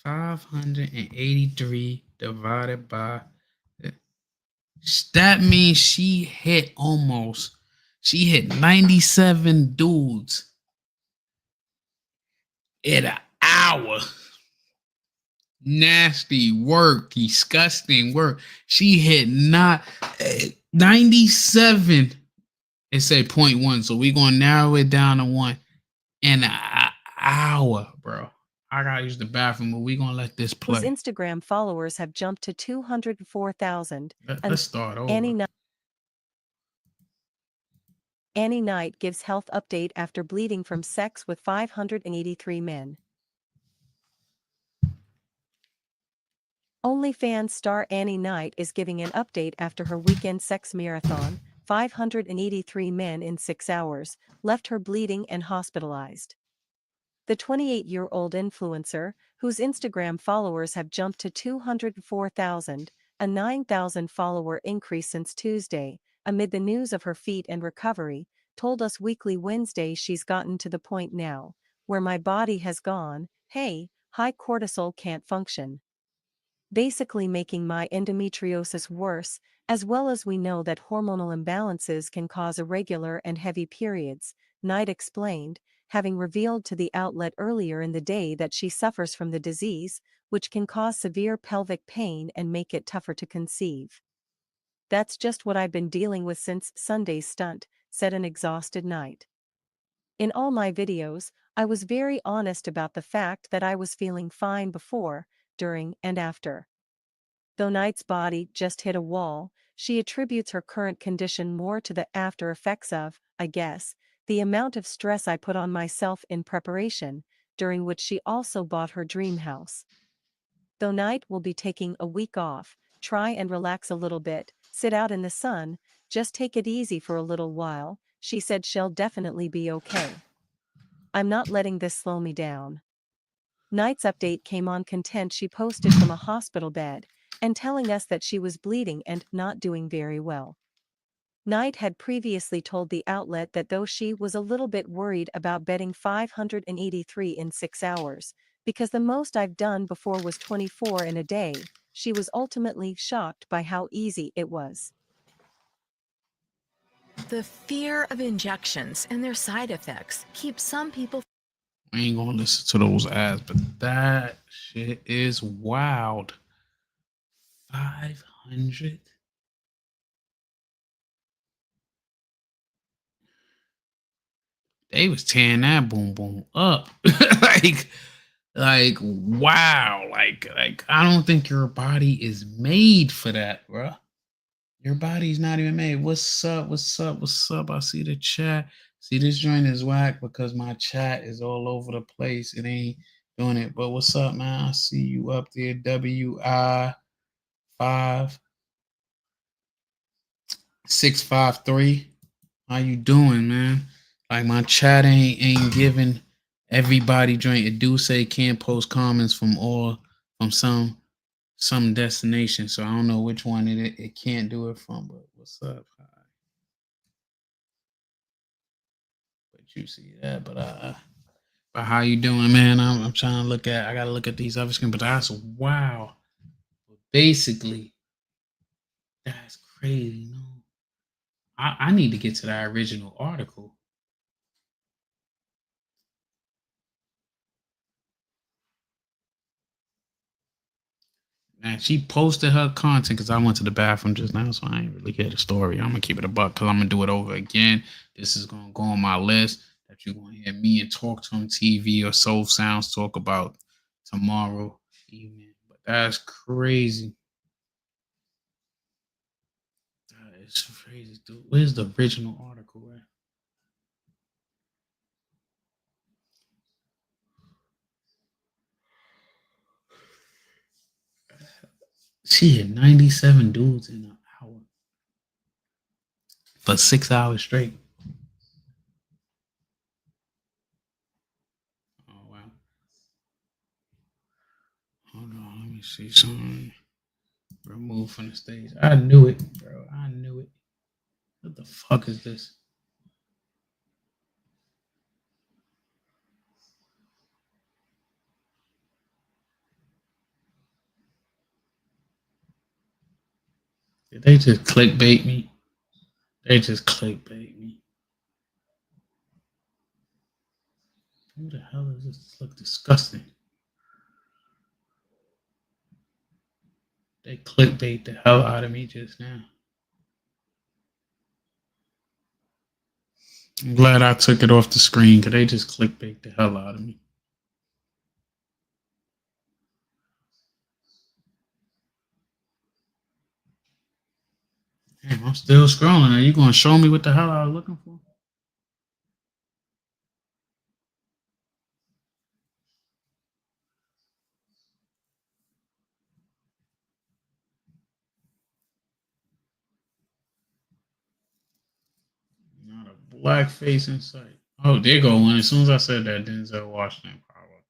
583 divided by, that means she hit 97 dudes in an hour. Nasty work, disgusting work. She hit 97. It say 0.1, so we're gonna narrow it down to 1 in an hour, bro. I gotta use the bathroom, but we're gonna let this whose play. Instagram followers have jumped to 204,000. Let's start over. Annie Knight gives health update after bleeding from sex with 583 men. OnlyFans star Annie Knight is giving an update after her weekend sex marathon. 583 men in 6 hours left her bleeding and hospitalized. The 28-year-old influencer, whose Instagram followers have jumped to 204,000, a 9,000 follower increase since Tuesday, amid the news of her feat and recovery, told Us Weekly Wednesday she's gotten to the point now, where my body has gone, hey, high cortisol can't function. Basically making my endometriosis worse, as well as we know that hormonal imbalances can cause irregular and heavy periods, Knight explained, having revealed to the outlet earlier in the day that she suffers from the disease, which can cause severe pelvic pain and make it tougher to conceive. That's just what I've been dealing with since Sunday's stunt, said an exhausted Knight. In all my videos, I was very honest about the fact that I was feeling fine before, during, and after. Though Knight's body just hit a wall, she attributes her current condition more to the after effects of, I guess, the amount of stress I put on myself in preparation, during which she also bought her dream house. Though Knight will be taking a week off, try and relax a little bit, sit out in the sun, just take it easy for a little while, she said she'll definitely be okay. I'm not letting this slow me down. Knight's update came on content she posted from a hospital bed, and telling us that she was bleeding and not doing very well. Knight had previously told the outlet that though she was a little bit worried about betting 583 in 6 hours, because the most I've done before was 24 in a day, she was ultimately shocked by how easy it was. The fear of injections and their side effects keeps some people. I ain't gonna listen to those ads, but that shit is wild. 500. They was tearing that boom boom up. like wow. Like I don't think your body is made for that, bro. Your body's not even made. What's up? What's up? What's up? I see the chat. See, this joint is whack because my chat is all over the place. It ain't doing it. But what's up, man? I see you up there. WI5653. How you doing, man? Like my chat ain't giving everybody joint. It do say can't post comments from some destination. So I don't know which one it can't do it from. But what's up? Hi. But you see that, but how you doing, man? I'm trying to look at. I gotta look at these other screens, but that's wow. Basically, that's crazy. No, I need to get to that original article. Man, she posted her content because I went to the bathroom just now, so I ain't really get the story. I'm gonna keep it a buck because I'm gonna do it over again. This is gonna go on my list. that you're gonna hear me and Talk to Him TV or Soul Sounds talk about tomorrow evening. But that's crazy. That is crazy, dude. Where's the original article at? She hit 97 dudes in an hour for 6 hours straight. Oh wow. Hold on, let me see something. Removed from the stage. I knew it, bro. I knew it. What the fuck is this? Did they just clickbait me? They just clickbait me. Who the hell is this? This look disgusting. They clickbait the hell out of me just now. I'm glad I took it off the screen because they just clickbait the hell out of me. Damn, I'm still scrolling. Are you going to show me what the hell I was looking for? Not a black face in sight. Oh, there go one. As soon as I said that, Denzel Washington power.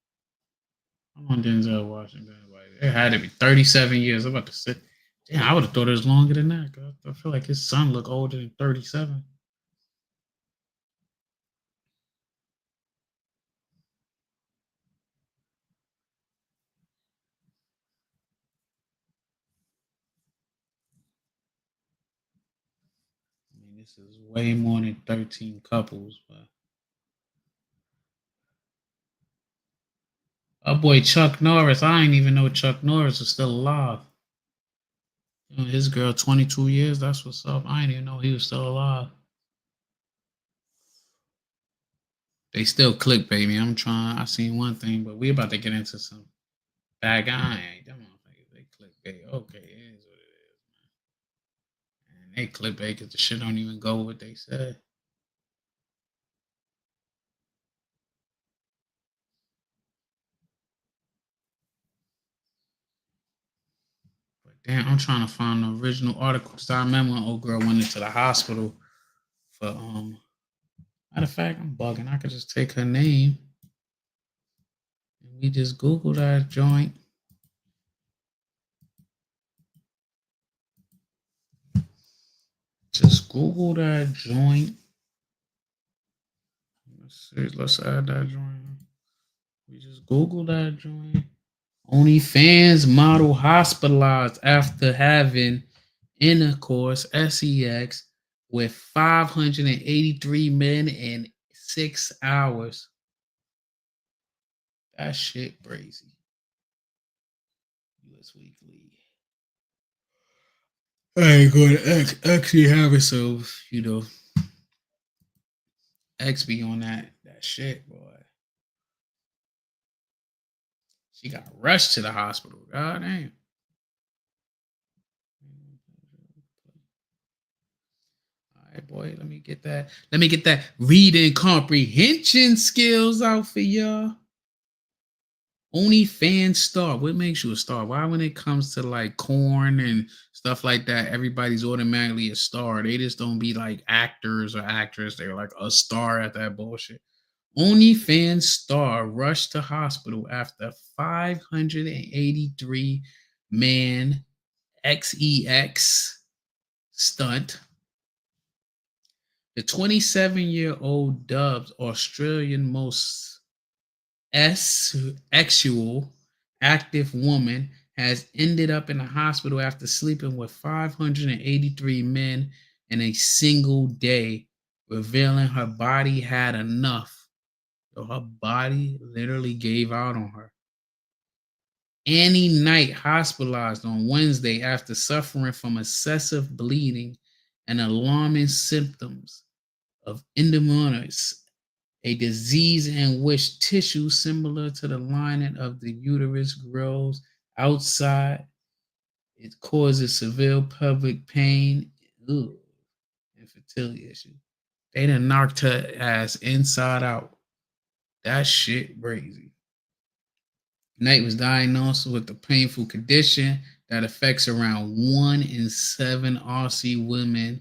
I'm on Denzel Washington. Like, it had to be 37 years. I'm about to say, damn, I would have thought it was longer than that. I feel like his son look older than 37. I mean, this is way more than 13 couples, but our boy Chuck Norris. I didn't even know Chuck Norris was still alive. You know, his girl, 22 years. That's what's up. I didn't even know he was still alive. They still clickbait me. I'm trying. I seen one thing, but we about to get into some bad guy. Them motherfuckers, they clickbait. Okay, it is what it is, man. And they clickbait because the shit don't even go with what they said. But damn, I'm trying to find the original article because I remember when old girl went into the hospital for matter of fact, I'm bugging. I could just take her name and we just Google that joint. Just Google that joint. Let's add that joint. We just Google that joint. OnlyFans model hospitalized after having intercourse sex with 583 men in 6 hours. That shit crazy. US Weekly. I ain't going to actually have it, so you know, X be on that shit, boy. She got rushed to the hospital. God damn. All right, boy. Let me get that. Let me get that reading comprehension skills out for y'all. OnlyFans star. What makes you a star? Why, when it comes to like corn and stuff like that, everybody's automatically a star? They just don't be like actors or actress. They're like a star at that bullshit. OnlyFans star rushed to hospital after 583 man XEX stunt. The 27-year-old dubbed Australian most sexual active woman has ended up in the hospital after sleeping with 583 men in a single day, revealing her body had enough. So her body literally gave out on her. Annie Knight hospitalized on Wednesday after suffering from excessive bleeding and alarming symptoms of endometriosis a disease in which tissue similar to the lining of the uterus grows outside. It causes severe pelvic pain, infertility issue. They done knocked her ass inside out. That shit crazy. Knight was diagnosed with a painful condition that affects around 1 in 7 Aussie women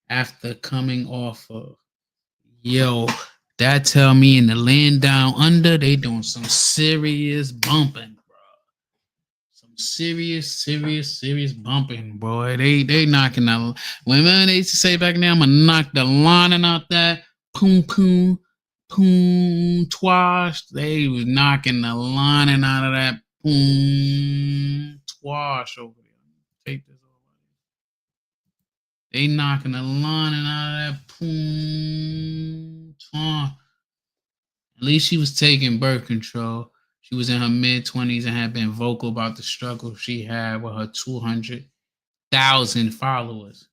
after coming off of. Yo, that tell me in the land down under, they doing some serious bumping, bro. Some serious bumping, boy. They knocking the women. They used to say back then, I'm gonna knock the lining out that poom poom. Poom twash. They was knocking the lining out of that poom twash over there. Take this over. They knocking the lining out of that poom twash. At least she was taking birth control. She was in her mid-20s and had been vocal about the struggle she had with her 200,000 followers.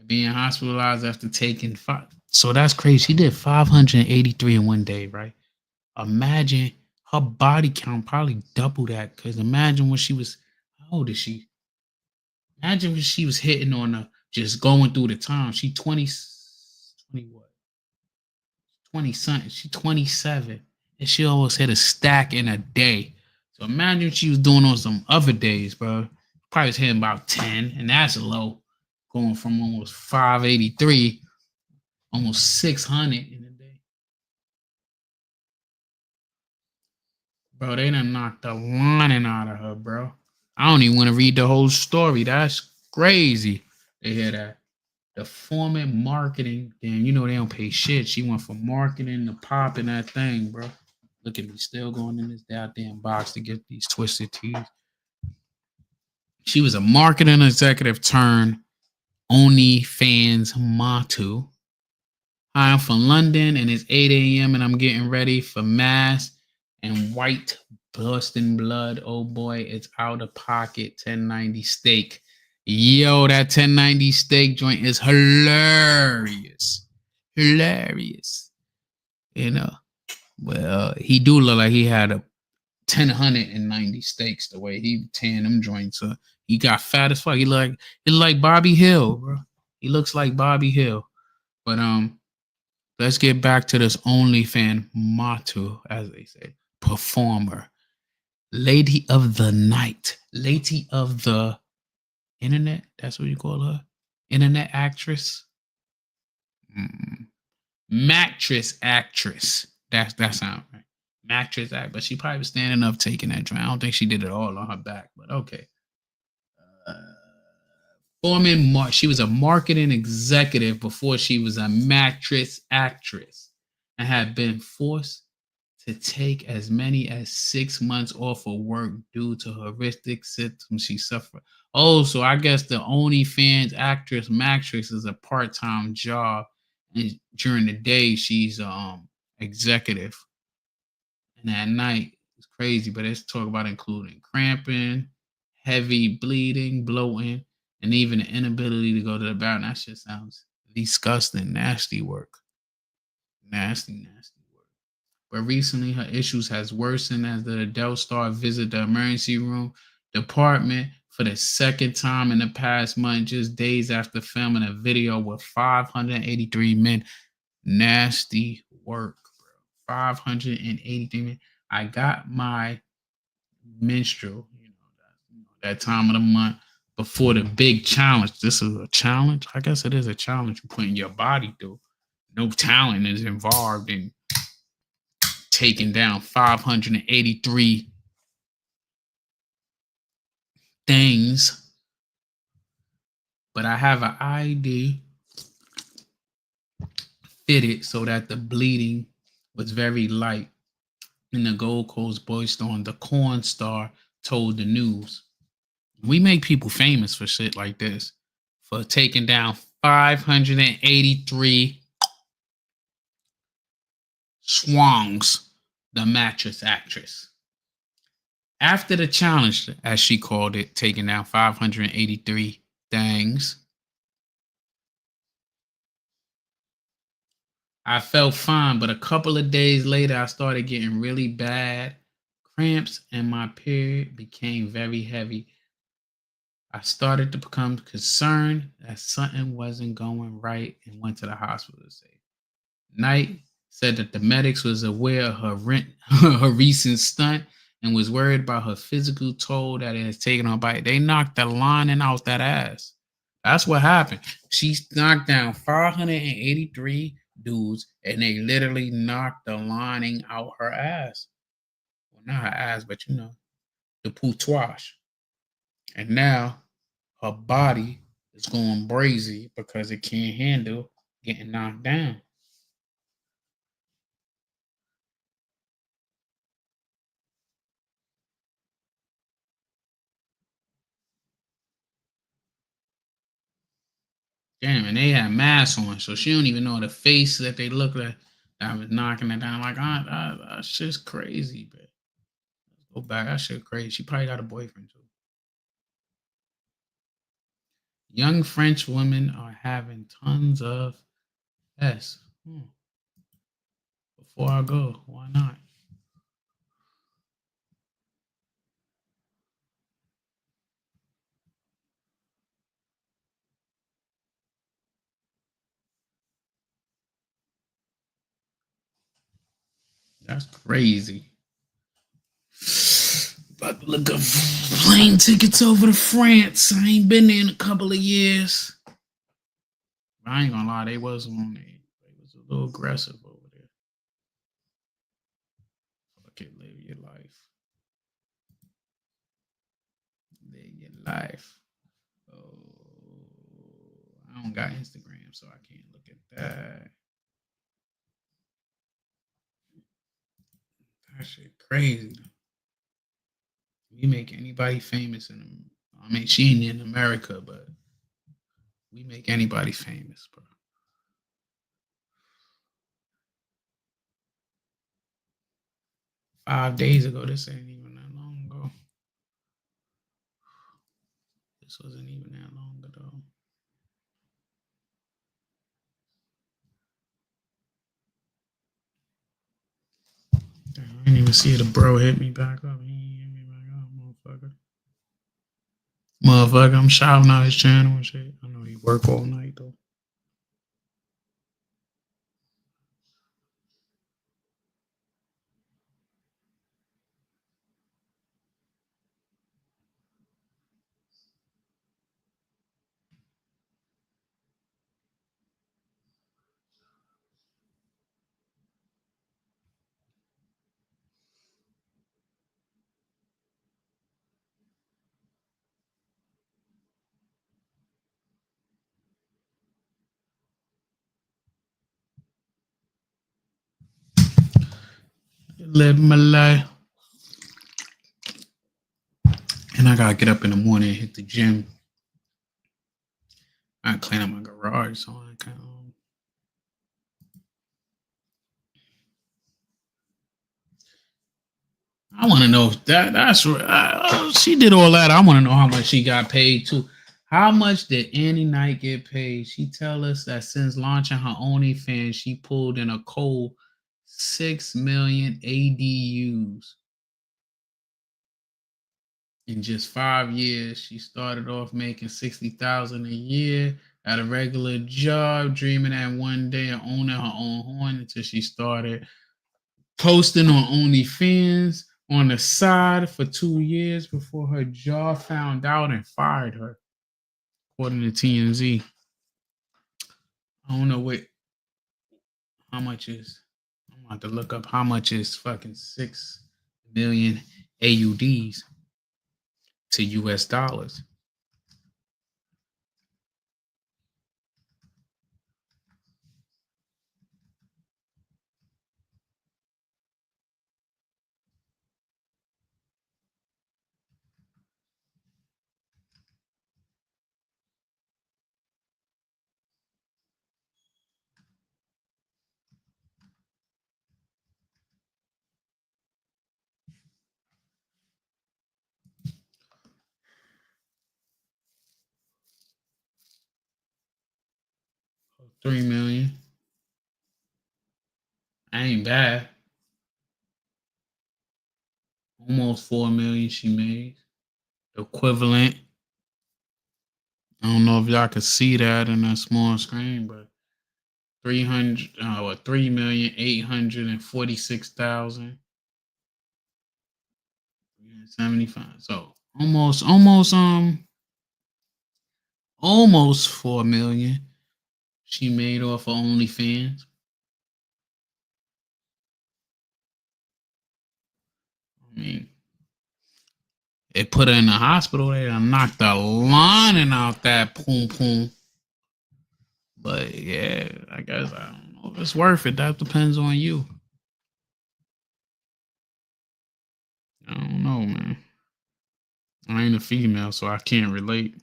Being hospitalized after taking five. So that's crazy. She did 583 in one day, right? Imagine her body count probably double that. Because imagine when she was, how old is she? Imagine when she was hitting on her, just going through the time. She 20 what? 20 something. She 27. And she almost hit a stack in a day. So imagine she was doing on some other days, bro. Probably was hitting about 10, and that's low. Going from almost 583, almost 600 in a day. Bro, they done knocked the lining out of her, bro. I don't even want to read the whole story. That's crazy. They hear that. The former marketing, damn, you know they don't pay shit. She went from marketing to popping that thing, bro. Look at me, still going in this goddamn box to get these twisted teeth. She was a marketing executive turned OnlyFans Matu. Hi, I'm from London and it's 8 a.m. and I'm getting ready for mass and white Boston blood. Oh boy, it's out of pocket 1090 steak. Yo, that 1090 steak joint is hilarious. Hilarious. You know, well, he do look like he had a 1090 steaks the way he tan them joints up. He got fat as fuck. He look like Bobby Hill, bro. He looks like Bobby Hill. But let's get back to this OnlyFans Matu, as they say, performer, lady of the night, lady of the internet. That's what you call her, internet actress, mattress actress. That sound right. Mattress act, but she probably was standing up taking that joint. I don't think she did it all on her back, but okay. She was a marketing executive before she was a mattress actress and had been forced to take as many as 6 months off of work due to horrific symptoms she suffered. Oh, so I guess the OnlyFans actress mattress is a part-time job, and during the day she's executive, and at night it's crazy. But it's talk about including cramping, heavy bleeding, bloating, and even the inability to go to the bathroom. That shit sounds disgusting. Nasty work. Nasty work. But recently, her issues has worsened as the adult star visited the emergency room department for the second time in the past month, just days after filming a video with 583 men. Nasty work, bro. 583 men. I got my menstrual, that time of the month before the big challenge. This is a challenge. I guess it is a challenge you're putting your body through. No talent is involved in taking down 583 things. But I have an ID fitted so that the bleeding was very light. And the Gold Coast Boys Storm, the Corn Star, told the news. We make people famous for shit like this, for taking down 583 swangs, the mattress actress. After the challenge, as she called it, taking down 583 things, I felt fine, but a couple of days later, I started getting really bad cramps, and my period became very heavy. I started to become concerned that something wasn't going right and went to the hospital to say. Knight said that the medics was aware of her recent stunt and was worried about her physical toll that it has taken on her body. They knocked the lining out that ass. That's what happened. She knocked down 583 dudes, and they literally knocked the lining out her ass. Well, not her ass, but you know, the poutouage. And now her body is going brazy because it can't handle getting knocked down. Damn, and they had masks on, so she don't even know the face that they look like. I was knocking it down like, that shit's crazy, but go back. That shit crazy. She probably got a boyfriend too. Young French women are having tons of S. Before I go, why not? That's crazy. About to look up plane tickets over to France. I ain't been there in a couple of years. I ain't gonna lie, they was on there. They was a little aggressive over there. Fuck it, live your life. Live your life. Oh, I don't got Instagram, so I can't look at that. That shit crazy. We make anybody famous in I mean, she ain't in America, but we make anybody famous, bro. $5 days ago, this ain't even that long ago. This wasn't even that long ago. Damn, I didn't even see the bro hit me back up. He hit me back up, motherfucker. Motherfucker, I'm shouting out his channel and shit. I know he work all night though. Live my life. And I gotta get up in the morning and hit the gym. I clean up my garage, so I kind of. I want to know if that's right. She did all that. I want to know how much she got paid too. How much did Annie Knight get paid? She tell us that since launching her OnlyFans, she pulled in a cold 6 million ADUs. In just 5 years, she started off making $60,000 a year at a regular job, dreaming that one day of owning her own horn until she started posting on OnlyFans on the side for 2 years before her job found out and fired her, according to TMZ. I don't know how much is. I'm about to look up how much is fucking 6 million AUDs to US dollars. $3 million. ain't bad. Almost 4 million she made. The equivalent. I don't know if y'all could see that in a small screen, but 3,846,075. So almost 4 million she made off of OnlyFans. I mean, it put her in the hospital. They done knocked the lining out that poom poom. But yeah, I guess I don't know if it's worth it. That depends on you. I don't know, man. I ain't a female, so I can't relate.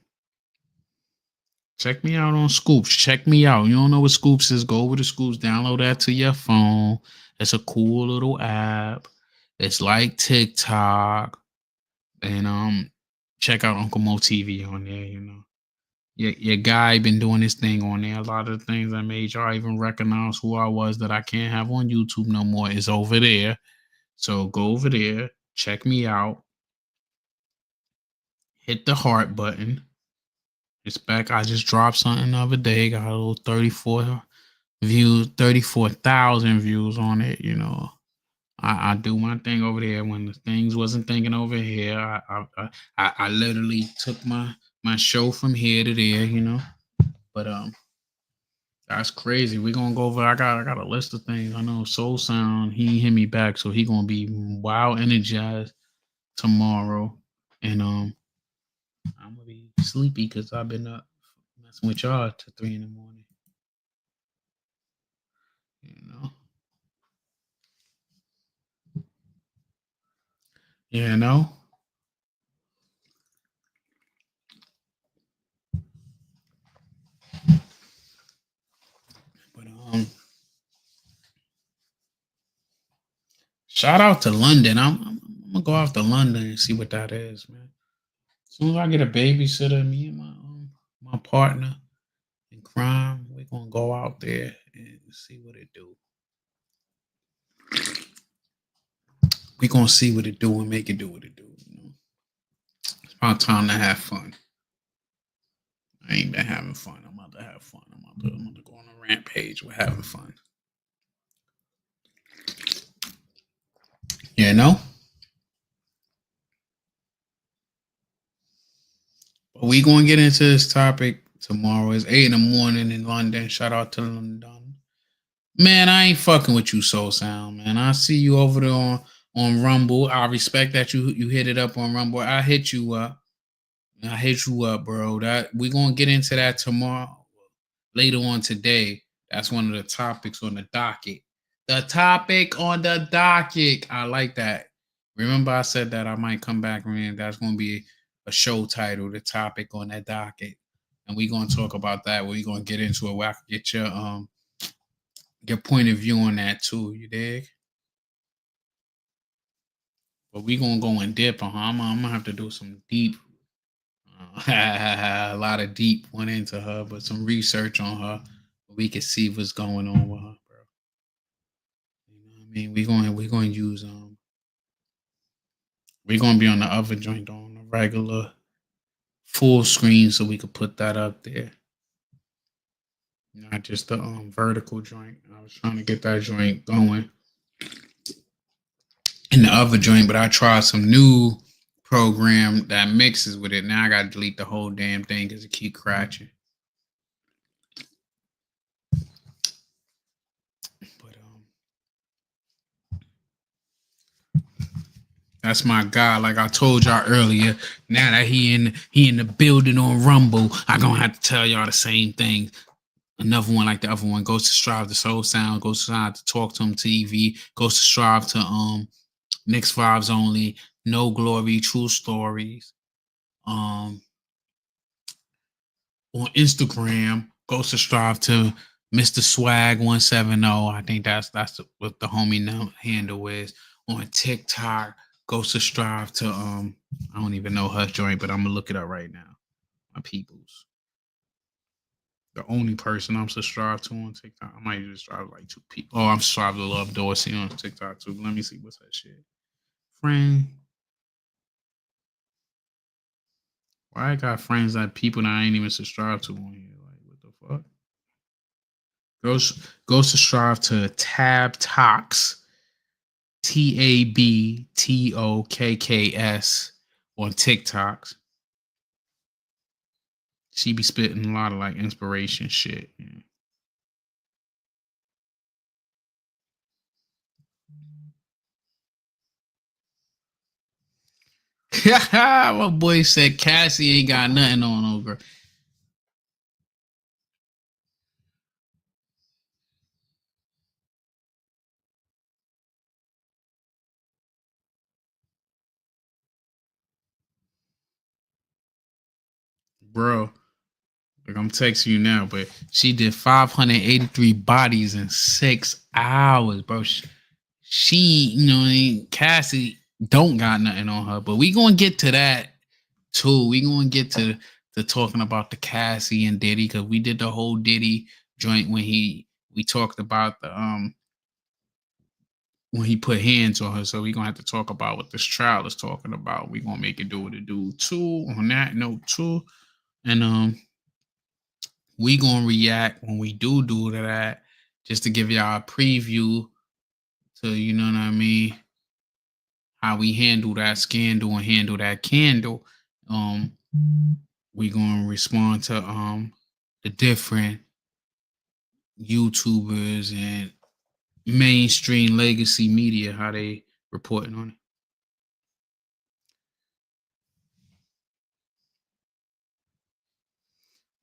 Check me out on Scoops. Check me out. You don't know what Scoops is? Go over to Scoops. Download that to your phone. It's a cool little app. It's like TikTok. And check out Uncle Mo TV on there, you know. Your guy been doing this thing on there. A lot of the things I made y'all even recognize who I was that I can't have on YouTube no more is over there. So go over there, check me out. Hit the heart button. It's back. I just dropped something the other day. Got a little 34,000 views on it, you know. I do my thing over there when the things wasn't thinking over here. I literally took my show from here to there, you know. But that's crazy. We're gonna go over. I got a list of things. I know Soul Sound, he hit me back, so he gonna be wild energized tomorrow. And I'm gonna be sleepy because I've been up messing with y'all till 3 in the morning. You know. You know. But shout out to London. I'm gonna go off to London and see what that is, man. As soon as I get a babysitter, me and my partner in crime, we're gonna go out there and see what it do. We're gonna see what it do and make it do what it do. You know? It's about time to have fun. I ain't been having fun. I'm about to have fun. I'm about to go on a rampage. We're having fun. You know? But we gonna get into this topic tomorrow. It's 8 in the morning in London. Shout out to London. Man, I ain't fucking with you, Soul Sound, man. I see you over there on Rumble. I respect that you hit it up on Rumble. I hit you up. Bro. That we gonna get into that tomorrow. Later on today. That's one of the topics on the docket. The topic on the docket. I like that. Remember, I said that I might come back, man. That's gonna be a show title, the topic on that docket. And we're gonna talk about that. We're gonna get into it where I can get your point of view on that too. You dig? But we gonna go in depth on her. I'm gonna have to do some deep, a lot of deep went into her, but some research on her. We can see what's going on with her, bro. You know what I mean? We're gonna use we're gonna be on the other joint on the regular full screen, so we could put that up there. Not just the vertical joint. I was trying to get that joint going in the other joint, but I tried some new program that mixes with it. Now I gotta delete the whole damn thing because it keep crashing. But that's my guy. Like I told y'all earlier. Now that he in the building on Rumble, I gonna have to tell y'all the same thing. Another one like the other one. Goes to Strive to Soul Sound. Goes to Strive to Talk to Him TV. Goes to Strive to Mixed Vibes Only. No Glory. True Stories. On Instagram, goes to Strive to Mr. Swag 170. I think that's what the homie handle is. On TikTok, goes to Strive to I don't even know her joint, but I'm gonna look it up right now. My peoples. The only person I'm subscribed to on TikTok. I might just subscribe to like 2 people. Oh, I'm subscribed to Love Dorsey on TikTok too. Let me see what's that shit. Friend. Why I got friends that people that I ain't even subscribed to on here? Like, what the fuck? Go subscribe to Tab Talks. TABTOKKS on TikToks. She be spitting a lot of like inspiration shit. Yeah. My boy said Cassie ain't got nothing on over. Bro, like I'm texting you now, but she did 583 bodies in 6 hours, bro. She, you know, Cassie don't got nothing on her, but we gonna get to that too. We gonna get to talking about the Cassie and Diddy, because we did the whole Diddy joint when we talked about the when he put hands on her. So we gonna have to talk about what this trial is talking about. We gonna make it do what it do too on that note too. And we gonna react when we do that, just to give y'all a preview to, you know what I mean, how we handle that scandal and handle that candle. We gonna respond to the different YouTubers and mainstream legacy media, how they reporting on it.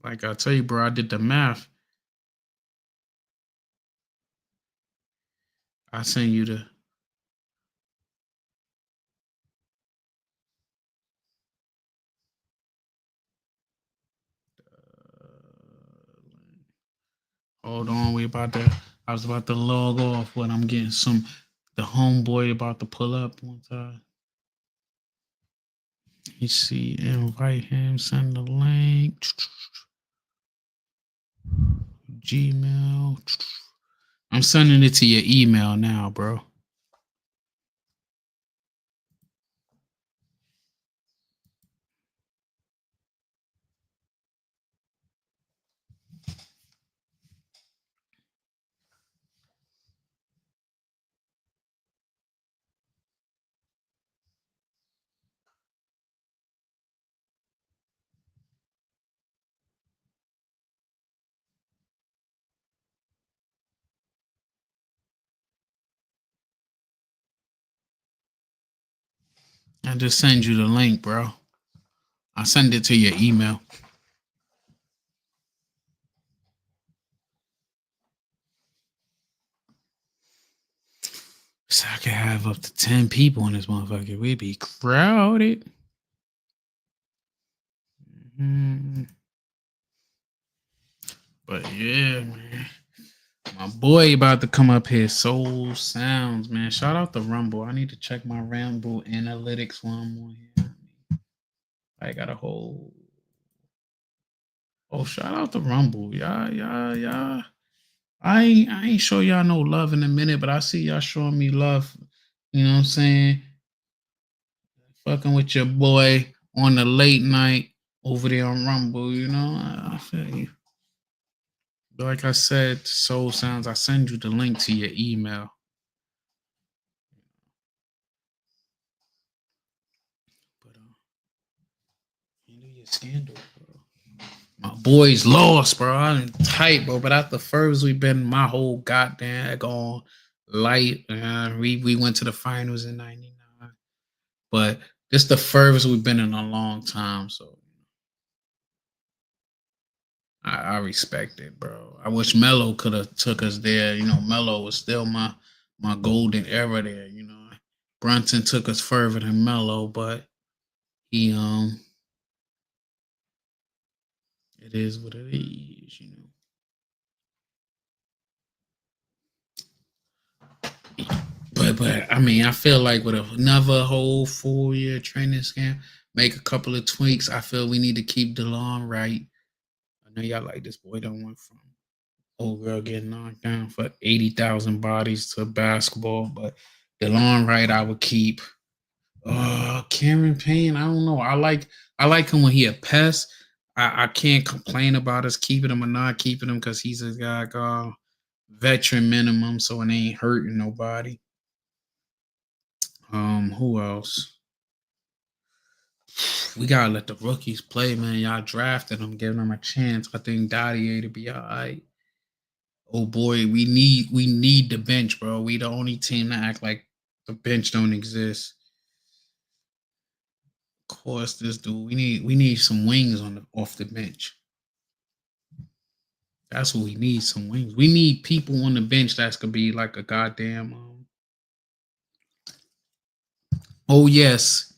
Like I tell you, bro, I did the math. I send you the hold on, I was about to log off, but I'm getting the homeboy about to pull up one time. You see, invite him, send the link. Gmail. I'm sending it to your email now, bro. I just send you the link, bro. I send it to your email. So I can have up to 10 people in this motherfucker. We'd be crowded. But yeah, man. My boy about to come up here. Soul Sounds, man. Shout out to Rumble. I need to check my Rumble analytics while I'm on here. I got a whole. Oh, shout out to Rumble. Yeah. I ain't show y'all no love in a minute, but I see y'all showing me love. You know what I'm saying? Fucking with your boy on the late night over there on Rumble, you know? I feel you. But like I said, Soul Sounds, I send you the link to your email. But handle your scandal, bro. My boys lost, bro. I'm tight, bro. But after first we've been my whole goddamn gone light. We went to the finals in '99. But this the furthest we've been in a long time, so I respect it, bro. I wish Melo could have took us there. You know, Melo was still my golden era there. You know, Brunson took us further than Melo, but he it is what it is, you know. But I mean, I feel like with another whole 4-year training camp, make a couple of tweaks. I feel we need to keep DeLon right. know y'all like this boy done went from old girl getting knocked down for 80,000 bodies to basketball, but DeLon Wright I would keep. Cameron Payne, I don't know. I like him when he a pest. I can't complain about us keeping him or not keeping him because he's a guy veteran minimum, so it ain't hurting nobody. Who else? We gotta let the rookies play, man. Y'all drafted them, giving them a chance. I think Dottie to be all right. Oh boy, we need the bench, bro. We the only team that act like the bench don't exist. Of course, this dude. We need some wings off the bench. That's what we need. Some wings. We need people on the bench that's gonna be like a goddamn. Oh yes,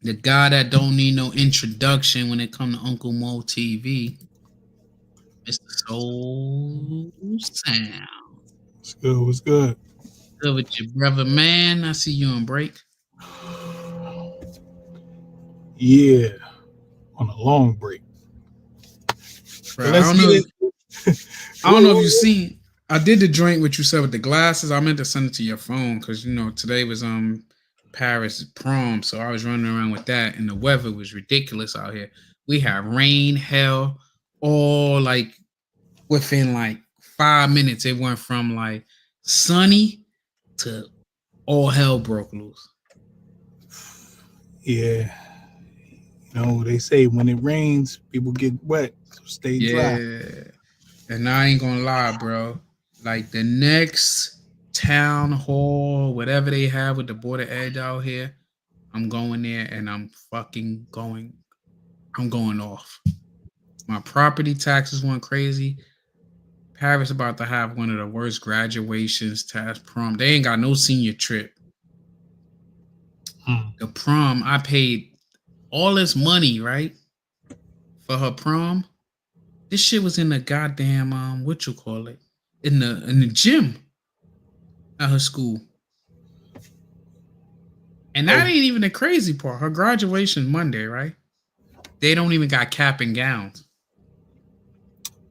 the guy that don't need no introduction when it come to Uncle Mo TV, Mr. Soul Sound. What's good? What's good? Good with your brother, man. I see you on break. Yeah, on a long break. Bro, I don't know if you seen. I did the joint what you said with the glasses. I meant to send it to your phone because today was Paris prom, so I was running around with that, and the weather was ridiculous out here. We had rain, hell, all like within like 5 minutes. It went from like sunny to all hell broke loose. Yeah. They say when it rains, people get wet. So stay dry. Yeah. And I ain't gonna lie, bro. Like the next town hall, whatever they have with the Border Edge out here, I'm going there and I'm going off. My property taxes went crazy. Paris about to have one of the worst graduations, prom. They ain't got no senior trip. The prom, I paid all this money, right? For her prom. This shit was in the goddamn in the gym at her school. And that ain't even the crazy part. Her graduation Monday, right? They don't even got cap and gowns.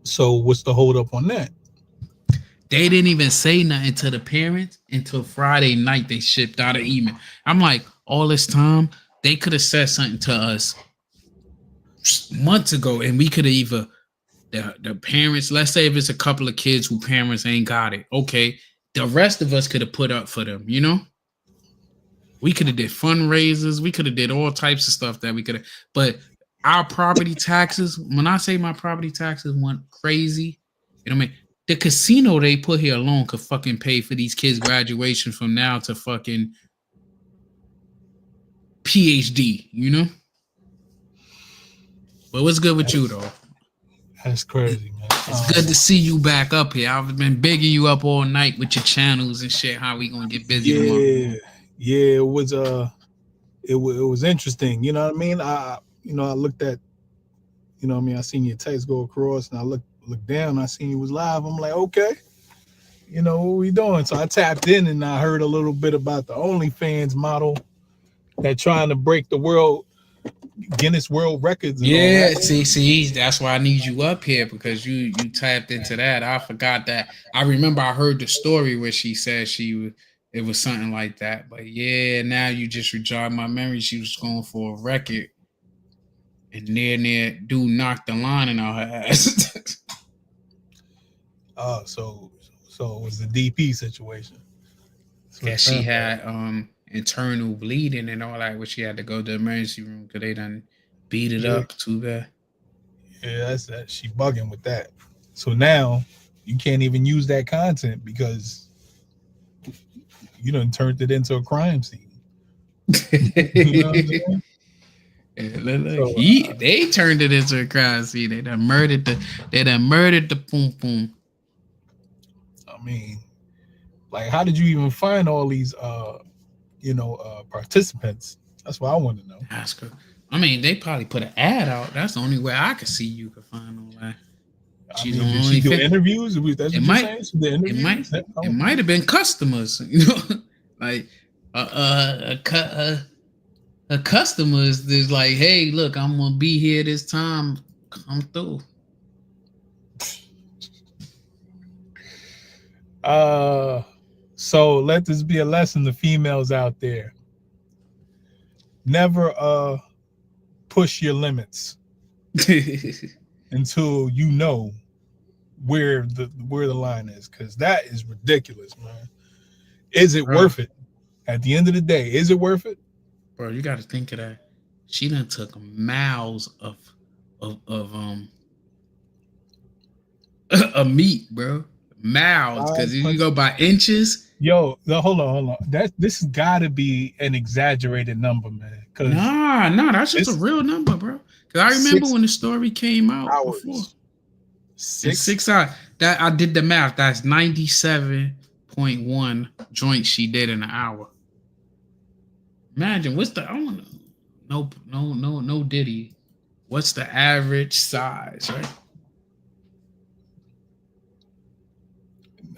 So what's the hold up on that? They didn't even say nothing to the parents until Friday night. They shipped out an email. I'm like, all this time, they could have said something to us months ago, and we could have either the parents, let's say if it's a couple of kids who parents ain't got it, okay, the rest of us could have put up for them, we could have did fundraisers, we could have did all types of stuff that we could have, but our property taxes, when I say my property taxes went crazy, the casino they put here alone could fucking pay for these kids' graduation from now to fucking PhD, But what's good with you though? That's crazy, man. It's good to see you back up here. I've been bigging you up all night with your channels and shit. How we gonna get busy tomorrow? Yeah, it was interesting. You know what I mean? I looked at, I seen your text go across, and I looked down. I seen you was live. I'm like, okay, what we doing? So I tapped in and I heard a little bit about the OnlyFans model that trying to break the Guinness World Records. And yeah, all that. see, that's why I need you up here because you tapped into that. I forgot that. I remember I heard the story where she said it was something like that. But yeah, now you just rejogged my memory. She was going for a record, and near dude knocked the lining out her ass. So it was the DP situation. Yeah, she had internal bleeding and all that, where she had to go to the emergency room because they done beat it up too bad. Yeah, that's that. She bugging with that. So now you can't even use that content because you done turned it into a crime scene. You know what I'm saying? Yeah, they turned it into a crime scene. They done murdered the poom poom. I mean, like, how did you even find all these participants? That's what I want to know. Ask her. I mean, they probably put an ad out. That's the only way I could see you could find all that. She's did she do interviews? That's what you're saying? She did interviews? It might have been customers, like a customer is like, hey, look, I'm gonna be here this time. Come through. So let this be a lesson to females out there. Never push your limits until you know where the line is, because that is ridiculous, man. Is it worth it? At the end of the day, is it worth it? Bro, you got to think of that. She done took miles of meat, bro. Miles, because you go by inches. Yo, no, hold on. This has got to be an exaggerated number, man. Nah, that's just a real number, bro. Because I remember when the story came out before. 6 hours. That I did the math. That's 97.1 joints she did in an hour. Imagine I want to. No Diddy. What's the average size, right?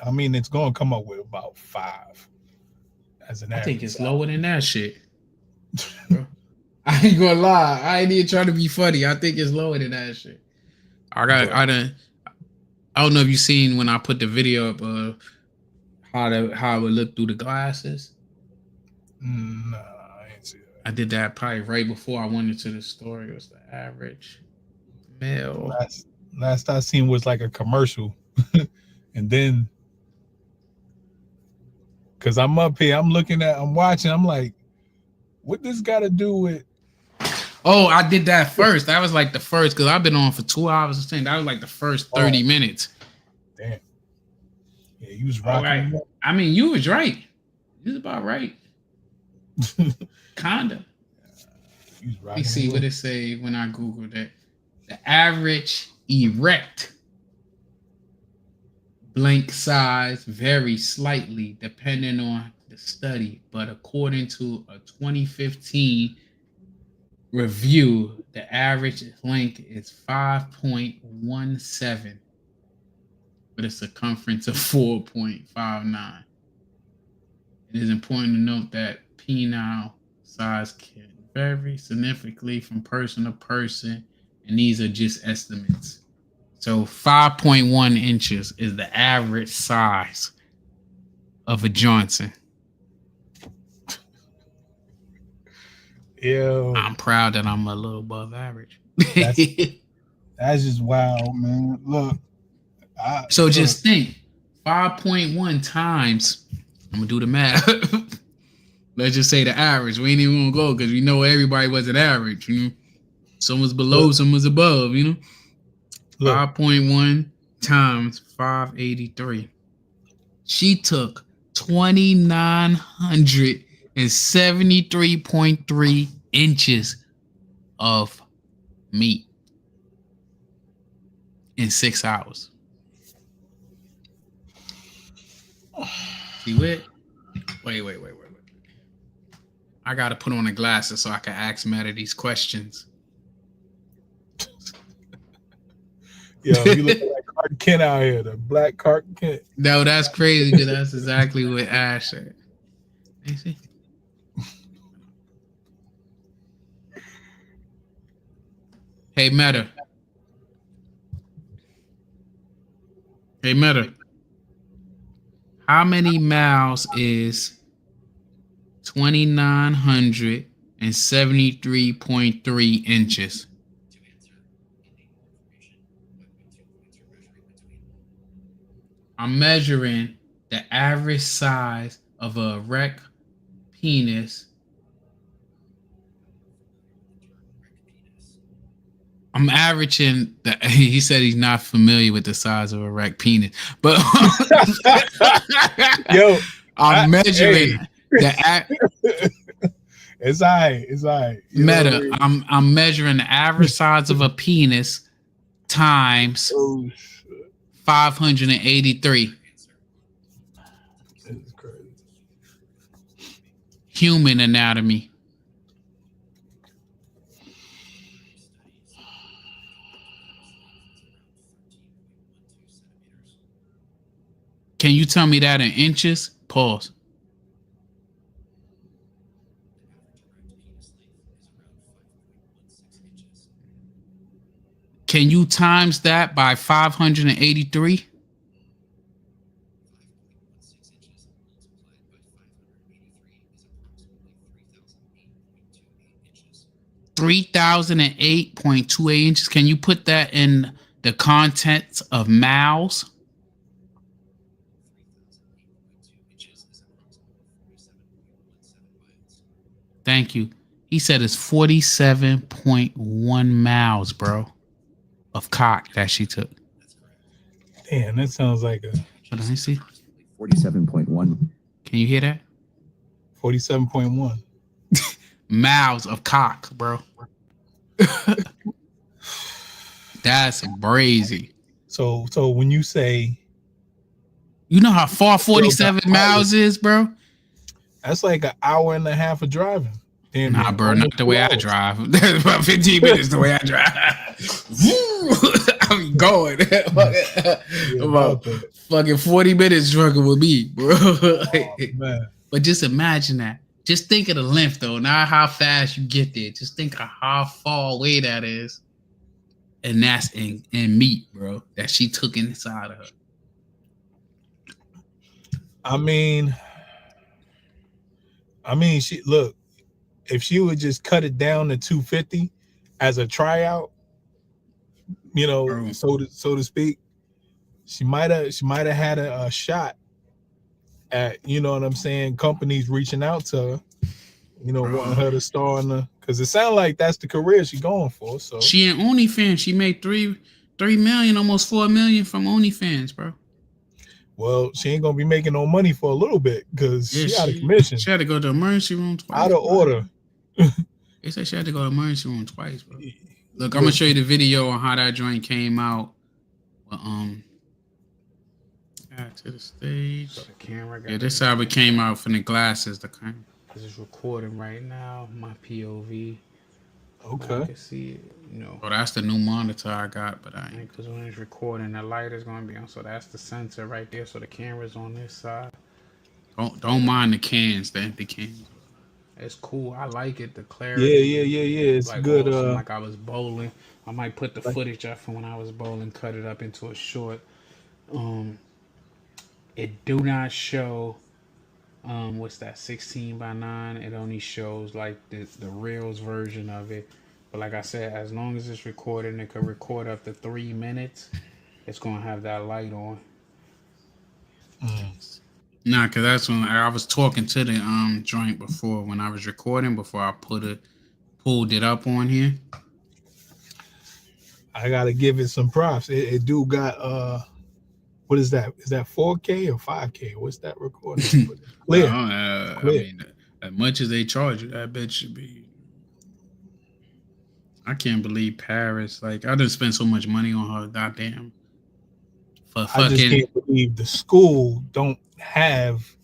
I mean, it's going to come up with about 5 as an average. I think it's lower than that shit. Bro. I ain't gonna lie. I ain't even trying to be funny. I think it's lower than that shit. I don't know if you seen when I put the video up of how it would look through the glasses. Nah, I ain't see that. I did that probably right before I went into the story. What's the average male? Last I seen was like a commercial. And then, because I'm up here, I'm watching, I'm like, what this got to do with? Oh, I did that first. That was like the first, because I've been on for 2 hours and 10. That was like the first 30 minutes. Damn. Yeah, you was rocking. Right. I mean, you was right. You was about right. Kinda. Let me see what it say when I Googled it. The average erect blank size varies slightly depending on the study, but according to a 2015 review, the average length is 5.17 with a circumference of 4.59. It is important to note that penile size can vary significantly from person to person, and these are just estimates. So 5.1 inches is the average size of a Johnson. Ew. I'm proud that I'm a little above average. That's just wild, man. Look. Just think, 5.1 times, I'm going to do the math. Let's just say the average. We ain't even going to go because we know everybody wasn't average. You know, some was below, some was above, you know. 5.1 times 583. She took 2,973.3 inches of meat in 6 hours. See what? Wait. I gotta put on the glasses so I can ask Meta these questions. Yo, you look like Clark Kent out here, the black Clark Kent. No, that's crazy because that's exactly what Ash said. You see? Hey, Meta. How many miles is 2,973.3 inches? I'm measuring the average size of a erect penis. I'm averaging the. He said he's not familiar with the size of a erect penis, but yo, I'm measuring the. It's all right. Meta. I'm measuring the average size of a penis times 583. This is crazy. Human anatomy. Can you tell me that in inches? Pause. Can you times that by 583? 3,008.28 inches. Can you put that in the context of miles? Thank you. He said it's 47.1 miles, bro, of cock that she took. Damn, that sounds like a. What did I see? 47.1. Can you hear that? 47.1 miles of cock, bro. That's crazy. So when you say, you know how far 47 miles is, bro? That's like an hour and a half of driving. Damn, nah, bro, not the way I drive. That's about 15 minutes the way I drive. I'm going. About fucking 40 minutes drunken with me, bro. Man. But just imagine that. Just think of the length, though, not how fast you get there. Just think of how far away that is. And that's in meat, bro, that she took inside of her. I mean, she look, if she would just cut it down to 250 as a tryout, you know, so to speak, she might have had a shot at, you know what I'm saying, companies reaching out to her, you know, wanting her to star in the, because it sounds like that's the career she's going for. So she in OnlyFans, she made $3 million, almost $4 million from OnlyFans, bro. Well, she ain't gonna be making no money for a little bit because she out of commission. She had to go to the emergency room twice. Out of order. They said she had to go to the emergency room twice, bro. Look, I'm gonna show you the video on how that joint came out. Back to the stage. So the camera got This how it came out from the glasses. The camera. This is recording right now. My POV. Okay. I can see it. You know. Oh, that's the new monitor I got, but I ain't. Because when it's recording, the light is gonna be on. So that's the sensor right there. So the camera's on this side. Don't mind the cans, the empty cans. It's cool. I like it. The clarity. Yeah. It's like good. Awesome. Like I was bowling. I might put the footage up from when I was bowling, cut it up into a short. It do not show. What's that? 16:9. It only shows like the Reels version of it. But like I said, as long as it's recording, it could record up to 3 minutes. It's gonna have that light on. Nah, cause that's when I was talking to the joint before when I was recording before I pulled it up on here. I gotta give it some props. It do got what is that? Is that 4K or 5K? What's that recording? Clear. I mean, as much as they charge you, that bitch should be. I can't believe Paris. Like I didn't spend so much money on her. Goddamn. For fucking. I just can't believe the school don't have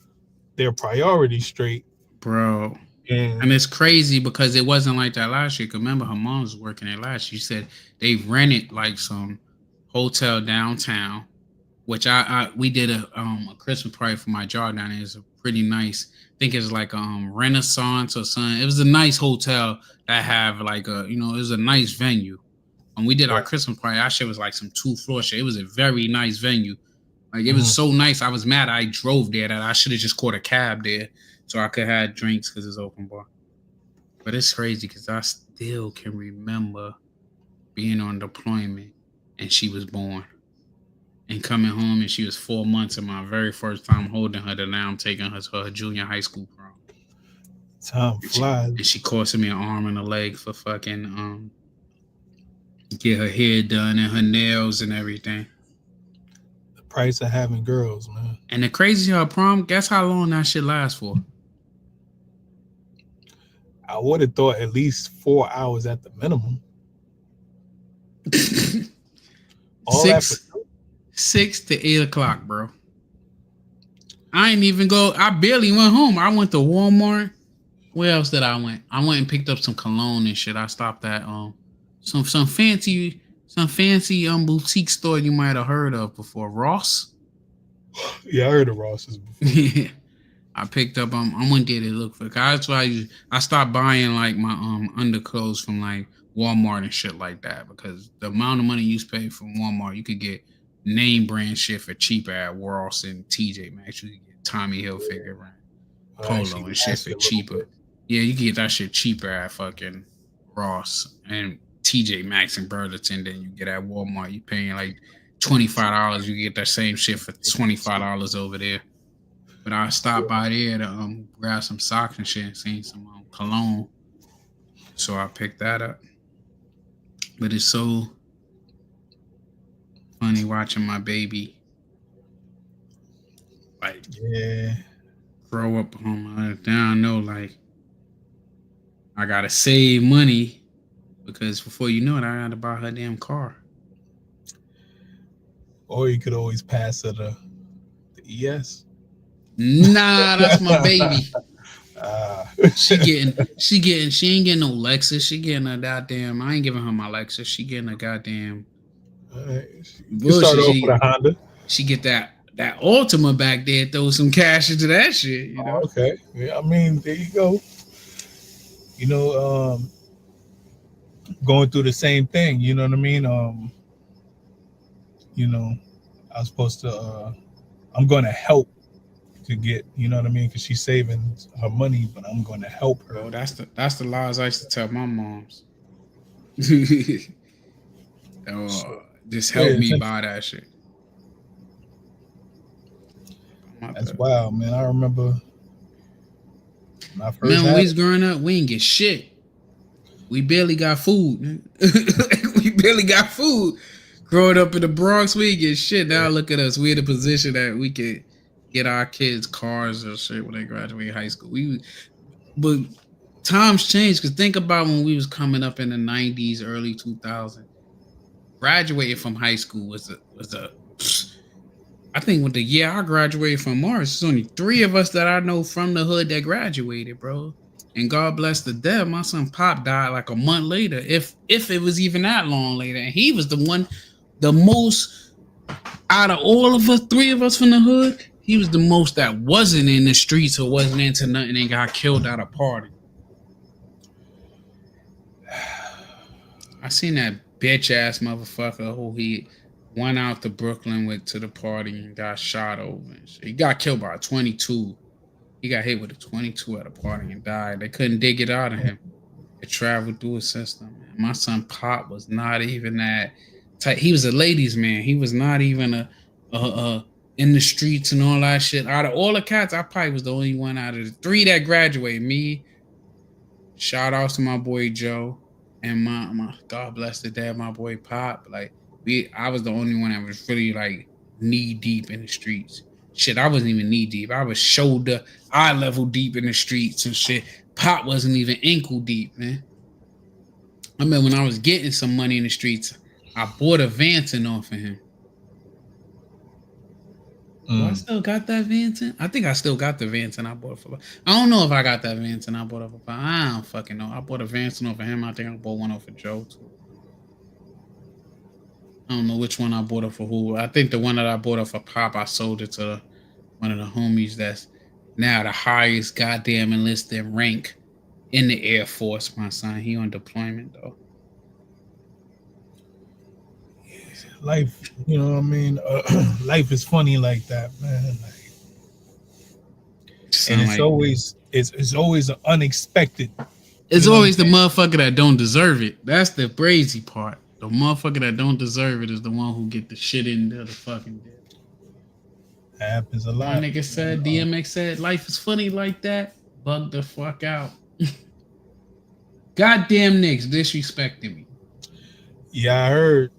their priorities straight, bro. And it's crazy because it wasn't like that last year. 'Cause remember, her mom was working there last year. She said they rented like some hotel downtown, which we did a Christmas party for my job down there. It's a pretty nice. I think it's like Renaissance or something. It was a nice hotel that have like a it was a nice venue. And we did our Christmas party. Our shit was like some 2-floor shit. It was a very nice venue. Like it was so nice. I was mad I drove there that I should have just caught a cab there so I could have drinks because it's open bar. But it's crazy because I still can remember being on deployment and she was born and coming home and she was 4 months and my very first time holding her. Now I'm taking her to her junior high school prom. Time flies. And she costing me an arm and a leg for fucking get her hair done and her nails and everything. The price of having girls, man. And the crazy her prom, guess how long that shit lasts for? I would have thought at least 4 hours at the minimum. 6 to 8 o'clock, bro. I ain't even go. I barely went home. I went to Walmart. Where else did I went? I went and picked up some cologne and shit. I stopped at some fancy boutique store you might have heard of before. Ross. Yeah, I heard of Ross's before. I picked up. I went there to look for. That's why I stopped buying like my underclothes from like Walmart and shit like that because the amount of money you pay from Walmart, you could get name brand shit for cheaper at Ross and TJ Maxx. You could get Tommy Hilfiger and Polo and shit for cheaper. Yeah, you can get that shit cheaper at fucking Ross and TJ Maxx and Burlington. Then you get at Walmart, you paying like $25. You get that same shit for $25 over there. But I stopped by there to grab some socks and shit and seen some cologne. So I picked that up. But it's so funny watching my baby like grow up on my down. No, like I gotta save money because before you know it, I gotta buy her damn car. Or you could always pass her the ES. Nah, that's my baby. She ain't getting no Lexus. She getting a goddamn. I ain't giving her my Lexus. She getting a goddamn. You start off with a Honda. She get that Altima back there. Throw some cash into that shit. You know. Okay. Yeah, I mean, there you go. You know, going through the same thing. You know what I mean? You know, I was supposed to. I'm going to help to get. You know what I mean? Because she's saving her money, but I'm going to help her. Bro, that's the lies I used to tell my moms. Just help me buy that shit. That's wild, man. I remember when I first man, when we was growing up, we didn't get shit. We barely got food. We barely got food. Growing up in the Bronx, we didn't get shit. Now look at us. We're in a position that we could get our kids cars or shit when they graduate high school. But times changed, because think about when we was coming up in the 90s, early 2000s. Graduating from high school was a I think with the year I graduated from Morris, there's only 3 of us that I know from the hood that graduated, bro. And God bless the dead, my son Pop died like a month later, if it was even that long later. And he was the most out of all of us, 3 of us from the hood, he was the most that wasn't in the streets or wasn't into nothing and got killed at a party. I seen that bitch ass motherfucker who he went out to Brooklyn, went to the party and got shot over. And shit. He got killed by a 22. He got hit with a 22 at a party and died. They couldn't dig it out of him. It traveled through his system. Man. My son Pop was not even that type. He was a ladies' man. He was not even a in the streets and all that shit. Out of all the cats, I probably was the only one out of the 3 that graduated. Me, shout outs to my boy Joe, and my God bless the dad, my boy Pop. Like I was the only one that was really like knee deep in the streets. Shit, I wasn't even knee deep. I was shoulder, eye level deep in the streets and shit. Pop wasn't even ankle deep, man. I remember when I was getting some money in the streets, I bought a Vanton off of him. Do I still got that Vanton? I think I still got the Vanton I bought for. I don't know if I got that Vanton I bought off of. I don't fucking know. I bought a Vanton off of him. I think I bought one off of Joe too. I don't know which one I bought off of who. I think the one that I bought off of Pop, I sold it to one of the homies that's now the highest goddamn enlisted rank in the Air Force. My son, he on deployment though. Life, you know what I mean? Life is funny like that, man. And it's always an unexpected. It's always the motherfucker that don't deserve it. That's the crazy part. The motherfucker that don't deserve it is the one who get the shit into the fucking deal. Happens a lot. My nigga said, DMX said, life is funny like that. Bug the fuck out. Goddamn niggas disrespecting me. Yeah, I heard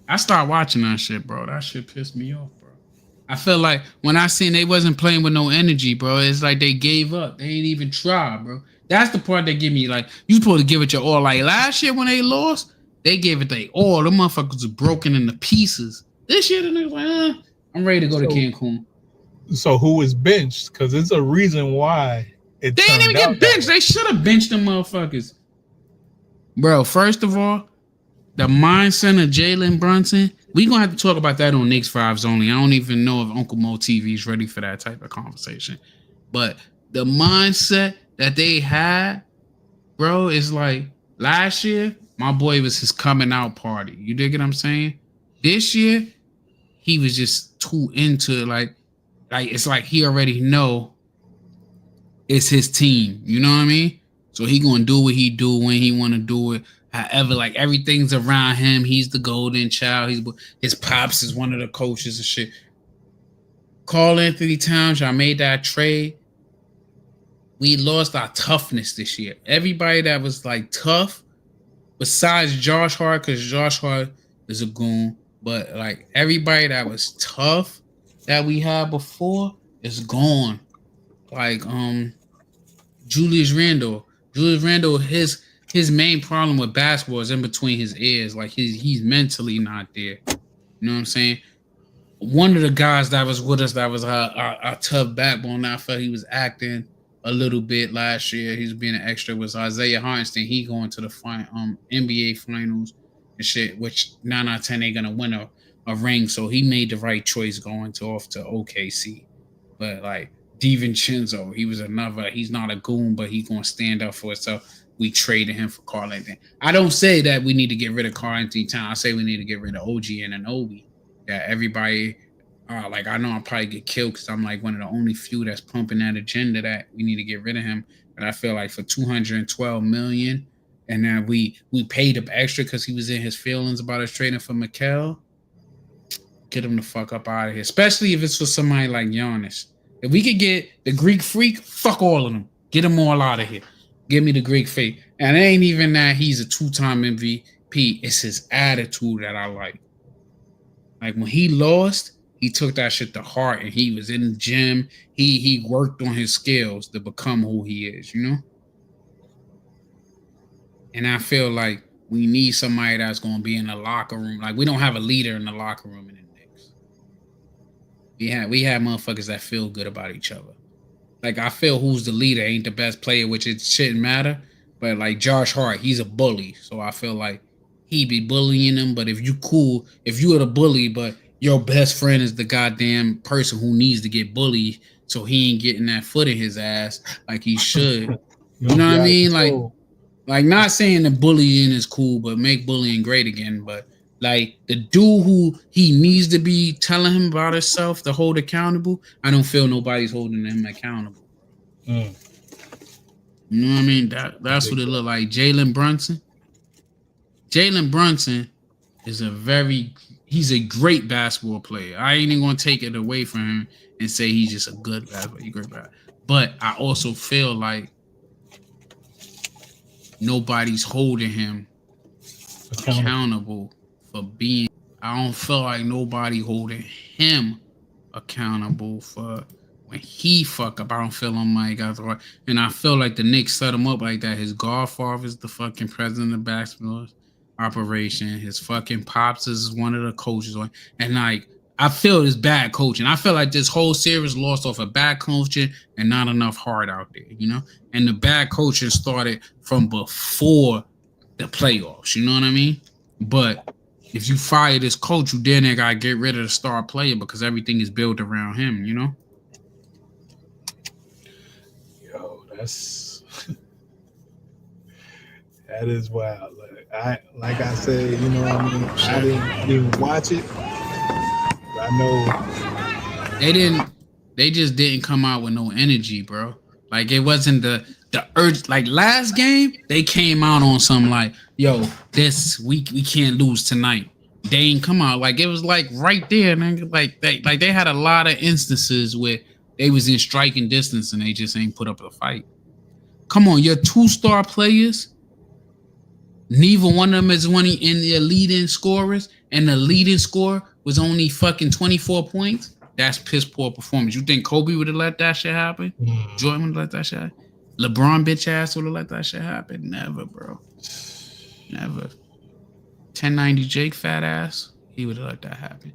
I started watching that shit, bro. That shit pissed me off, bro. I felt like when I seen they wasn't playing with no energy, bro, it's like they gave up. They ain't even try, bro. That's the part that give me like, you supposed to give it your all. Like last year when they lost, they gave it their all. The motherfuckers were broken into pieces. This year, the niggas like, I'm ready to go to Cancun. So who was benched? Because there's a reason why they didn't even get benched. They should have benched them motherfuckers. Bro, first of all, the mindset of Jalen Brunson, we gonna have to talk about that on Knicks Vibes Only. I don't even know if Uncle Mo TV is ready for that type of conversation. But the mindset that they had, bro, is like last year, my boy was his coming out party. You dig what I'm saying? This year, he was just too into it. Like it's like he already know it's his team. You know what I mean? So he gonna do what he do when he wanna do it. However, like everything's around him. He's the golden child. His pops is one of the coaches and shit. Karl Anthony Towns, y'all made that trade. We lost our toughness this year. Everybody that was like tough, besides Josh Hart, because Josh Hart is a goon, but like everybody that was tough that we had before is gone. Like Julius Randle. Julius Randle, his main problem with basketball is in between his ears. Like he's mentally not there. You know what I'm saying? One of the guys that was with us that was our tough backbone, I felt he was acting a little bit last year. He was being an extra, was Isaiah Hartenstein. He going to the NBA finals and shit, which 9 out of 10 ain't gonna win a ring. So he made the right choice going off to OKC. But like DiVincenzo, he's not a goon, but he's gonna stand up for himself. We traded him for Karl Anthony. I don't say that we need to get rid of Karl Anthony Towns. I say we need to get rid of OG and Anunoby. That everybody, like I know I'll probably get killed because I'm like one of the only few that's pumping that agenda that we need to get rid of him. But I feel like for $212 million, and then we paid up extra because he was in his feelings about us trading for Mikal. Get him the fuck up out of here. Especially if it's for somebody like Giannis. If we could get the Greek Freak, fuck all of them. Get them all out of here. Give me the Greek Freak. And it ain't even that he's a 2-time MVP. It's his attitude that I like. Like when he lost, he took that shit to heart and he was in the gym. He worked on his skills to become who he is, you know? And I feel like we need somebody that's going to be in the locker room. Like we don't have a leader in the locker room in the Knicks. We have motherfuckers that feel good about each other. Like I feel who's the leader ain't the best player, which it shouldn't matter. But like Josh Hart, he's a bully. So I feel like he be bullying them. But if you cool, if you are the bully, but your best friend is the goddamn person who needs to get bullied, so he ain't getting that foot in his ass like he should. You know what I mean? Like not saying that bullying is cool, but make bullying great again. But like the dude who he needs to be telling him about himself to hold accountable, I don't feel nobody's holding him accountable. You know what I mean? That's what it look like. Jalen Brunson. Jalen Brunson is he's a great basketball player. I ain't even gonna take it away from him and say he's just a good basketball. He's great basketball. But I also feel like nobody's holding him accountable for being. I don't feel like nobody holding him accountable for when he fuck up. I don't feel on my guys, and I feel like the Knicks set him up like that. His godfather's the fucking president of basketball operation. His fucking pops is one of the coaches, and like I feel it's bad coaching. I feel like this whole series lost off of bad coaching and not enough heart out there, you know. And the bad coaching started from before the playoffs. You know what I mean? But if you fire this coach, you then gotta get rid of the star player because everything is built around him. You know. Yo, that is wild. Like I said, you know what I mean? I didn't even watch it. I know they just didn't come out with no energy, bro. Like it wasn't the urge. Like last game, they came out on some like, yo, we can't lose tonight. They ain't come out like it was like right there, man. Like they had a lot of instances where they was in striking distance and they just ain't put up a fight. Come on, your 2-star players. Neither one of them is one in their leading scorers, and the leading scorer was only fucking 24 points. That's piss poor performance. You think Kobe would have let that shit happen? Jordan would have let that shit happen? LeBron bitch ass would have let that shit happen? Never, bro. Never. 1090 Jake fat ass, he would have let that happen.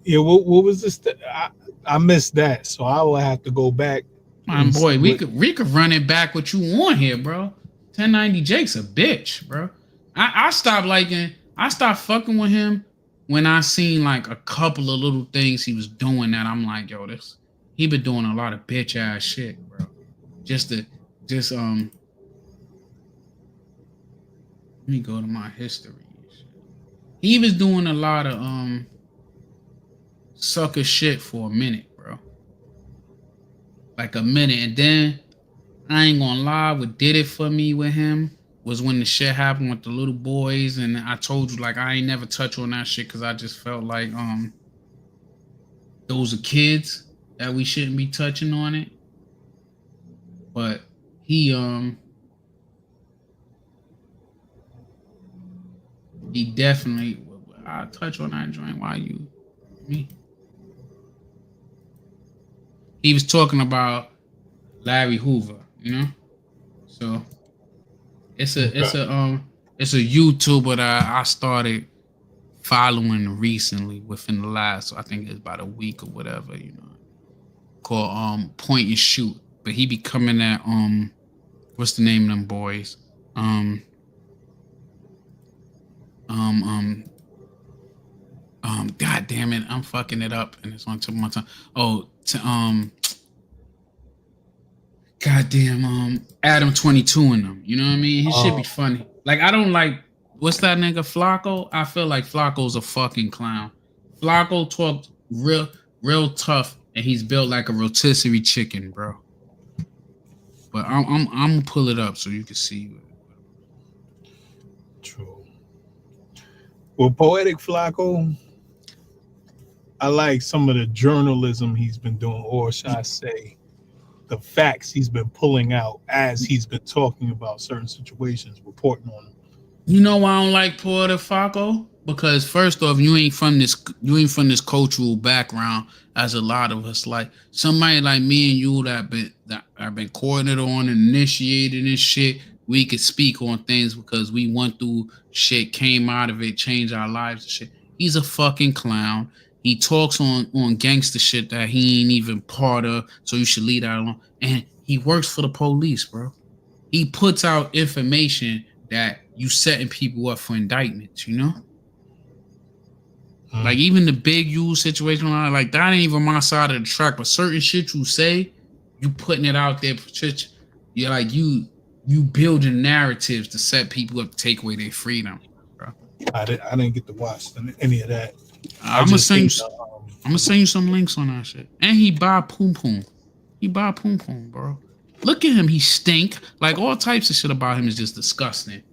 Yeah, what was this? I missed that, so I will have to go back. My boy, we could run it back what you want here, bro. 1090 Jake's a bitch, bro. I stopped fucking with him when I seen like a couple of little things he was doing that I'm like, yo, he been doing a lot of bitch ass shit, bro. Let me go to my history. He was doing a lot of sucker shit for a minute, bro. Like a minute, and then I ain't gonna lie, what did it for me with him was when the shit happened with the little boys, and I told you like I ain't never touch on that shit because I just felt like those are kids that we shouldn't be touching on it. But he definitely, I'll touch on that joint. Why you me? He was talking about Larry Hoover, you know. So it's a YouTuber that I started following recently within the last, I think it's about a week or whatever, you know, called Point and Shoot. But he be coming at what's the name of them boys? God damn it, I'm fucking it up, and it's on tip of my tongue. Goddamn, Adam 22 in them. You know what I mean? He should be funny. Like, I don't like, what's that nigga Flacco? I feel like Flacco's a fucking clown. Flacco talked real tough, and he's built like a rotisserie chicken, bro. But I'm gonna pull it up so you can see. True. Well, Poetic Flacco, I like some of the journalism he's been doing, or should I say, the facts he's been pulling out as he's been talking about certain situations, reporting on them. You know why I don't like Poetic Flacco? Because first off, you ain't from this cultural background as a lot of us. Like somebody like me and you that have been courted on and initiated and shit, we could speak on things because we went through shit, came out of it, changed our lives and shit. He's a fucking clown. He talks on gangster shit that he ain't even part of, so you should leave that alone. And he works for the police, bro. He puts out information that you setting people up for indictments, you know? Like even the Big U situation, like that ain't even my side of the track, but certain shit you say, you putting it out there, you're like you building narratives to set people up to take away their freedom, bro. I didn't get to watch any of that. I'm gonna send you some links on that shit. And he buy Poom Poom. He buy Poom Poom, bro. Look at him, he stink. Like all types of shit about him is just disgusting.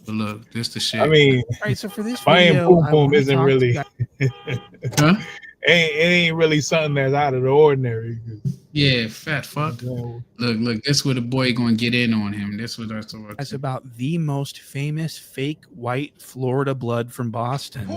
But look, this the shit. I mean, right, so for this buying video, Poom Poom isn't really huh? it ain't really something that's out of the ordinary. Yeah, fat fuck. Look, this where the boy gonna get in on him. This what that's what. That's about the most famous fake white Florida blood from Boston.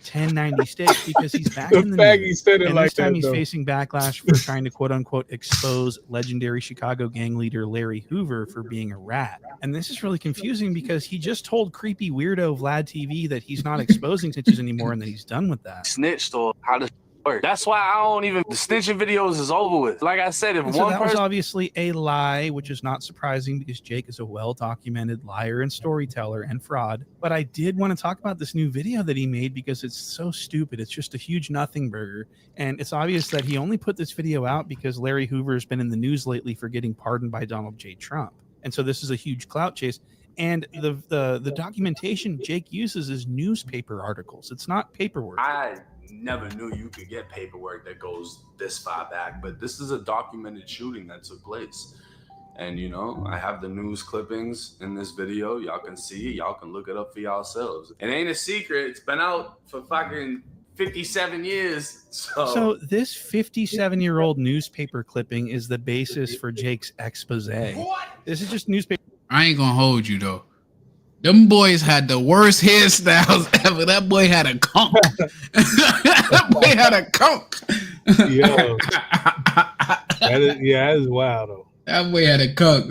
1096 because he's back in the fact news. he said it And like this time that, he's though. facing backlash for trying to quote unquote expose legendary Chicago gang leader Larry Hoover for being a rat. And this is really confusing because he just told creepy weirdo Vlad TV that he's not exposing snitches anymore and that he's done with that. Snitched or how does work? That's why I don't even, the snitching videos is over with. Like I said, if And so one that was person obviously a lie, which is not surprising because Jake is a well-documented liar and storyteller and fraud. But I did want to talk about this new video that he made because it's so stupid. It's just a huge nothing burger. And it's obvious that he only put this video out because Larry Hoover has been in the news lately for getting pardoned by Donald J. Trump. And so this is a huge clout chase. And the documentation Jake uses is newspaper articles. It's not paperwork. I never knew you could get paperwork that goes this far back, but this is a documented shooting that took place. And you know, I have the news clippings in this video. Y'all can see it. Y'all can look it up for yourselves. It ain't a secret. It's been out for fucking 57 years. So this 57-year-old newspaper clipping is the basis for Jake's expose. This is just newspaper. I ain't gonna hold you though. Them boys had the worst hairstyles ever. That boy had a conch. That boy had a conch. Yo, that is wild though. That boy had a conch.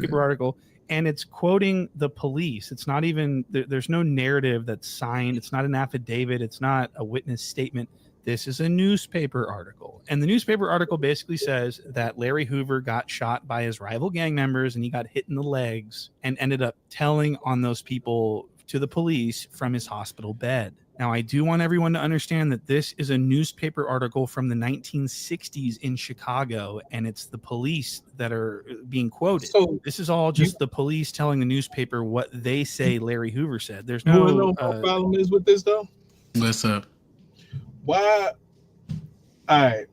Paper article, and it's quoting the police. It's not even there's no narrative that's signed. It's not an affidavit. It's not a witness statement. This is a newspaper article. And the newspaper article basically says that Larry Hoover got shot by his rival gang members and he got hit in the legs and ended up telling on those people to the police from his hospital bed. Now, I do want everyone to understand that this is a newspaper article from the 1960s in Chicago, and it's the police that are being quoted. So this is all just the police telling the newspaper what they say Larry Hoover said. There's You wanna no know what my problem is with this though? What's up? Why? All right.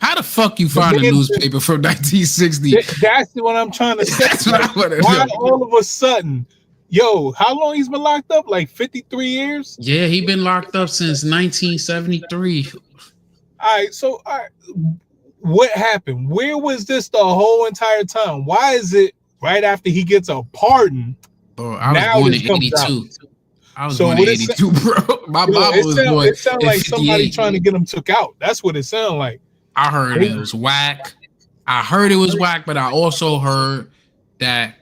How the fuck you find a newspaper from 1960? That's what I'm trying to say. That's what I wanna Why know. all of a sudden, yo, how long he's been locked up? Like 53 years? Yeah, he been locked up since 1973. All right, so what happened? Where was this the whole entire time? Why is it right after he gets a pardon? Bro, I was born in 82. I was born in 82, bro. My mama was born. It sounded like somebody trying to get him took out. That's what it sounded like. I heard it was whack. I heard it was whack, but I also heard that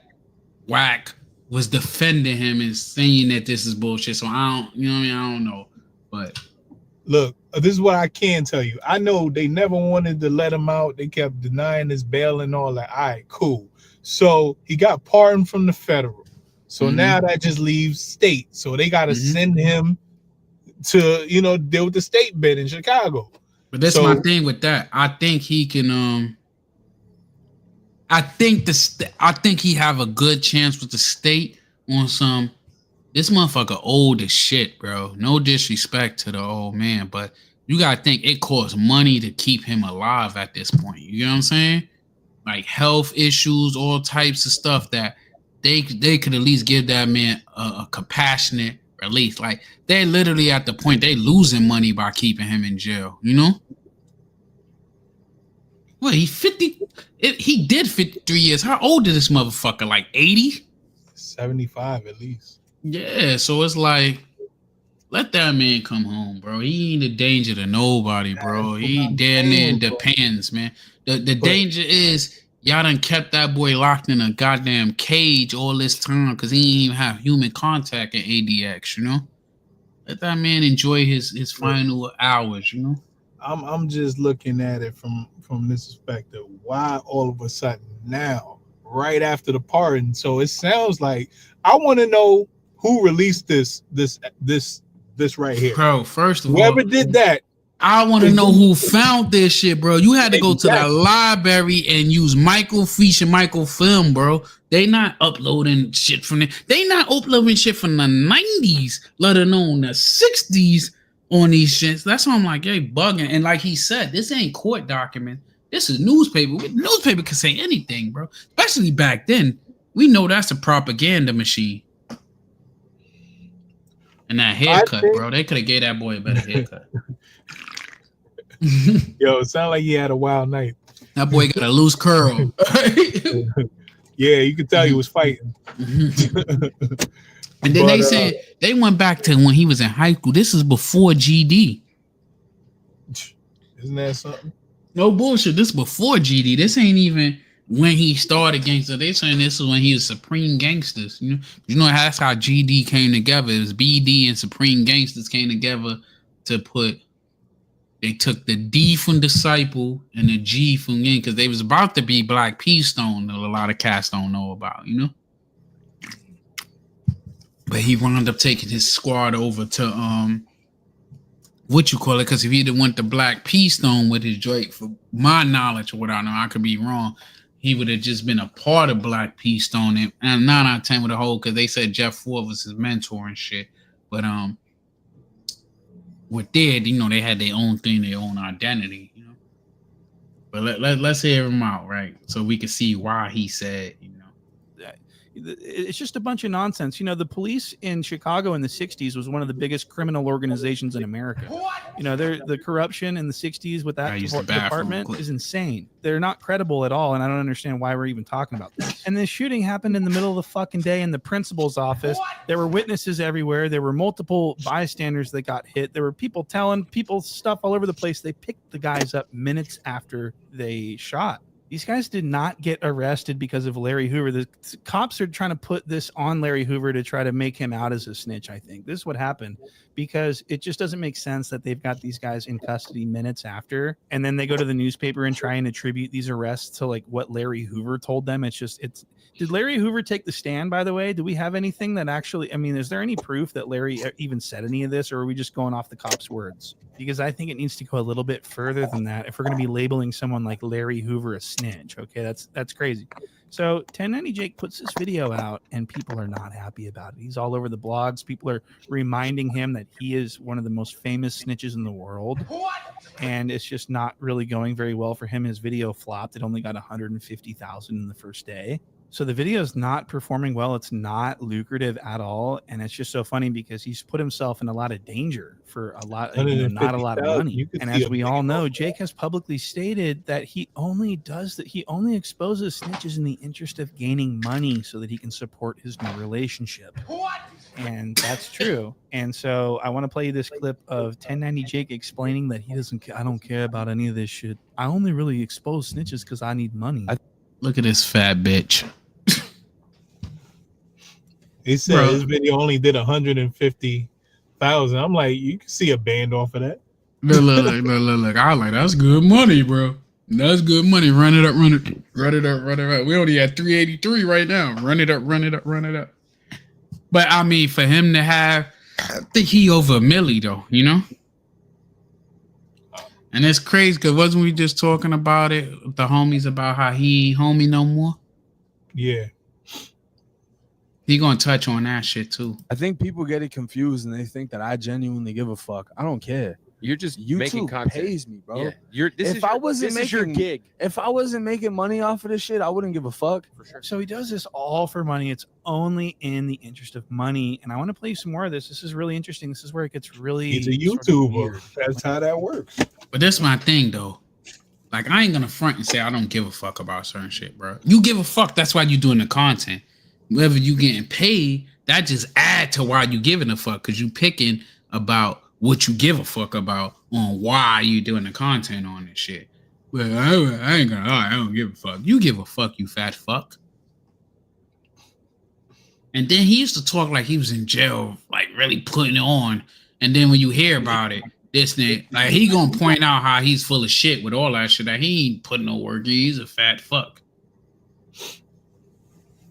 whack was defending him and saying that this is bullshit. So I don't, you know what I mean? I don't know. But look, this is what I can tell you. I know they never wanted to let him out. They kept denying his bail and all that. All right, cool. So he got pardoned from the federal. So now that just leaves state. So they got to send him to, deal with the state bid in Chicago. But that's my thing with that. I think he can. I think he have a good chance with the state on some. This motherfucker old as shit, bro. No disrespect to the old man, but you gotta think it costs money to keep him alive at this point. You know what I'm saying? Like health issues, all types of stuff that they could at least give that man a compassionate release. Like they're literally at the point they losing money by keeping him in jail. You know? What, he 50? He did 53 years. How old is this motherfucker? Like 80? 75 at least. Yeah, so it's like, let that man come home, bro. He ain't a danger to nobody, bro. He damn near depends, man. The danger is y'all done kept that boy locked in a goddamn cage all this time because he ain't even have human contact in ADX, you know? Let that man enjoy his final hours, you know? I'm just looking at it from this perspective. Why all of a sudden now, right after the pardon? So it sounds like I want to know who released this right here, bro. First of all, whoever did that, I want to know who found this shit, bro. You had to go to the library and use microfiche and microfilm, bro. They not uploading shit from they not uploading shit from the 90s, let alone the 60s on these shits. That's why I'm like, hey, bugging. And like he said, this ain't court document. This is newspaper. Newspaper can say anything, bro. Especially back then. We know that's a propaganda machine. And that haircut, bro. They could have gave that boy a better haircut. Yo, it sounded like he had a wild night. That boy got a loose curl. Yeah, you could tell he was fighting. And then they said they went back to when he was in high school. This is before GD. Isn't that something? No bullshit. This is before GD. This ain't even when he started gangster. They saying this is when he was Supreme Gangsters. You know that's how GD came together. It was BD and Supreme Gangsters came together to put. They took the D from Disciple and the G from Gang because they was about to be Black P Stone that a lot of cats don't know about, you know. But he wound up taking his squad over to what you call it, because if he'd have went to Black P Stone with his Drake, for my knowledge or what I know, I could be wrong, he would have just been a part of Black P Stone and 9 out of 10 with a whole, because they said Jeff Ford was his mentor and shit. But what they had their own thing, their own identity, you know. But let's hear him out, right? So we can see why he said, you know. It's just a bunch of nonsense. You know, the police in Chicago in the 60s was one of the biggest criminal organizations in America. You know, the corruption in the 60s with that department is insane. They're not credible at all, and I don't understand why we're even talking about this. And this shooting happened in the middle of the fucking day in the principal's office. There were witnesses everywhere. There were multiple bystanders that got hit. There were people telling people stuff all over the place. They picked the guys up minutes after they shot. These guys did not get arrested because of Larry Hoover. The cops are trying to put this on Larry Hoover to try to make him out as a snitch, I think. This is what happened, because it just doesn't make sense that they've got these guys in custody minutes after, and then they go to the newspaper and try and attribute these arrests to like what Larry Hoover told them. Did Larry Hoover take the stand, by the way? Do we have anything that actually, I mean, is there any proof that Larry even said any of this, or are we just going off the cops' words? Because I think it needs to go a little bit further than that if we're going to be labeling someone like Larry Hoover a snitch. Okay, that's crazy. So 1090 Jake puts this video out and people are not happy about it. He's all over the blogs. People are reminding him that he is one of the most famous snitches in the world. And it's just not really going very well for him. His video flopped. It only got 150,000 in the first day. So the video is not performing well. It's not lucrative at all. And it's just so funny because he's put himself in a lot of danger for a lot, not a lot of money. And as we all know, Jake has publicly stated that he only does that. He only exposes snitches in the interest of gaining money so that he can support his new relationship. And that's true. And so I want to play you this clip of 1090 Jake explaining that I don't care about any of this shit. I only really expose snitches because I need money. Look at this fat bitch. He said his video only did 150,000. I'm like, you can see a band off of that. Look. I was like, that's good money, bro. That's good money. Run it up. We only at 383 right now. Run it up. But I mean, for him to have, I think he over $1 million though, you know? And it's crazy because wasn't we just talking about it with the homies about how he ain't homie no more? Yeah. He gonna touch on that shit too. I think people get it confused and they think that I genuinely give a fuck. I don't care. You're just YouTube making content. pays me, bro. Yeah. This is your gig. If I wasn't making money off of this shit, I wouldn't give a fuck. For sure. So he does this all for money. It's only in the interest of money. And I want to play some more of this. This is really interesting. This is where it gets really. He's a YouTuber. That's how that works. But that's my thing though. Like I ain't gonna front and say I don't give a fuck about certain shit, bro. You give a fuck. That's why you doing the content. Whether you getting paid, that just add to why you giving a fuck because you picking about what you give a fuck about on why you doing the content on this shit. Well, I ain't gonna lie, I don't give a fuck. You give a fuck, you fat fuck. And then he used to talk like he was in jail, like really putting it on. And then when you hear about it, this thing, like he gonna point out how he's full of shit with all that shit. That he ain't putting no work in. He's a fat fuck.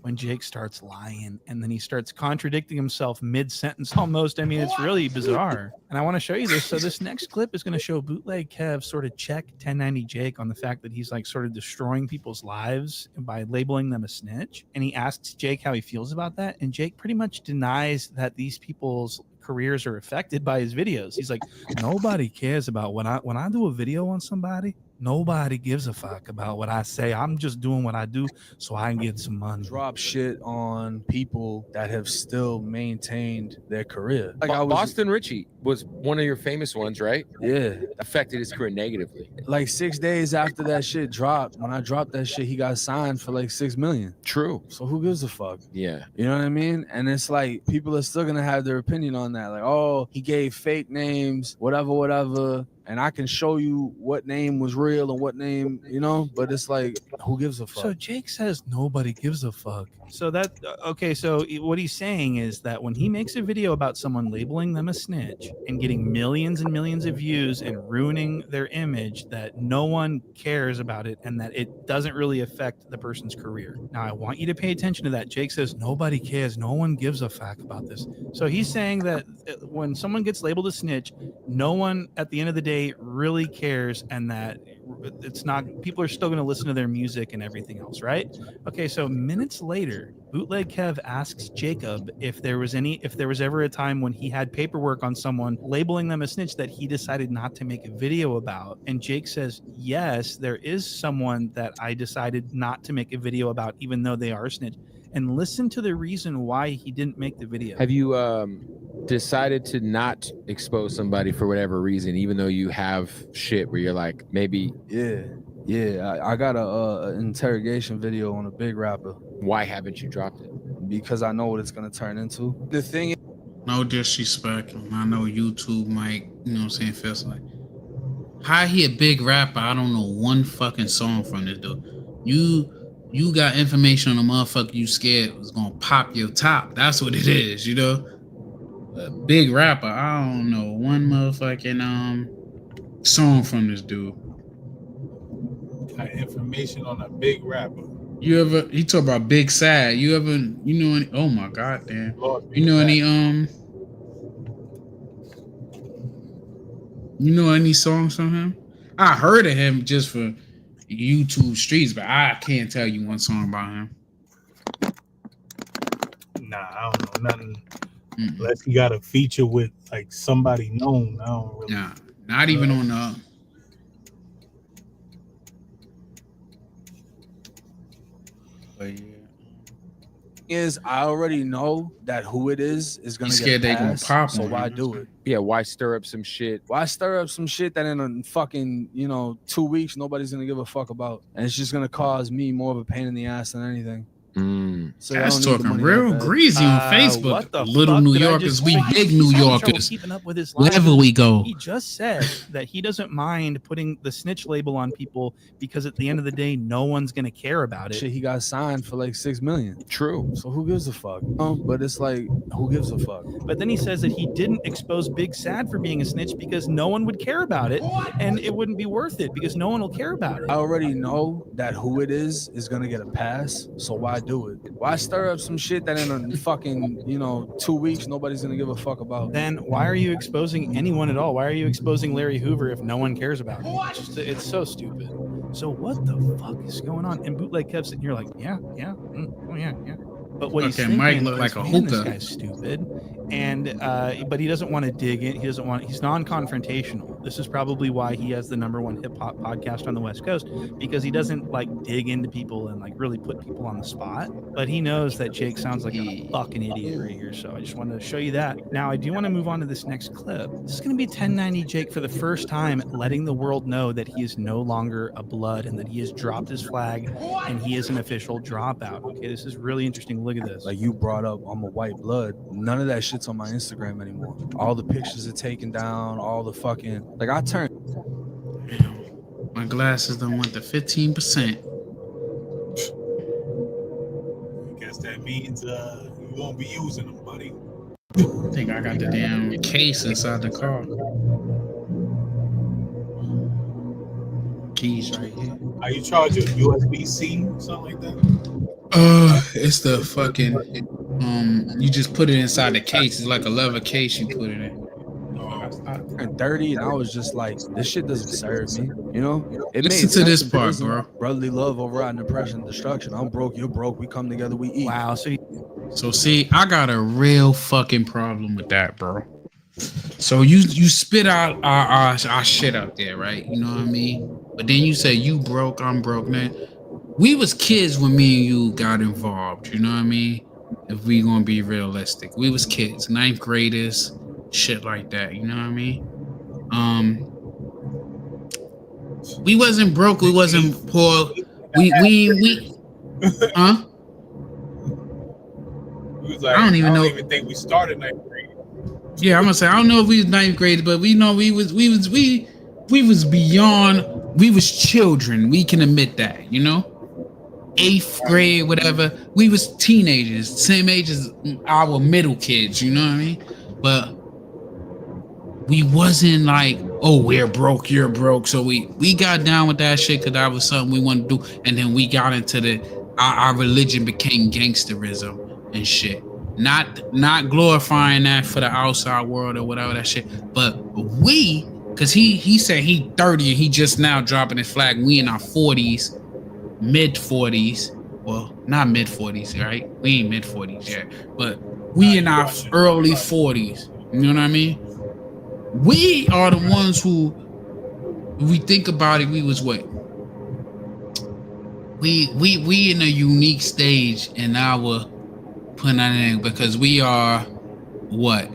When Jake starts lying and then he starts contradicting himself mid-sentence almost. I mean, it's really bizarre. And I want to show you this. So this next clip is going to show Bootleg Kev sort of check 1090 Jake on the fact that he's like sort of destroying people's lives by labeling them a snitch. And he asks Jake how he feels about that. And Jake pretty much denies that these people's careers are affected by his videos. He's like, nobody cares about when I do a video on somebody. Nobody gives a fuck about what I say. I'm just doing what I do so I can get some money. Drop shit on people that have still maintained their career. Like Boston Richie was one of your famous ones, right? Yeah. Affected his career negatively. Like 6 days after that shit dropped, when I dropped that shit, he got signed for like $6 million. True. So who gives a fuck? Yeah. You know what I mean? And it's like people are still gonna have their opinion on that. Like, oh, he gave fake names, whatever. And I can show you what name was real and what name, you know, but it's like, who gives a fuck? So Jake says nobody gives a fuck. So that, okay, so what he's saying is that when he makes a video about someone labeling them a snitch and getting millions and millions of views and ruining their image, that no one cares about it and that it doesn't really affect the person's career. Now, I want you to pay attention to that. Jake says nobody cares. No one gives a fuck about this. So he's saying that when someone gets labeled a snitch, no one at the end of the day really cares, and that it's not, people are still going to listen to their music and everything else, right? Okay, so minutes later, Bootleg Kev asks Jacob if there was ever a time when he had paperwork on someone labeling them a snitch that he decided not to make a video about. And Jake says, yes, there is someone that I decided not to make a video about, even though they are a snitch. And listen to the reason why he didn't make the video. Have you decided to not expose somebody for whatever reason, even though you have shit where you're like, maybe? Yeah. I got a interrogation video on a big rapper. Why haven't you dropped it? Because I know what it's gonna turn into. The thing is, no disrespect. I know YouTube might, you know what I'm saying, feels like, how he a big rapper? I don't know one fucking song from this dude. You got information on a motherfucker you scared was gonna pop your top. That's what it is, you know? A big rapper, I don't know one motherfucking song from this dude. Got information on a big rapper. He talk about Big Sad. You know any, oh my god damn. You know any songs from him? I heard of him just for, YouTube streets, but I can't tell you one song about him. Nah, I don't know nothing. Unless he got a feature with like somebody known. I don't really. Nah, not even on the. But yeah. Is I already know that who it is gonna You get scared they gonna passed, pop so on why him. do it? Yeah, why stir up some shit? Why stir up some shit that in a fucking 2 weeks nobody's gonna give a fuck about, and it's just gonna cause me more of a pain in the ass than anything. So I That's don't need the talking money real that bad. greasy on Facebook. What the Little fuck New did I Yorkers, just we say? big He's New having trouble Yorkers. keeping up with his life. Wherever we go. He just said that he doesn't mind putting the snitch label on people because at the end of the day, no one's gonna care about it. Shit, he got signed for like 6 million. True. So who gives a fuck? But it's like, who gives a fuck? But then he says that he didn't expose Big Sad for being a snitch because no one would care about it, and it wouldn't be worth it because no one will care about it. I already know that who it is gonna get a pass, so why do it? Why stir up some shit that in a fucking 2 weeks nobody's gonna give a fuck about? Then why are you exposing anyone at all? Why are you exposing Larry Hoover if no one cares about him? It's so stupid. So what the fuck is going on? And Bootleg kept sitting here like, yeah. But what he's Okay, thinking Mike looked is, like a man, this hookah. guy's stupid, and but he doesn't want to dig in. He doesn't want. He's non-confrontational. This is probably why he has the #1 hip hop podcast on the West Coast, because he doesn't like dig into people and like really put people on the spot. But he knows that Jake sounds like a fucking idiot right here. So I just wanted to show you that. Now I do want to move on to this next clip. This is going to be 1090 Jake for the first time letting the world know that he is no longer a blood and that he has dropped his flag and he is an official dropout. Okay, this is really interesting. Look at this. Like you brought up, I'm a white blood. None of that shit's on my Instagram anymore. All the pictures are taken down. All the fucking I turned. My glasses done went to 15%. I guess that means you won't be using them, buddy. I think I got the damn case inside the car. Keys right here. Are you charging USB-C or something like that? It's the fucking you just put it inside the case. It's like a leather case you put it in. And 30, and I was just like, this shit doesn't serve me. It Listen to this part, bro. Brotherly love overriding oppression and destruction. I'm broke, you're broke. We come together, we eat. Wow. So see, I got a real fucking problem with that, bro. So you spit out our shit out there, right? You know what I mean? But then you say you broke, I'm broke, man. We was kids when me and you got involved, you know what I mean? If we gonna be realistic. We was kids, 9th graders, shit like that, you know what I mean? We wasn't broke, we wasn't poor. We huh? Like, I don't even think we started 9th grade. Yeah, I'm gonna say I don't know if we was 9th grade, but we know we was beyond. We was children. We can admit that, 8th grade, whatever. We was teenagers, same age as our middle kids. You know what I mean? But we wasn't like, oh, we're broke, you're broke. So we got down with that shit because that was something we wanted to do, and then we got into our religion became gangsterism and shit. Not glorifying that for the outside world or whatever that shit, but we, because he said he 30 and he just now dropping his flag. We in our 40s, mid 40s. Well, not mid 40s, right? We ain't mid 40s yet, but we in our early 40s. You know what I mean? We are the ones who, if we think about it, we was what? We in a unique stage in our putting that in, because we are what?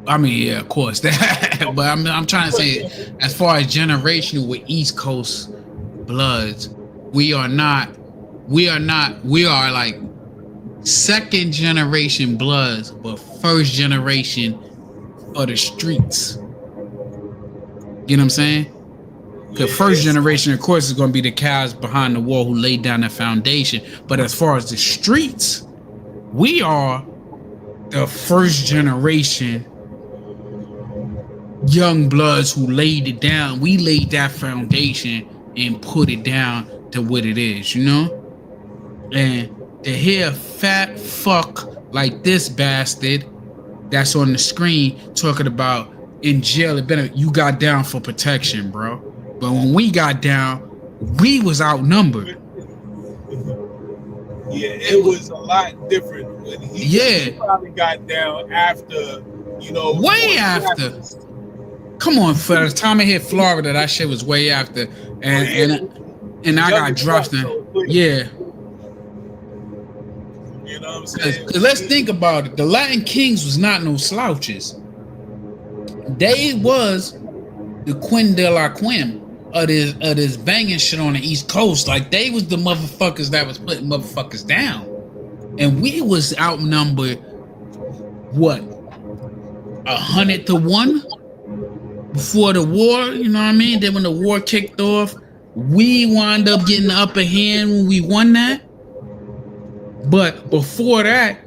I mean, yeah, of course that, but I'm trying to say, as far as generational with East Coast bloods, we are like second generation bloods, but first generation of the streets. You know what I'm saying? The first generation, of course, is going to be the cows behind the wall who laid down the foundation. But as far as the streets, we are the first generation young bloods who laid it down. We laid that foundation and put it down to what it is, And to hear a fat fuck like this bastard that's on the screen talking about in jail, you got down for protection, bro. But when we got down, we was outnumbered. Yeah, it was a lot different when he probably got down after, you know, way after. Come on, for the time I hit Florida, that shit was way after, and I got dropped in. Yeah. You know what I'm saying? Cause let's think about it. The Latin Kings was not no slouches. They was the Queen de la Queen of this banging shit on the East Coast. Like they was the motherfuckers that was putting motherfuckers down, and we was outnumbered. What? 100 to 1 before the war. You know what I mean? Then when the war kicked off, we wound up getting the upper hand when we won that. But before that,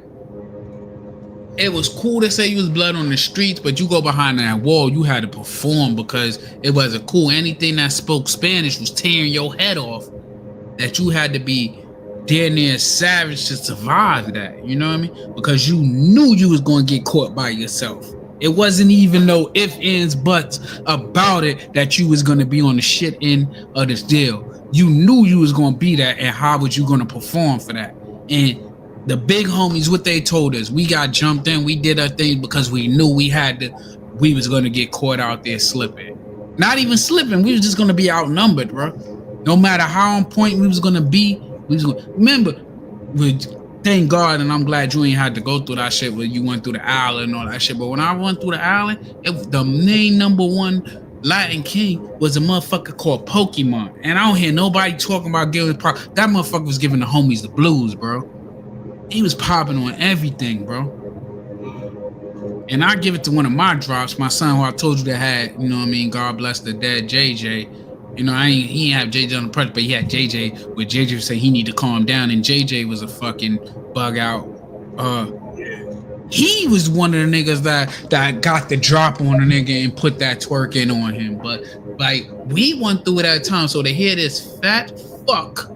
it was cool to say you was blood on the streets, but you go behind that wall, you had to perform because it wasn't cool. Anything that spoke Spanish was tearing your head off. That you had to be damn near savage to survive that. You know what I mean? Because you knew you was going to get caught by yourself. It wasn't even no ifs, ands, buts about it that you was going to be on the shit end of this deal. You knew you was going to be that, and how was you going to perform for that? And the big homies, what they told us, we got jumped in, we did our thing because we knew we was going to get caught out there slipping. Not even slipping, we was just going to be outnumbered, bro. No matter how on point we was going to be, we was going to remember. Thank God, and I'm glad you ain't had to go through that shit where you went through the island and all that shit. But when I went through the island, the main number one Latin King was a motherfucker called Pokemon. And I don't hear nobody talking about giving that motherfucker was giving the homies the blues, bro. He was popping on everything, bro. And I give it to one of my drops, my son who I told you that had, you know what I mean, God bless the dead JJ. You know, he ain't have JJ on the project, but he had JJ where JJ would say he need to calm down, and JJ was a fucking bug out. He was one of the niggas that got the drop on a nigga and put that twerk in on him. But like we went through it at a time. So to hear this fat fuck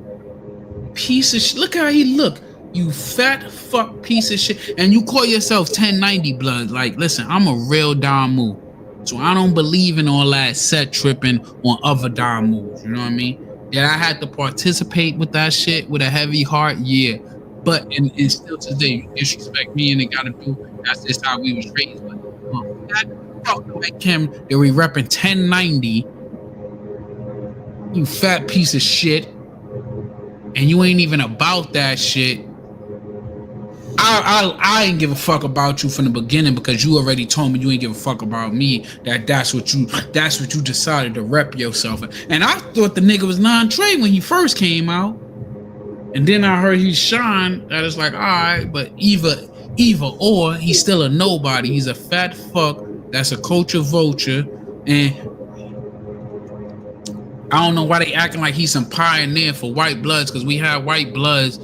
piece of shit, look how he look. You fat fuck piece of shit, and you call yourself 1090 blood. Like, listen, I'm a real Dom move, so I don't believe in all that set tripping on other Dom moves. You know what I mean? Yeah, I had to participate with that shit with a heavy heart, yeah. But and still today, you disrespect me and it gotta do. That's just how we was raised. But that fuck like him that we repping 1090. You fat piece of shit, and you ain't even about that shit. I ain't give a fuck about you from the beginning because you already told me you ain't give a fuck about me. That's what you decided to rep yourself. And I thought the nigga was non-trade when he first came out. And then I heard he's Sean. That is like, all right, but either or, he's still a nobody. He's a fat fuck. That's a culture vulture. And I don't know why they acting like he's some pioneer for white bloods, because we had white bloods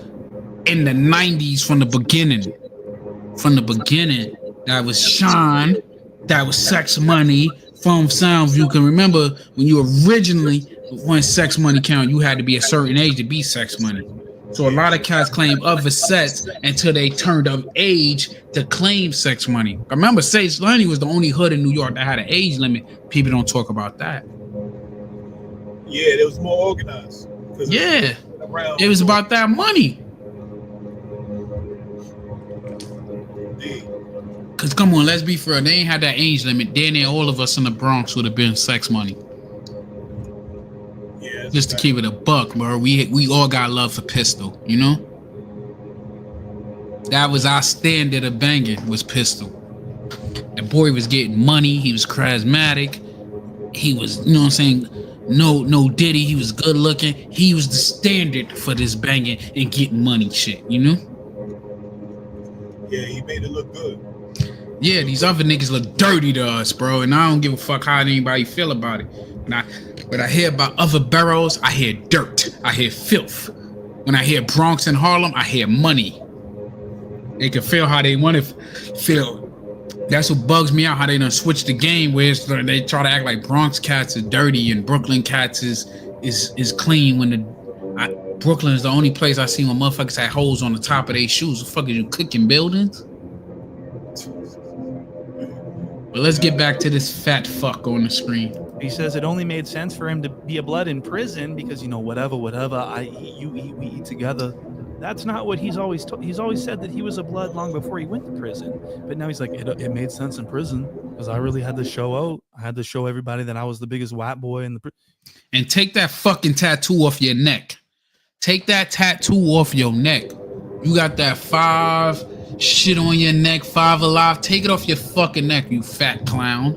in the 90s from the beginning. From the beginning. That was Sean. That was Sex Money from Soundview. You can remember when you originally, when Sex Money count, you had to be a certain age to be Sex Money. So a lot of cats claim other sets until they turned of age to claim Sex Money. I remember Sage Lenny was the only hood in New York that had an age limit. People don't talk about that. Yeah, it was more organized. Yeah, it was about that money. Cause come on, let's be fair. They ain't had that age limit. Then all of us in the Bronx would have been Sex Money. Yeah, just to keep it a buck, bro. We all got love for Pistol, you know. That was our standard of banging, was Pistol. The boy was getting money. He was charismatic. He was, you know what I'm saying. No Diddy. He was good looking. He was the standard for this banging and getting money shit, you know. Yeah, he made it look good. Yeah, these other niggas look dirty to us, bro, and I don't give a fuck how anybody feel about it. When I hear about other boroughs, I hear dirt, I hear filth. When I hear Bronx and Harlem, I hear money. They can feel how they want to feel. That's what bugs me out, how they done switch the game where they try to act like Bronx cats are dirty and Brooklyn cats is clean when Brooklyn is the only place I see when motherfuckers had holes on the top of their shoes. What the fuck are you cooking buildings? But let's get back to this fat fuck on the screen. He says it only made sense for him to be a blood in prison because, you know, whatever, I eat, you eat, we eat together. That's not what he's always he's always said that he was a blood long before he went to prison. But now he's like, it made sense in prison because I really had to show out. I had to show everybody that I was the biggest white boy in the And take that fucking tattoo off your neck. Take that tattoo off your neck. You got that 5 shit on your neck, 5 alive. Take it off your fucking neck, you fat clown.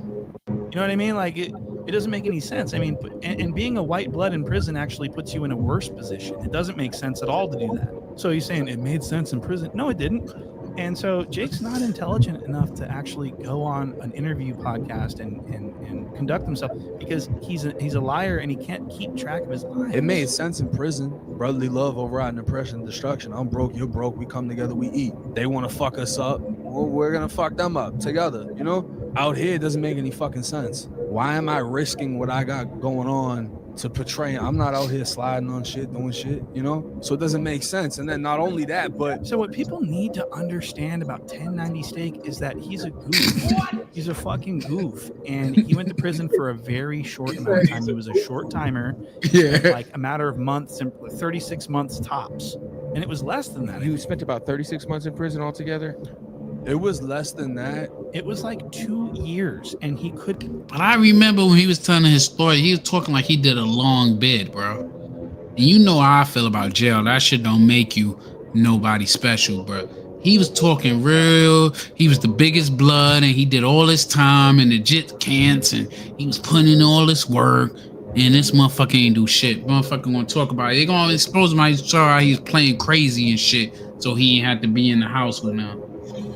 You know what I mean? Like it doesn't make any sense. I mean, and being a white blood in prison actually puts you in a worse position. It doesn't make sense at all to do that. So he's saying it made sense in prison. No, it didn't. And so Jake's not intelligent enough to actually go on an interview podcast and conduct himself because he's a liar and he can't keep track of his lies. It made sense in prison. Brotherly love, overriding oppression and destruction. I'm broke, you're broke. We come together, we eat. They want to fuck us up. Well, we're gonna fuck them up together. You know, out here it doesn't make any fucking sense. Why am I risking what I got going on to portray? I'm not out here sliding on shit, doing shit, you know? So it doesn't make sense. And then not only that, but so what people need to understand about 1090 Steak is that he's a goof. He's a fucking goof. And he went to prison for a very short amount of time. He was a short timer. Yeah. Like a matter of months, 36 months tops. And it was less than that. You spent about 36 months in prison altogether? It was less than that. It was like 2 years, and he could. But I remember when he was telling his story, he was talking like he did a long bid, bro. And you know how I feel about jail. That shit don't make you nobody special, bro. He was talking real. He was the biggest blood, and he did all his time in the JIT camps, and he was putting in all this work. And this motherfucker ain't do shit. Motherfucker gonna talk about it. They gonna expose him how he was playing crazy and shit, so he ain't had to be in the house with them.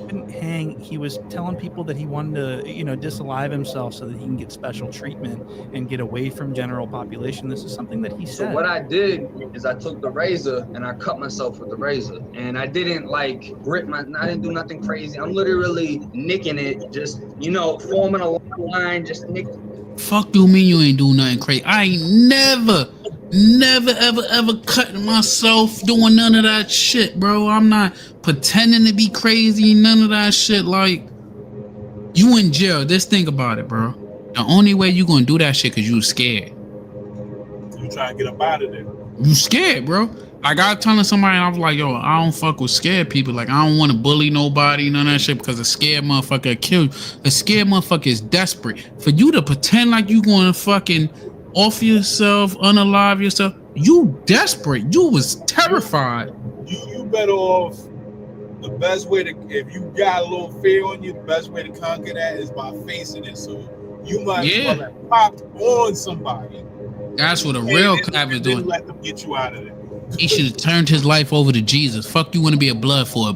Couldn't hang. He was telling people that he wanted to, you know, disalive himself so that he can get special treatment and get away from general population. This is something that he So said. what I did is I took the razor and I cut myself with the razor, and I didn't like rip I didn't do nothing crazy. I'm literally nicking it, just, you know, forming a line, just nick. Fuck you mean you ain't do nothing crazy? I ain't never ever cutting myself, doing none of that shit, bro. I'm not pretending to be crazy, none of that shit. Like, you in jail. Just think about it, bro. The only way you gonna do that shit cause you scared. You trying to get up out of there. You scared, bro. Like, I was telling somebody, I was like, yo, I don't fuck with scared people. Like, I don't want to bully nobody, none of that shit, because a scared motherfucker will kill you. A scared motherfucker is desperate. For you to pretend like you gonna fucking off yourself, unalive yourself, you desperate. You was terrified. You better off. The best way to, if you got a little fear on you, the best way to conquer that is by facing it. So you might as well have popped on somebody. That's what a real cop is doing. Let them get you out of there. He should have turned his life over to Jesus. Fuck you want to be a blood for?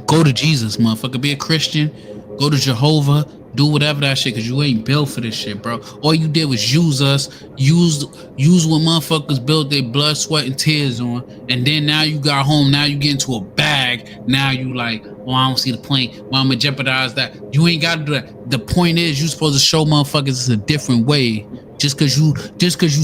Go to Jesus, motherfucker. Be a Christian. Go to Jehovah. Do whatever that shit, because you ain't built for this shit, bro. All you did was use us. Use what motherfuckers built their blood, sweat, and tears on. And then now you got home. Now you get into a bag. Now you like, oh, I don't see the point. Well, I'm going to jeopardize that. You ain't got to do that. The point is, you supposed to show motherfuckers it's a different way. Just cause you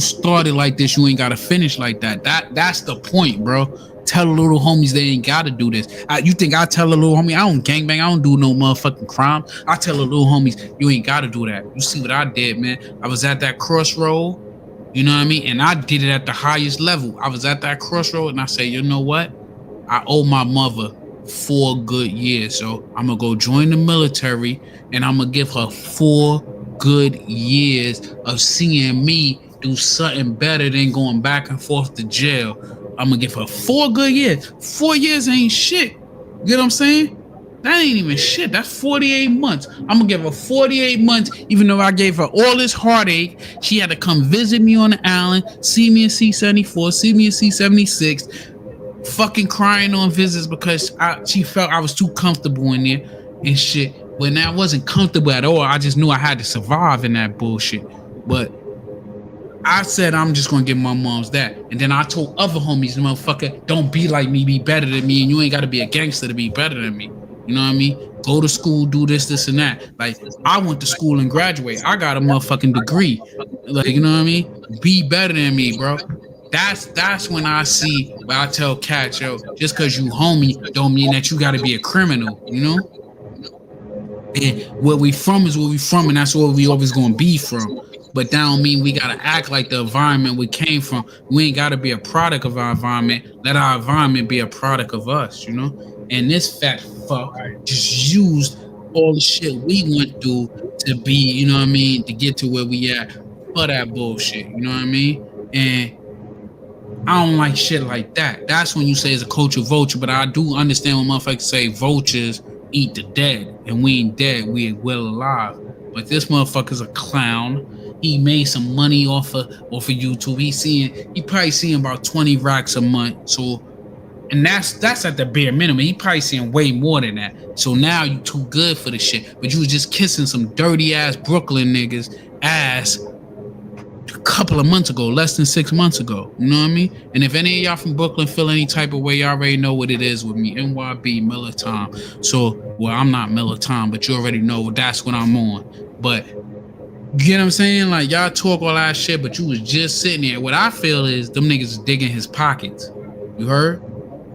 started like this, you ain't gotta finish like that. That's the point, bro. Tell the little homies they ain't gotta do this. You think I tell a little homie I don't gangbang, I don't do no motherfucking crime. I tell the little homies you ain't gotta do that. You see what I did, man? I was at that crossroad, you know what I mean? And I did it at the highest level. I was at that crossroad and I said, you know what? I owe my mother 4 good years, so I'm gonna go join the military and I'm gonna give her 4 good years of seeing me do something better than going back and forth to jail. I'm gonna give her 4 good years. 4 years ain't shit. You get what I'm saying? That ain't even shit. That's 48 months. I'm gonna give her 48 months, even though I gave her all this heartache. She had to come visit me on the island, see me in C-74, see me in C-76, fucking crying on visits because she felt I was too comfortable in there and shit. When I wasn't comfortable at all, I just knew I had to survive in that bullshit. But I said I'm just gonna give my moms that. And then I told other homies, motherfucker, don't be like me, be better than me, and you ain't gotta be a gangster to be better than me. You know what I mean? Go to school, do this, and that. Like, I went to school and graduated. I got a motherfucking degree. Like, you know what I mean? Be better than me, bro. That's when I see, but I tell cats, yo, just cause you homie don't mean that you gotta be a criminal, you know? And where we from is where we from, and that's where we always gonna be from. But that don't mean we gotta act like the environment we came from. We ain't gotta be a product of our environment. Let our environment be a product of us, you know? And this fat fuck just used all the shit we went through to be, you know what I mean, to get to where we at for that bullshit, you know what I mean? And I don't like shit like that. That's when you say it's a culture vulture, but I do understand when motherfuckers say vultures eat the dead, and we ain't dead, we well alive. But this motherfucker's a clown. He made some money off of YouTube. He probably seeing about 20 racks a month. So, and that's at the bare minimum. He probably seeing way more than that. So now you too good for the shit. But you was just kissing some dirty ass Brooklyn niggas ass a couple of months ago, less than 6 months ago. You know what I mean? And if any of y'all from Brooklyn feel any type of way, y'all already know what it is with me. NYB, Miller Tom. So, well, I'm not Miller Tom, but you already know that's what I'm on. But you get what I'm saying? Like, y'all talk all that shit, but you was just sitting there. What I feel is them niggas is digging his pockets. You heard?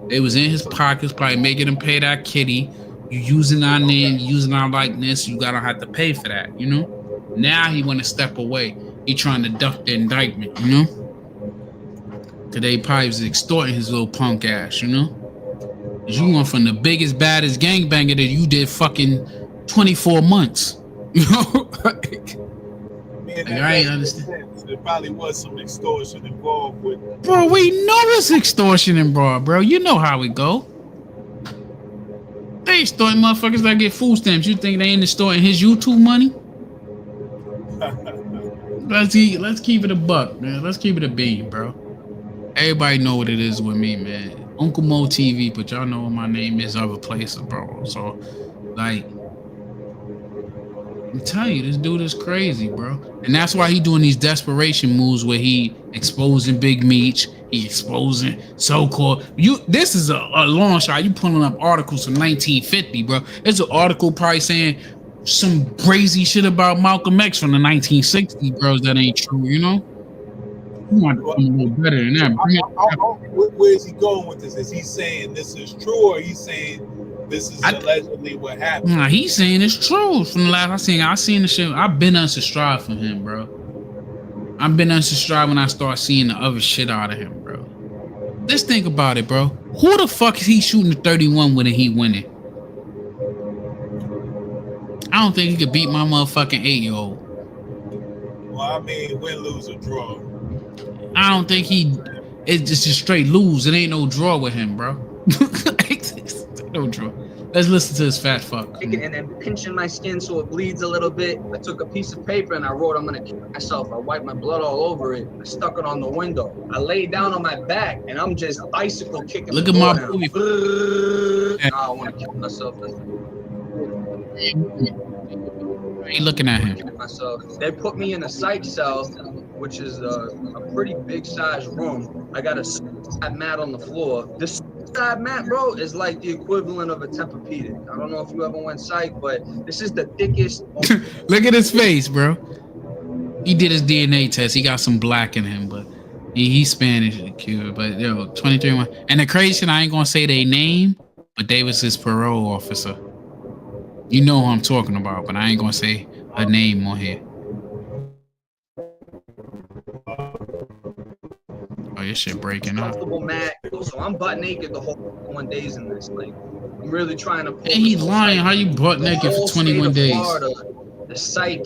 They was in his pockets, probably making him pay that kitty. You using our name, using our likeness, you gotta have to pay for that, you know? Now he wanna step away. He trying to duck the indictment, you know? Cause they probably was extorting his little punk ass, you know? Cause you went from the biggest, baddest gangbanger that you did fucking 24 months. You know? Man, I ain't understand. There probably was some extortion involved with. Bro, we know it's extortion involved, bro. You know how it go. They extorting motherfuckers that get food stamps. You think they ain't extorting his YouTube money? Let's keep it a buck, man. Let's keep it a bean, bro. Everybody know what it is with me, man. Uncle Mo TV, but y'all know what my name is other places, bro. So, like, I'm telling you, this dude is crazy, bro. And that's why he doing these desperation moves where he exposing Big Meech, he exposing so-called. This is a long shot. You pulling up articles from 1950, bro. There's an article probably saying some crazy shit about Malcolm X from the 1960s, bro. That ain't true, you know? You want to come a little better than that. Where is he going with this? Is he saying this is true, or he's saying this is allegedly what happened? Nah, he's saying it's true. From the last I seen the shit. I've been unsubscribed from him, bro. I've been unsubscribed when I start seeing the other shit out of him, bro. Let's think about it, bro. Who the fuck is he shooting the 31 with and he winning? I don't think he could beat my motherfucking 8-year-old. Well, I mean, win, lose, or draw. I don't think it's just a straight lose. It ain't no draw with him, bro. No draw. Let's listen to this fat fuck. And then pinching my skin so it bleeds a little bit. I took a piece of paper and I wrote, I'm gonna kill myself. I wiped my blood all over it. I stuck it on the window. I laid down on my back and I'm just bicycle kicking. Look at my movie. I want to kill myself. I ain't looking at him. They put me in a psych cell, which is a pretty big size room. I got a mat on the floor. This mat, bro, is like the equivalent of a Tempur-Pedic. I don't know if you ever went psych, but this is the thickest. Look at his face, bro. He did his DNA test. He got some black in him, but he's Spanish and Cuban. But yo, 23. And the crazy shit, I ain't gonna say their name, but they was his parole officer. You know who I'm talking about, but I ain't gonna say her name on here. Oh, your shit breaking up. Comfortable mat. So I'm butt naked the whole 21 days in this. Like, I'm really trying to. And he's lying. How you butt naked for 21 days? Florida, the psych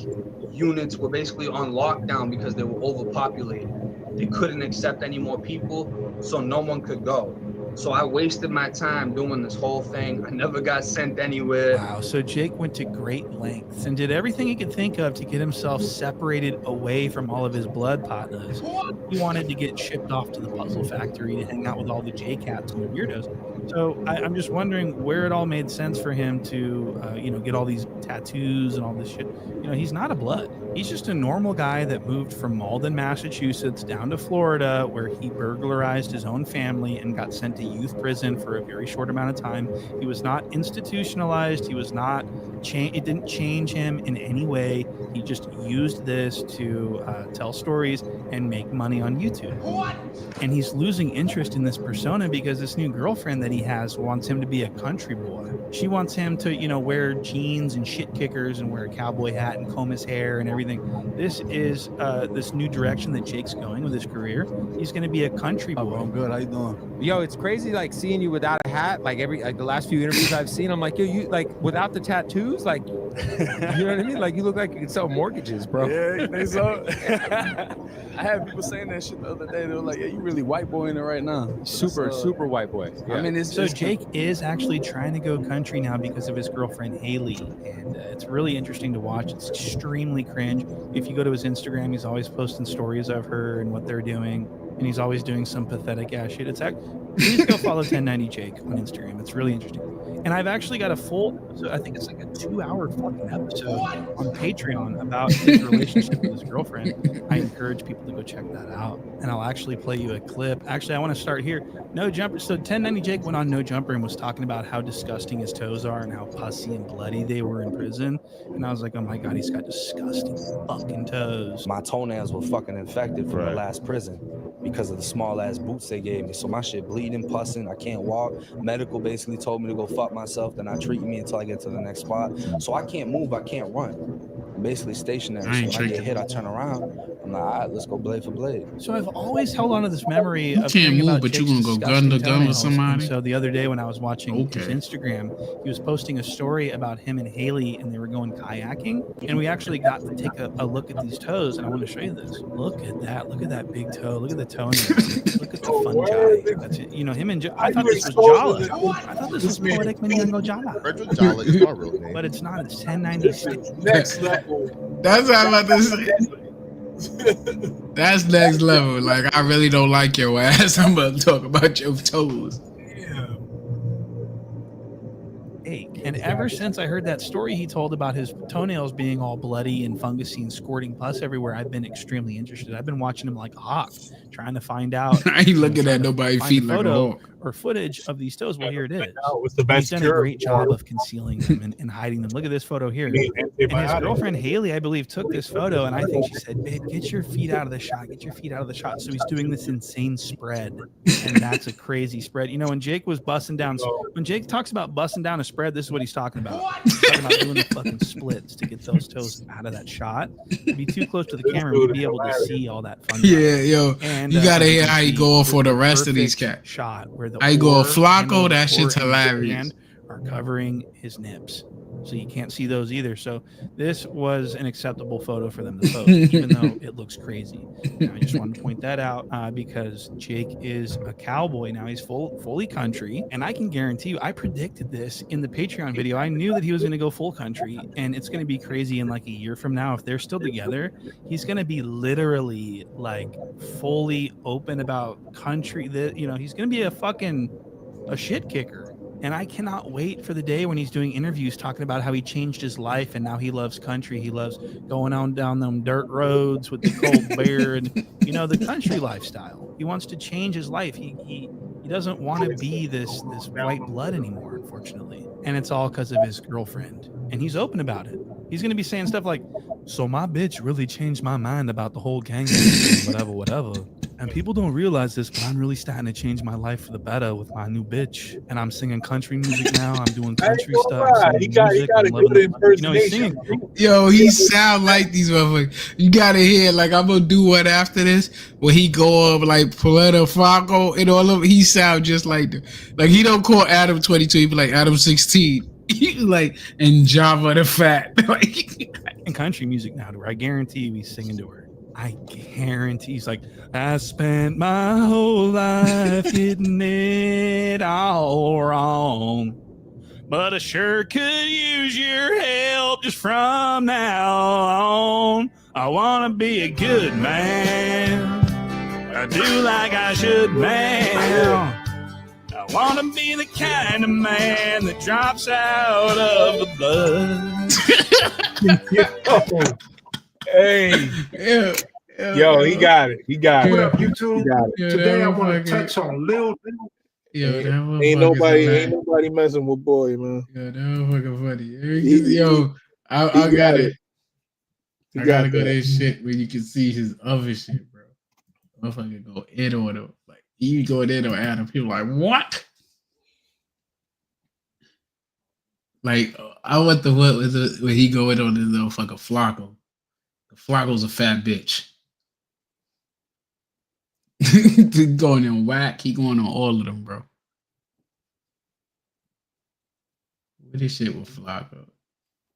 units were basically on lockdown because they were overpopulated. They couldn't accept any more people, so no one could go. So I wasted my time doing this whole thing. I never got sent anywhere. Wow. So Jake went to great lengths and did everything he could think of to get himself separated away from all of his blood partners. He wanted to get shipped off to the puzzle factory to hang out with all the J-Cats and the weirdos. So I'm just wondering where it all made sense for him to, get all these tattoos and all this shit. He's not a blood. He's just a normal guy that moved from Malden, Massachusetts down to Florida, where he burglarized his own family and got sent to youth prison for a very short amount of time. He was not institutionalized. He was not It didn't change him in any way. He just used this to tell stories and make money on YouTube. And he's losing interest in this persona because this new girlfriend that he has wants him to be a country boy. She wants him to, wear jeans and shit kickers and wear a cowboy hat and comb his hair and everything. This is this new direction that Jake's going with his career. He's going to be a country boy. I'm good. How you doing? Yo, it's crazy like seeing you without a hat. Like the last few interviews I've seen, I'm like, yo, you like without the tattoos, like you know what I mean? Like you look like you could sell mortgages, bro. Yeah, you think so? I had people saying that shit the other day. They were like, "Yeah, you really white boy in it right now." Super white boy. Yeah. I mean, so Jake is actually trying to go country now because of his girlfriend Haley, and it's really interesting to watch. It's extremely cringe. If you go to his Instagram, he's always posting stories of her and what they're doing, and he's always doing some pathetic ass shit. Please go follow 1090 Jake on Instagram. It's really interesting. And I've actually got a full, I think it's like a 2-hour fucking episode on Patreon about his relationship with his girlfriend. I encourage people to go check that out. And I'll actually play you a clip. Actually, I want to start here. No Jumper. So 1090 Jake went on No Jumper and was talking about how disgusting his toes are and how pussy and bloody they were in prison. And I was like, oh my God, he's got disgusting fucking toes. My toenails were fucking infected from the last prison because of the small ass boots they gave me. So my shit bleeding, pussing. I can't walk. Medical basically told me to go fuck myself. They're not treating me until I get to the next spot. So I can't move. I can't run. I'm basically stationary. So when I get hit, I turn around. I'm like, all right, let's go blade for blade. So I've always held on to this memory. You of can't move, about but you Jake's gonna go gun to disgusting gun with toenails. somebody? And so the other day when I was watching his Instagram, he was posting a story about him and Haley, and they were going kayaking. And we actually got to take a look at these toes, and I want to show you this. Look at that. Look at that big toe. Look at the toenails. Look at the fungi. That's it. Him and I thought this was Jala. I thought this was Poetic Minyango Jala. Frederick Jala is my real name. But it's not. It's 1090. Next level. That's what I'm about to say. That's next level. Like, I really don't like your ass. I'm about to talk about your toes. And ever since I heard that story he told about his toenails being all bloody and fungusy and squirting pus everywhere, I've been extremely interested. I've been watching him like a hawk, trying to find out. I ain't looking at nobody feet like a photo hawk. or footage of these toes. Well, here it is. What's the best He's done a great job of concealing them and hiding them. Look at this photo here. And his girlfriend Haley, I believe, took this photo, and I think she said, "Babe, get your feet out of the shot. Get your feet out of the shot." So he's doing this insane spread, and that's a crazy spread. When Jake was busting down, when Jake talks about busting down a spread, this is what he's talking about. He's talking about doing the fucking splits to get those toes out of that shot. Be too close to the camera, we'd be able to see all that fun. Yeah, yo, And, you gotta hear how he see go for the this rest of these perfect cats. shot where the I go oar Flacco, and that the shit's oar and the hilarious. hand are covering his nips. So you can't see those either. So this was an acceptable photo for them to post, even though it looks crazy. Now, I just wanted to point that out because Jake is a cowboy now. He's fully country, and I can guarantee you, I predicted this in the Patreon video. I knew that he was going to go full country, and it's going to be crazy in like a year from now. If they're still together, he's going to be literally like fully open about country. He's going to be a shit kicker. And I cannot wait for the day when he's doing interviews talking about how he changed his life and now he loves country. He loves going on down them dirt roads with the cold beer and the country lifestyle. He wants to change his life. He doesn't want to be this white blood anymore, unfortunately. And it's all because of his girlfriend. And he's open about it. He's going to be saying stuff like, "So my bitch really changed my mind about the whole gang thing, whatever. And people don't realize this, but I'm really starting to change my life for the better with my new bitch. And I'm singing country music now. I'm doing country stuff. He got a good impersonation. Yo, he sound like these motherfuckers. You gotta hear, like, I'm gonna do one after this where he go up like Paletta Falco and all of it. He sound just like them. Like, he don't call Adam 22, he be like Adam 16. Like, and Java the Fat. And country music now, to where I guarantee you he's singing to her. I guarantee he's like, "I spent my whole life getting it all wrong, but I sure could use your help just from now on. I want to be a good man. I do like I should now. I want to be the kind of man that drops out of the blood." Hey, yo, he got it. He got What it. up, YouTube? He got it. Today I want to touch on Lil Yo, that Ain't motherfucker's nobody messing with boy, man. Yo, that motherfucker funny. He Yo, I got gotta, it. He I got gotta go to that. his shit where you can see his other shit, bro. Motherfucker go in on him. Like, he going in on Adam. People like, what? Like, I want the what was it when he go in on this little fucking Flacco. Flacco's a fat bitch. He going in whack. He going on all of them, bro. What this shit with Flacco?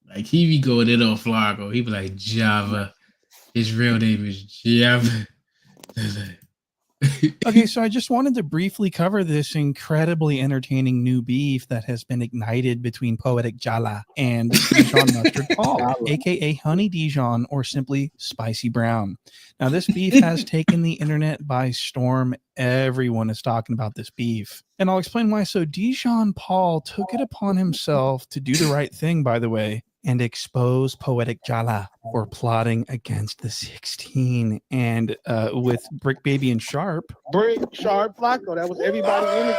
Like, he be going in on Flacco. He be like, Java. His real name is Java. Okay, so I just wanted to briefly cover this incredibly entertaining new beef that has been ignited between Poetic Jala and Dijon Mustard Paul, aka Honey Dijon, or simply Spicy Brown. Now, this beef has taken the internet by storm. Everyone is talking about this beef. And I'll explain why. So Dijon Paul took it upon himself to do the right thing, by the way, and expose Poetic Jala for plotting against the 16. And with Brick Baby and Sharp. Flacco, that was everybody in it.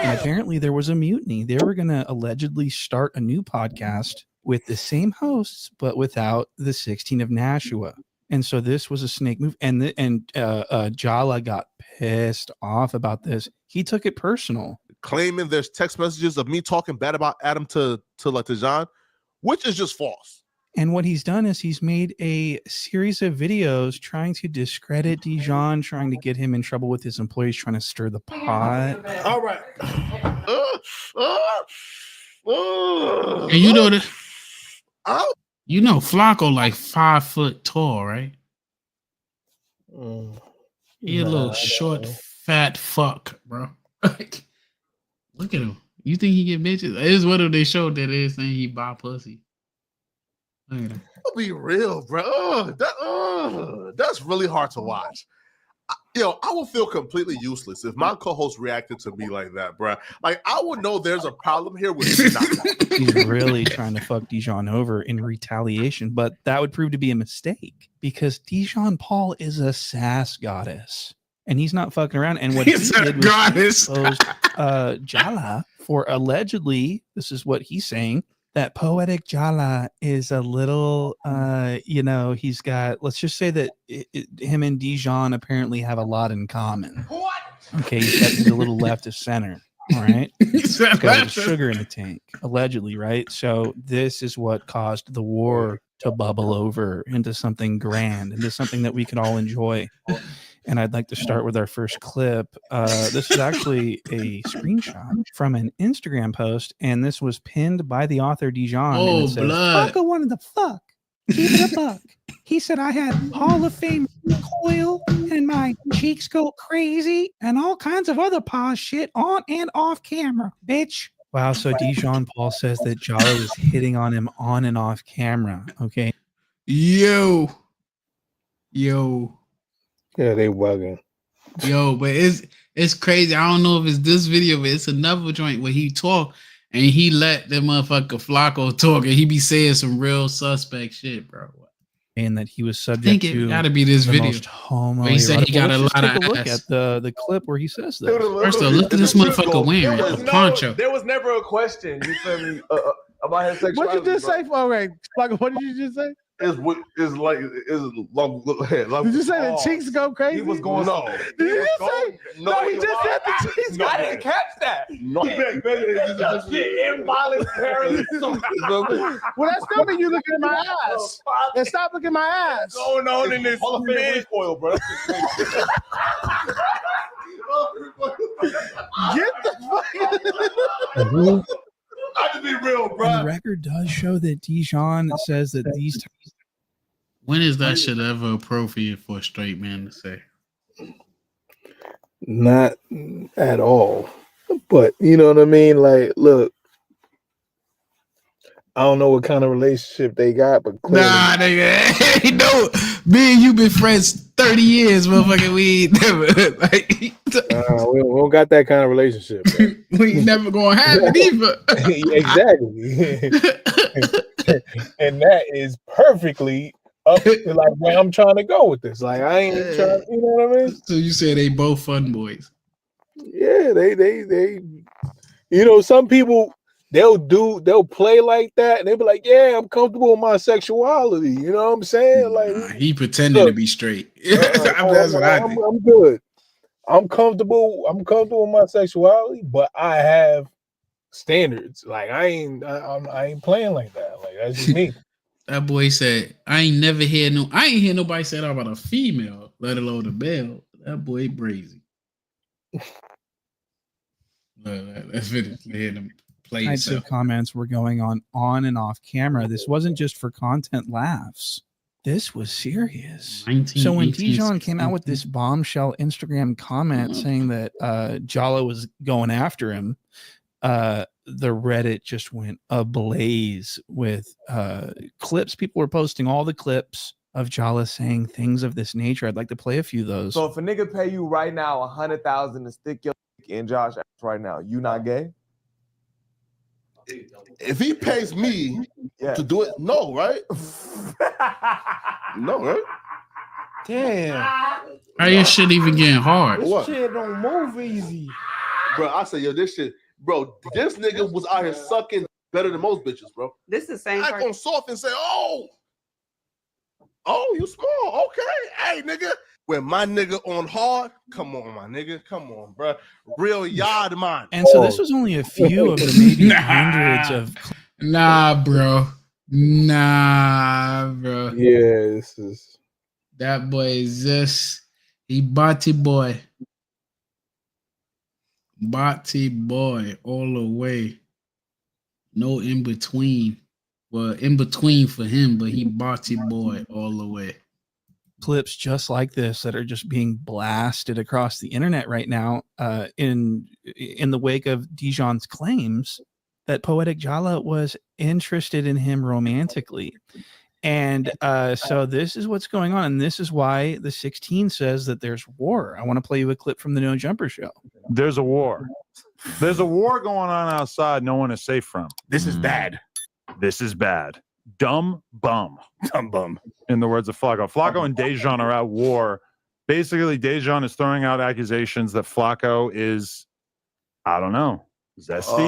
And apparently there was a mutiny. They were going to allegedly start a new podcast with the same hosts, but without the 16 of Nashua. And so this was a snake move. And Jala got pissed off about this. He took it personal. Claiming there's text messages of me talking bad about Adam to John, which is just false. And what he's done is he's made a series of videos trying to discredit Dijon, trying to get him in trouble with his employees, trying to stir the pot. All right. And you know this. You know Flacco like 5 foot tall, right? He a little short, fat fuck, bro. Like, look at him. You think he get bitches? It's what if they showed that they saying he buy pussy. Look at him. I'll be real, bro. That's really hard to watch. I would feel completely useless if my co-host reacted to me like that, bro. Like, I would know there's a problem here with me. He's really trying to fuck Dijon over in retaliation, but that would prove to be a mistake because Dijon Paul is a sass goddess. And he's not fucking around. And what he did was expose Jala for allegedly, this is what he's saying, that Poetic Jala is a little, he's got, let's just say that him and Dijon apparently have a lot in common. What? Okay, he's a little left of center. All right. He's got sugar in the tank, allegedly, right? So this is what caused the war to bubble over into something grand, into something that we could all enjoy. And I'd like to start with our first clip. This is actually a screenshot from an Instagram post, and this was pinned by the author Dijon. Oh, and it says, blood. Flacco wanted to fuck. Keep it a buck. He said I had Hall of Fame coil and my cheeks go crazy and all kinds of other pause shit on and off camera, bitch. Wow, so Dijon Paul says that Jala was hitting on him on and off camera. Okay. Yo. Yeah, they bugging. Yo, but it's crazy. I don't know if it's this video, but it's another joint where he talk and he let the motherfucker Flacco talk and he be saying some real suspect shit, bro. And that he was I subject think it to gotta be this the video. most homo. Where he said he got a Let's lot just of take a look ass. at the clip where he says this. First of all, look at this motherfucker wearing a poncho. There was never a question. You feel me? About his sexuality. What you just say? For okay, Flacco, what did you just say? Is like long. Did you say the cheeks go crazy? He was going on. Did you say? No, he just said the cheeks. I didn't catch that. No, involuntarily. Well, that's still mean you looking at my ass. And stop looking at my ass. Going on in this Hall of Fame wig oil, bro. Get the fuck. I just be real, bro. And the record does show that Dijon says that these. When is that shit ever appropriate for a straight man to say? Not at all. But you know what I mean? Like, look, I don't know what kind of relationship they got, but clearly, Nah, nigga. No, me and you been friends 30 years, motherfucker. We ain't never like we don't got that kind of relationship. we ain't never gonna have it either. Exactly. And that is perfectly up to like where I'm trying to go with this. Like I ain't trying, you know what I mean? So you say they both fun boys. Yeah, they. You know, some people they'll play like that, and they'll be like, "Yeah, I'm comfortable with my sexuality." You know what I'm saying? Like He pretending to be straight. That's what I think. I'm good. I'm comfortable with my sexuality, but I have standards. Like I ain't playing like that. Like that's just me. That boy said, I ain't hear nobody say that about a female, let alone a male. That boy brazy. Let's finish. Hear them play Types yourself. of comments were going on and off camera. This wasn't just for content laughs. This was serious. 19, So when 18, Dijon came out with this bombshell Instagram comment saying that Jala was going after him, the Reddit just went ablaze with clips. People were posting all the clips of Jala saying things of this nature. I'd like to play a few of those. So if a nigga pay you right now 100,000 to stick your dick in Josh ass right now, you not gay? If he pays me to do it, no, right? No, right? Damn. How your shit even getting hard? What? Shit don't move easy. Bro, I say, yo, this shit, bro, this nigga was out here sucking better than most bitches, bro. This is the same I person. gonna soft and say, oh, you small, okay, hey, nigga. When my nigga on hard, come on, my nigga, come on, bro. Real yard man. And so this was only a few of the maybe hundreds of. Nah, bro. Yeah, this is that boy is just he body boy. Body boy all the way. No in between. Well, in between for him, but he body boy all the way. Clips just like this that are just being blasted across the internet right now in the wake of Dijon's claims that Poetic Jala was interested in him romantically. And so this is what's going on, and this is why the 16 says that there's war. I want to play you a clip from the No Jumper show. There's a war. There's a war going on outside no one is safe from. This is bad. This is bad. Dumb bum. Dumb bum. In the words of Flacco. Flacco and Dejan are at war. Basically, Dejan is throwing out accusations that Flacco is, I don't know, zesty.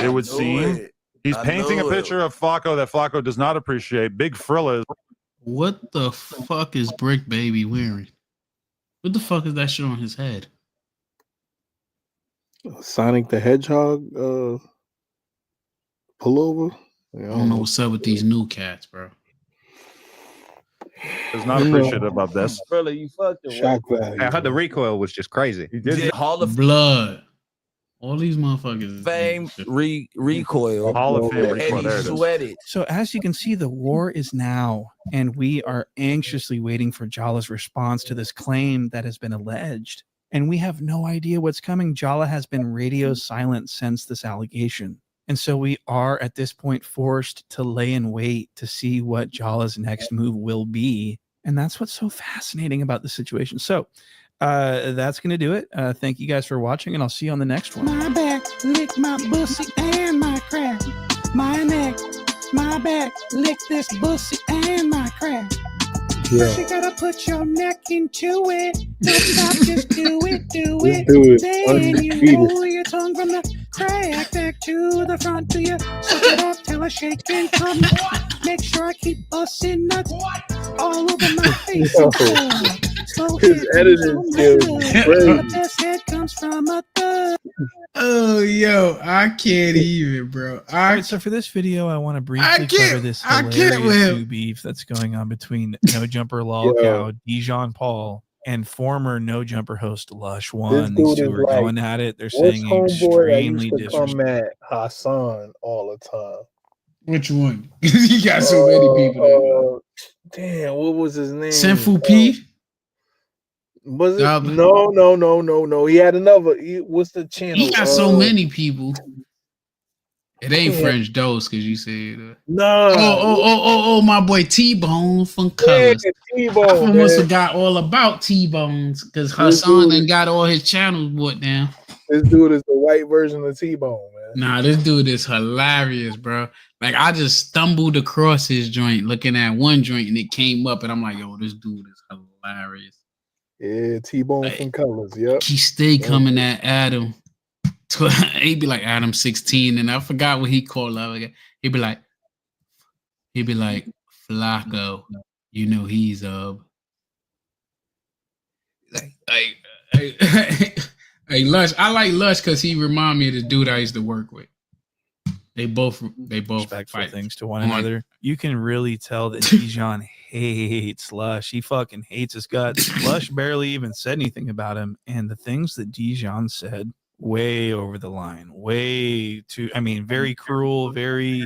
It would seem. He's painting a picture of Flacco that Flacco does not appreciate. Big Frilla. What the fuck is Brick Baby wearing? What the fuck is that shit on his head? Sonic the Hedgehog pullover. I don't know what's up with these new cats, bro. Does not appreciate about this. Brother, you fucked him. Shock value. I heard the recoil was just crazy. He did Hall of Blood. All these motherfuckers. Fame recoil. Hall of Fame recoil. And There he it is. sweated. So as you can see, the war is now, and we are anxiously waiting for Jala's response to this claim that has been alleged. And we have no idea what's coming. Jala has been radio silent since this allegation. And so we are at this point forced to lay in wait to see what Jala's next move will be. And that's what's so fascinating about the situation. So that's going to do it. Thank you guys for watching, and I'll see you on the next one. My back, lick my pussy and my crack. My neck, my back, lick this pussy and my crack. Yeah. You gotta put your neck into it. Don't stop, just do it, do it. do it. Then you Undefeated. roll your tongue from the crack back to the front. Do you suck it up till I shake and come? Make sure I keep busting nuts all over my face. Yo. Slow His hit editing comes skills from a is thug. crazy. The best head comes from a thug. Oh, yo, I can't even, bro. All right, so for this video, I want to briefly cover this I can't hilarious with him. new beef that's going on between No Jumper Lolcow, Dijon Paul, and former No Jumper host Lush One. These two are going at it. They're saying homeboy that extremely used to disrespectful. come at Hassan all the time? Which one? You got so many people. Damn, what was his name? Senfu P? Was it? No. He had another. What's the channel? He got so Uh, many people. It ain't Yeah. French Dose, because you said. No. Oh, my boy T-Bone from Colors. Yeah, I T-Bone, almost man. forgot all about T-Bones, because This Hassan dude- done got all his channels brought down. This dude is the white version of T-Bone, man. Nah, this dude is hilarious, bro. Like, I just stumbled across his joint looking at one joint, and it came up, and I'm like, yo, this dude is hilarious. Yeah, T-Bone from Colors. Yep. He stay coming at Adam. He'd be like Adam 16, and I forgot what he called out again. He'd be like Flacco. You know he's Hey, Lush. I like Lush because he remind me of the dude I used to work with. They both respectful fight things to one another. You can really tell that Dijon hates Lush. He fucking hates his guts. Lush barely even said anything about him, and the things that Dijon said, way over the line, way too. I mean, very cruel, very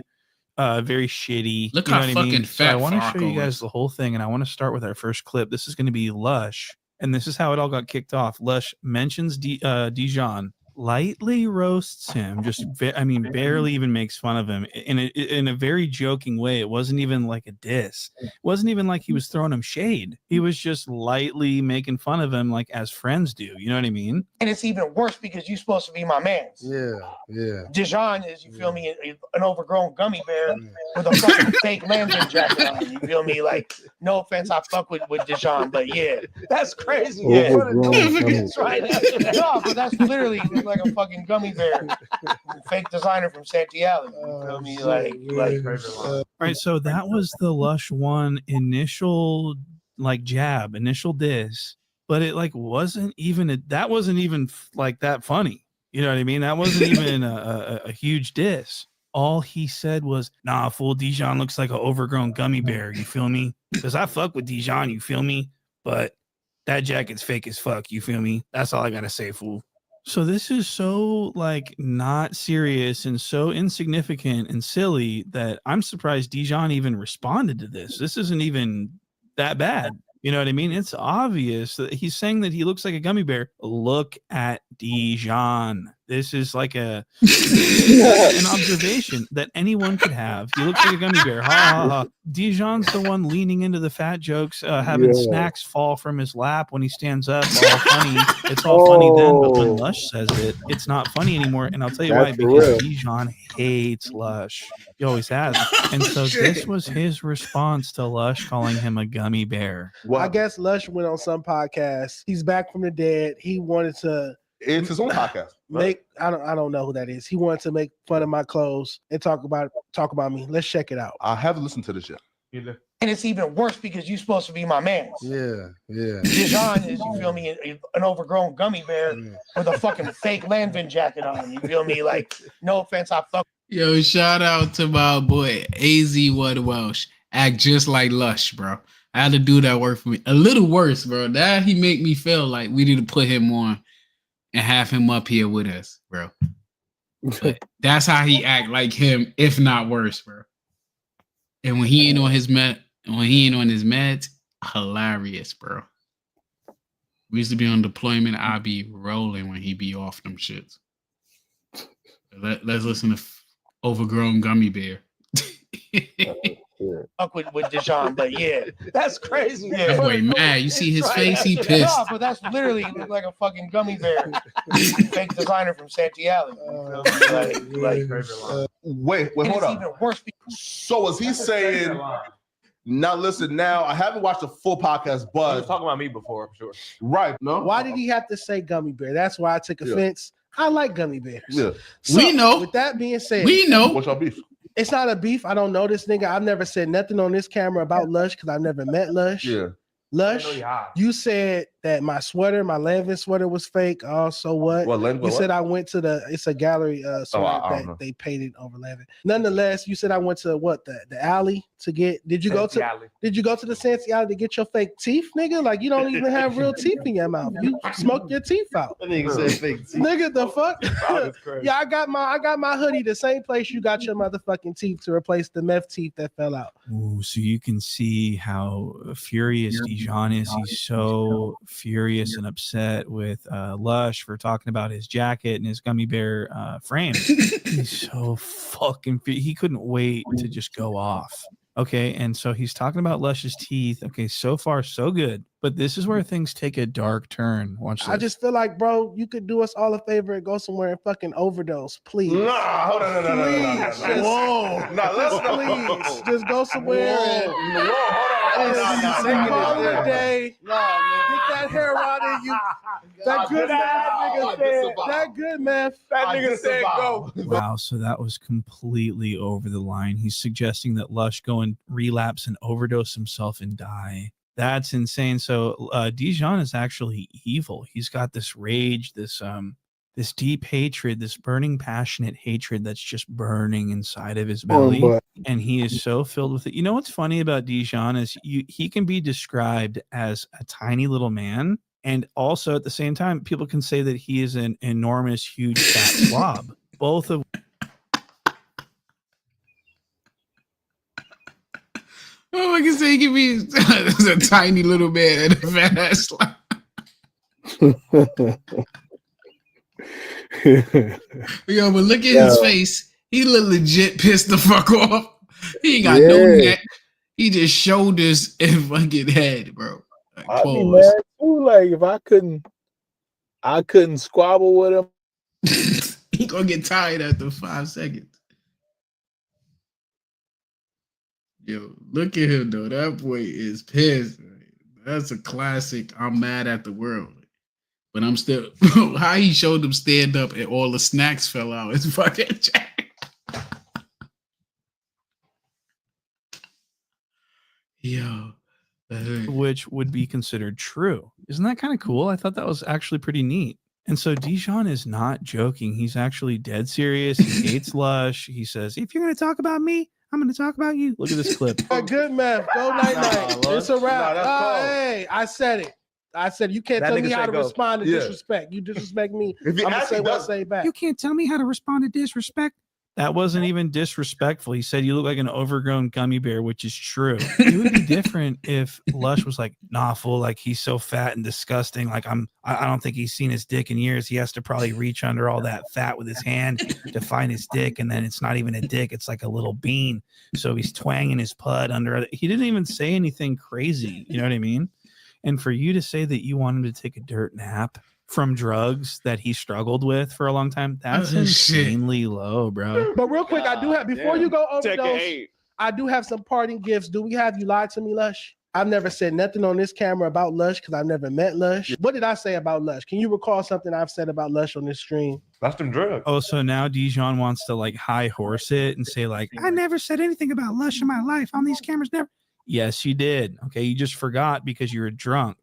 shitty. Look you know how what I fucking mean? fat I want to show you Farco guys is. the whole thing, and I want to start with our first clip. This is going to be Lush, and this is how it all got kicked off. Lush mentions Dijon, lightly roasts him, just barely even makes fun of him in a very joking way. It wasn't even like a diss. It wasn't even like he was throwing him shade. He was just lightly making fun of him, like as friends do. You know what I mean? And it's even worse because you're supposed to be my man. Yeah. Dijon is, you feel me, an overgrown gummy bear with a fucking fake landing jacket on. You feel me? Like, no offense, I fuck with Dijon, but yeah, that's crazy. Yeah, that's right. No, but that's literally like a fucking gummy bear, fake designer from Santiago. You feel me? All right, so that was the Lush one initial jab, initial diss, but it wasn't even like that funny. You know what I mean? That wasn't even a huge diss. All he said was, "Nah, fool, Dijon looks like an overgrown gummy bear." You feel me? Because I fuck with Dijon. You feel me? But that jacket's fake as fuck. You feel me? That's all I gotta say, fool. So this is so not serious and so insignificant and silly that I'm surprised Dijon even responded to this. This isn't even that bad. You know what I mean? It's obvious that he's saying that he looks like a gummy bear. Look at Dijon. This is like an observation that anyone could have. He looks like a gummy bear. Ha ha ha. Dijon's the one leaning into the fat jokes, having snacks fall from his lap when he stands up. All funny. It's all funny then, but when Lush says it, it's not funny anymore. And I'll tell you why, because Dijon hates Lush. He always has. And so this was his response to Lush calling him a gummy bear. I guess Lush went on some podcast. He's back from the dead. He wanted to. It's his own podcast. I don't know who that is. He wanted to make fun of my clothes and talk about me. Let's check it out. I haven't listened to this yet. And it's even worse because you're supposed to be my man. Yeah. Dijon is, you feel me, an overgrown gummy bear with a fucking fake landing jacket on. You feel me? Like, no offense, I fuck. Yo, shout out to my boy AZ Wood Welsh. Act just like Lush, bro. I had to do that work for me. A little worse, bro. That he make me feel like we need to put him on and have him up here with us, bro. But that's how he act like him, if not worse, bro. And when he ain't on his meds, hilarious, bro. We used to be on deployment. I'd be rolling when he be off them shits. Let's listen to Overgrown Gummy Bear. Fuck with Dijon, but yeah, that's crazy. Yeah, That boy mad. You see his face? He pissed. No, but that's literally like a fucking gummy bear, fake designer from Santiago. Wait, hold up. Even worse. So was he saying? Now listen. Now I haven't watched a full podcast, but He was talking about me before, I'm sure. Right? No. Why did he have to say gummy bear? That's why I took offense. I like gummy bears. Yeah. So, We know. With that being said, We know. What's your beef? It's not a beef. I don't know this nigga. I've never said nothing on this camera about Lush because I've never met Lush. Yeah. Lush, you said that my Lanvin sweater was fake. Oh, so what? What, Lanvin, you said what? I went to it's a gallery sweater I don't that know. they painted over Lanvin. Nonetheless, you said I went to the alley to get. Did you go to the Santi alley to get your fake teeth, nigga? Like you don't even have real teeth in your mouth. You smoked your teeth out. That nigga said fake teeth. Nigga, the fuck? Yeah, I got my hoodie the same place you got your motherfucking teeth to replace the meth teeth that fell out. Ooh, so you can see how furious Dijon is. He's so furious and upset with Lush for talking about his jacket and his gummy bear frame. He's so fucking he couldn't wait to just go off. Okay, and so he's talking about Lush's teeth. Okay, so far so good, but this is where things take a dark turn. Watch this. I just feel like, bro, you could do us all a favor and go somewhere and fucking overdose, please. Nah, hold on, no. Whoa, No, let's please, just go somewhere. Whoa, hold on. Call it a day. Get that hair out of you. That good meth nigga said. That good meth. That nigga said go. Wow, so that was completely over the line. He's suggesting that Lush go and relapse and overdose himself and die. That's insane. So Dijon is actually evil. He's got this rage, this deep hatred, this burning, passionate hatred that's just burning inside of his belly. boy. And he is so filled with it. You know what's funny about Dijon is he can be described as a tiny little man. And also at the same time, people can say that he is an enormous, huge, fat slob. Both of Oh, I can say he can be a tiny little man and a fat ass slime. Yo, but look at his face. He look legit pissed the fuck off. He ain't got no neck. He just shoulders and fucking head, bro. Like, I mean, man, too, like if I couldn't squabble with him. He gonna get tired after 5 seconds. Yo, look at him though. That boy is pissed. That's a classic. I'm mad at the world, but I'm still. How he showed him stand up and all the snacks fell out. It's fucking. Yo, which would be considered true. Isn't that kind of cool? I thought that was actually pretty neat. And so Dijon is not joking. He's actually dead serious. He hates Lush. He says, if you're going to talk about me, I'm going to talk about you. Look at this clip. Good meth. Go night night. It's a wrap. Hey, I said it. I said you can't tell me how to respond to disrespect. You disrespect me. I'm gonna say what I say back. You can't tell me how to respond to disrespect. That wasn't even disrespectful. He said you look like an overgrown gummy bear, which is true. It would be different if Lush was like, nah, fool, like he's so fat and disgusting. Like I don't think he's seen his dick in years. He has to probably reach under all that fat with his hand to find his dick. And then it's not even a dick. It's like a little bean. So he's twanging his pud under. He didn't even say anything crazy. You know what I mean? And for you to say that you want him to take a dirt nap from drugs that he struggled with for a long time, that's insanely low, bro. But real quick, I do have, before you go overdose, I do have some parting gifts. Do we have you lied to me, Lush? I've never said nothing on this camera about Lush because I've never met Lush. What did I say about Lush? Can you recall something I've said about Lush on this stream? That's them drugs. Oh, so now Dijon wants to like high horse it and say like, I never said anything about Lush in my life on these cameras, never. Yes, you did. Okay, you just forgot because you were drunk.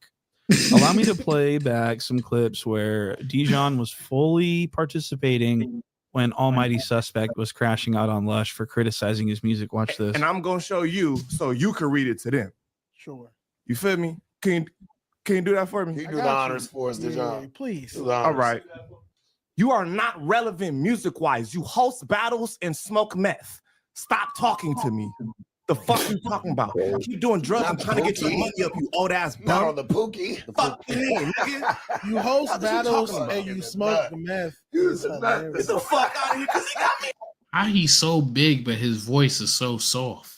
Allow me to play back some clips where Dijon was fully participating when Almighty Suspect was crashing out on Lush for criticizing his music. Watch this. And I'm gonna show you so you can read it to them. Sure. You feel me? Can you do that for me? You do the honors for us, Dijon. Please. All right. You are not relevant music-wise. You host battles and smoke meth. Stop talking to me. The fuck you talking about? Keep doing drugs and trying to get your money up, you old ass bum. Not on the pookie. Fuck you, nigga. You host That's what you battles talking about. and you smoke the meth. Get the fuck out of here because he got me. How he's so big, but his voice is so soft.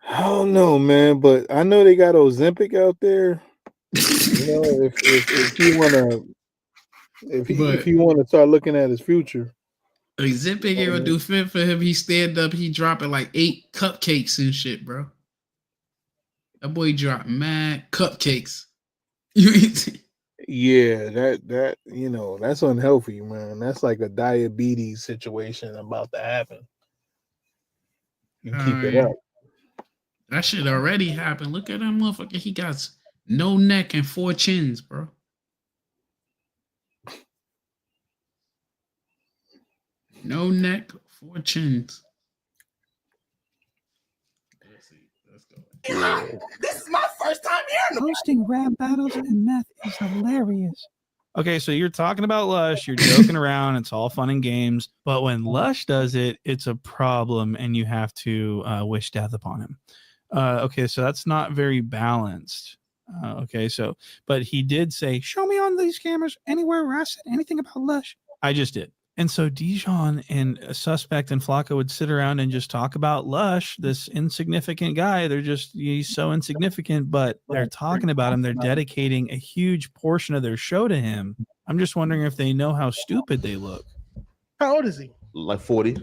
I don't know, man, but I know they got Ozempic out there. You know, if you wanna start looking at his future. Ozempic ain't gonna do fit for him. He stand up, he dropping like 8 cupcakes and shit, bro. That boy dropped mad cupcakes. Yeah, that you know, that's unhealthy, man. That's like a diabetes situation about to happen. You keep it up. That shit already happened. Look at that motherfucker. He got no neck and 4 chins, bro. No neck, 4 chins. This is my first time hearing Hosting rap battles and meth is hilarious. Okay, so you're talking about Lush, you're joking around, it's all fun and games, but when Lush does it, it's a problem and you have to wish death upon him. Okay, so that's not very balanced. Okay, so, but he did say, show me on these cameras anywhere where I said anything about Lush. I just did. And so Dijon and Suspect and Flocka would sit around and just talk about Lush, this insignificant guy. He's so insignificant, but they're talking about him. They're dedicating a huge portion of their show to him. I'm just wondering if they know how stupid they look. How old is he? Like 40.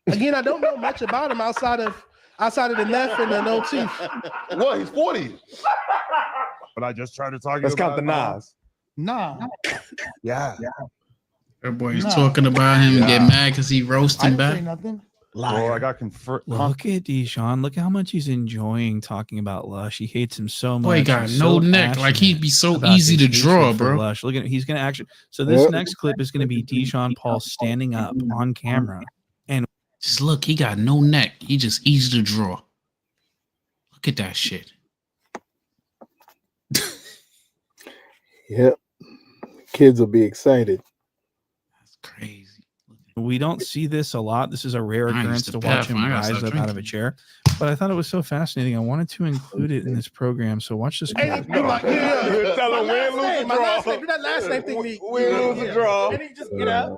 Again, I don't know much about him outside of outside of the meth and the no teeth. What? He's 40. But I just tried to talk. Let's count the Nas. Nah. Yeah. That boy is Nah. talking about him and get Yeah. mad because he I roasting didn't say back. nothing. Well, I got confirmed. Look at Dijon. Look how much he's enjoying talking about Lush. He hates him so much. Boy, he got He's no so neck. Like he'd passionate be so about easy his to draw, hatred for bro. Lush. Look at he's gonna actually. So this next clip is gonna be Dijon Paul standing up on camera, and Just look, he got no neck. He just easy to draw. Look at that shit. Yep. Kids will be excited. we don't see this a lot. This is a rare I occurrence used to to watch bath him when I gotta rise stop up out of a chair. But I thought it was so fascinating. I wanted to include it in this program. So watch this. Hey, clip. do like, yeah. Tell My him win, last lose, name, or my last draw. name. Do that last name thing. Win, lose, or draw. And then you just get up.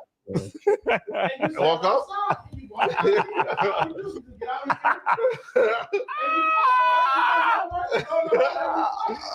Walk up.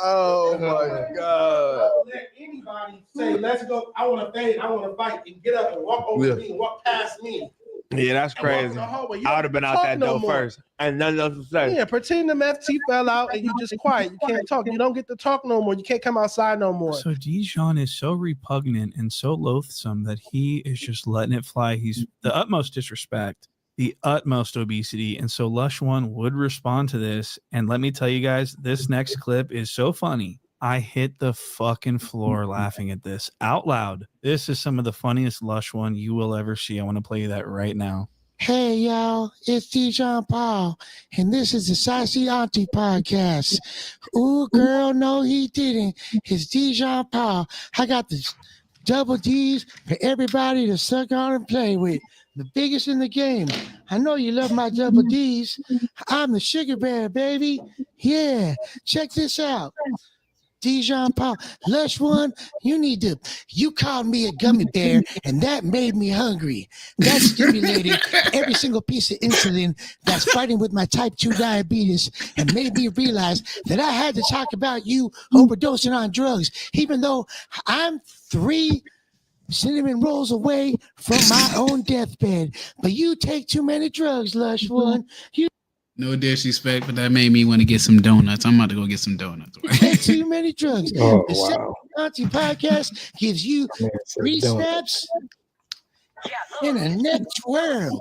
Oh my God. Let anybody say, let's go. I want to fade. I want to fight, and get up and walk over me and walk past me. Yeah, that's And walk crazy. in the hallway. You I don't would have been talk out that no door more. first, and nothing else to say. Yeah, pretend the FT fell out and you just quiet. You can't talk. You don't get to talk no more. You can't come outside no more. So Dijon is so repugnant and so loathsome that he is just letting it fly. He's the utmost disrespect, the utmost obesity. And so Lush One would respond to this. And let me tell you guys, this next clip is so funny. I hit the fucking floor laughing at this out loud. This is some of the funniest Lush One you will ever see. I want to play you that right now. Hey y'all, it's Dijon Paul, and this is the Saucy Auntie podcast. Ooh, girl, no, he didn't. It's Dijon Paul. I got the double D's for everybody to suck on and play with. The biggest in the game. I know you love my double D's. I'm the sugar bear, baby. Yeah, check this out. Dijon Paul, Lush One, you called me a gummy bear, and that made me hungry. That stimulated every single piece of insulin that's fighting with my type 2 diabetes and made me realize that I had to talk about you overdosing on drugs, even though I'm 3 cinnamon rolls away from my own deathbed. But you take too many drugs, Lush One. You No disrespect, but that made me want to get some donuts. I'm about to go get some donuts. take too many drugs. Oh, The Saucy Auntie podcast gives you Man, 3 donuts. steps in a next world.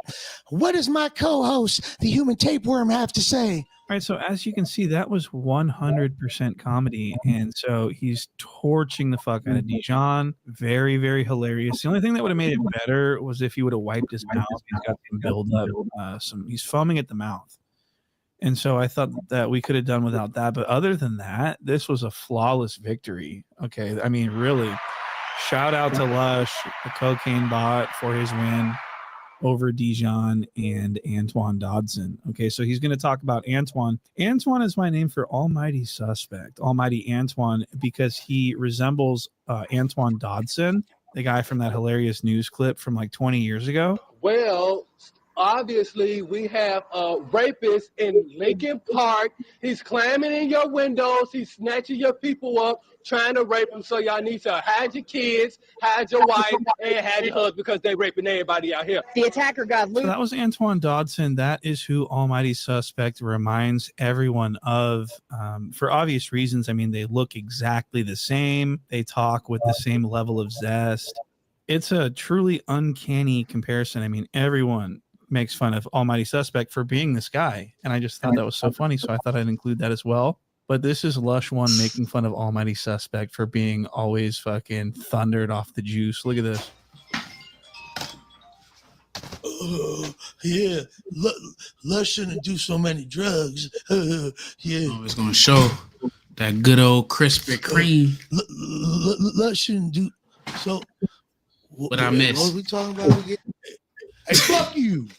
What does my co-host, the human tapeworm, have to say? All right, so as you can see, that was 100% comedy, and so he's torching the fuck out of Dijon. Very, very hilarious. The only thing that would have made it better was if he would have wiped his mouth. He's got some build up. He's foaming at the mouth, and so I thought that we could have done without that. But other than that, this was a flawless victory. Okay, I mean, really, shout out to Lush, the cocaine bot, for his win over Dijon and Antoine Dodson. Okay, so he's going to talk about Antoine. Antoine is my name for Almighty Suspect, Almighty Antoine, because he resembles Antoine Dodson, the guy from that hilarious news clip from like 20 years ago. Well, obviously, we have a rapist in Lincoln Park. He's climbing in your windows. He's snatching your people up, trying to rape them. So y'all need to hide your kids, hide your wife, and hide your husband because they raping everybody out here. The attacker got So that was Antoine Dodson. That is who Almighty Suspect reminds everyone of, for obvious reasons. I mean, they look exactly the same. They talk with the same level of zest. It's a truly uncanny comparison. I mean, everyone makes fun of Almighty Suspect for being this guy, and I just thought that was so funny, so I thought I'd include that as well. But this is Lush One making fun of Almighty Suspect for being always fucking thundered off the juice. Look at this. Yeah, Lush shouldn't do so many drugs. Yeah. It's gonna show that good old Krispy Kreme. Lush shouldn't do so. What I missed? What are we talking about again? Hey, fuck you.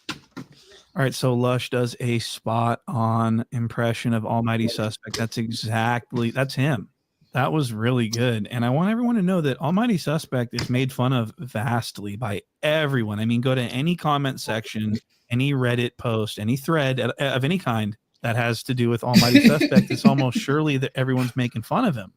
All right, so Lush does a spot on impression of Almighty Suspect. That's him. That was really good. And I want everyone to know that Almighty Suspect is made fun of vastly by everyone. I mean, go to any comment section, any Reddit post, any thread of any kind that has to do with Almighty Suspect. It's almost surely that everyone's making fun of him.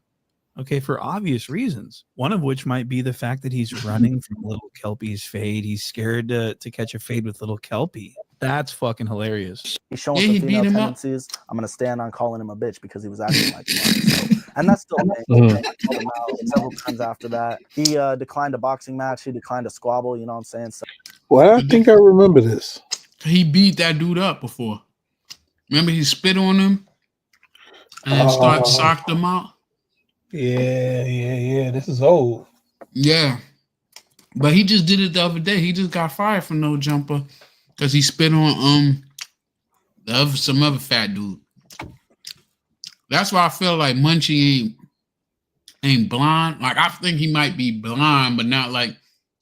Okay, for obvious reasons. One of which might be the fact that he's running from Little Kelpie's fade. He's scared to catch a fade with Little Kelpie. That's fucking hilarious. He's showing Yeah, some he female beat him up. tendencies. I'm gonna stand on calling him a bitch because he was acting like one. So, and that's still a thing. Mhm. I called him out several times after that. He declined a boxing match. He declined a squabble. You know what I'm saying? So, Well, I think I remember this. He beat that dude up before. Remember he spit on him and then socked him out? Yeah. This is old. Yeah. But he just did it the other day. He just got fired for no jumper because he spit on some other fat dude. That's why I feel like Munchie ain't blind. Like I think he might be blind, but not like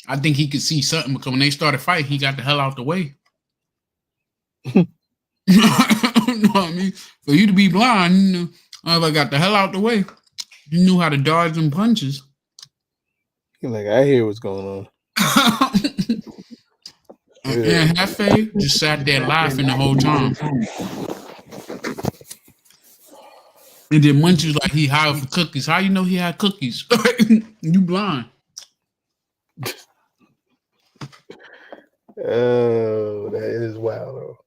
I think he could see something because when they started fighting, he got the hell out the way. You know what I mean? For you to be blind, you know, I got the hell out the way. You knew how to dodge them punches. He like, I hear what's going on. And Hefe just sat there laughing the whole time. And then Munchie was like, he hired for cookies. How you know he had cookies? You blind. Oh, that is wild though.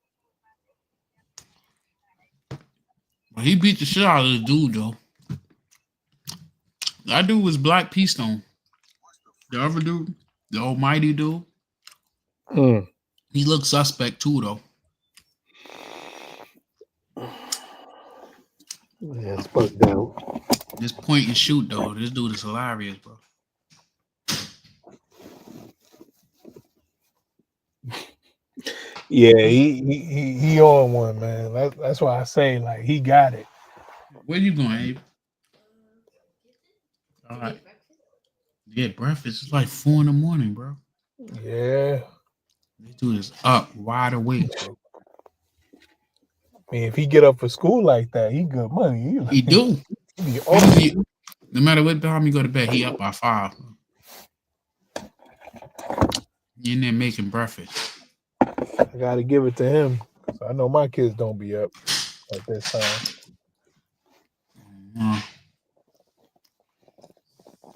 Well, he beat the shit out of this dude though. That dude was Black P Stone. The other dude, the almighty dude, he looked suspect too though. Yeah, it's bugged out. This point and shoot though, this dude is hilarious, bro. Yeah, he on one, man. That's why I say like he got it. Where you going, Abe? All right. Yeah, breakfast is like 4 a.m, bro. Yeah. This dude is up, wide awake, bro. I mean, if he get up for school like that, he good money. He do. No matter what time he go to bed, he up by 5. He in there making breakfast. I gotta give it to him. So I know my kids don't be up at this time.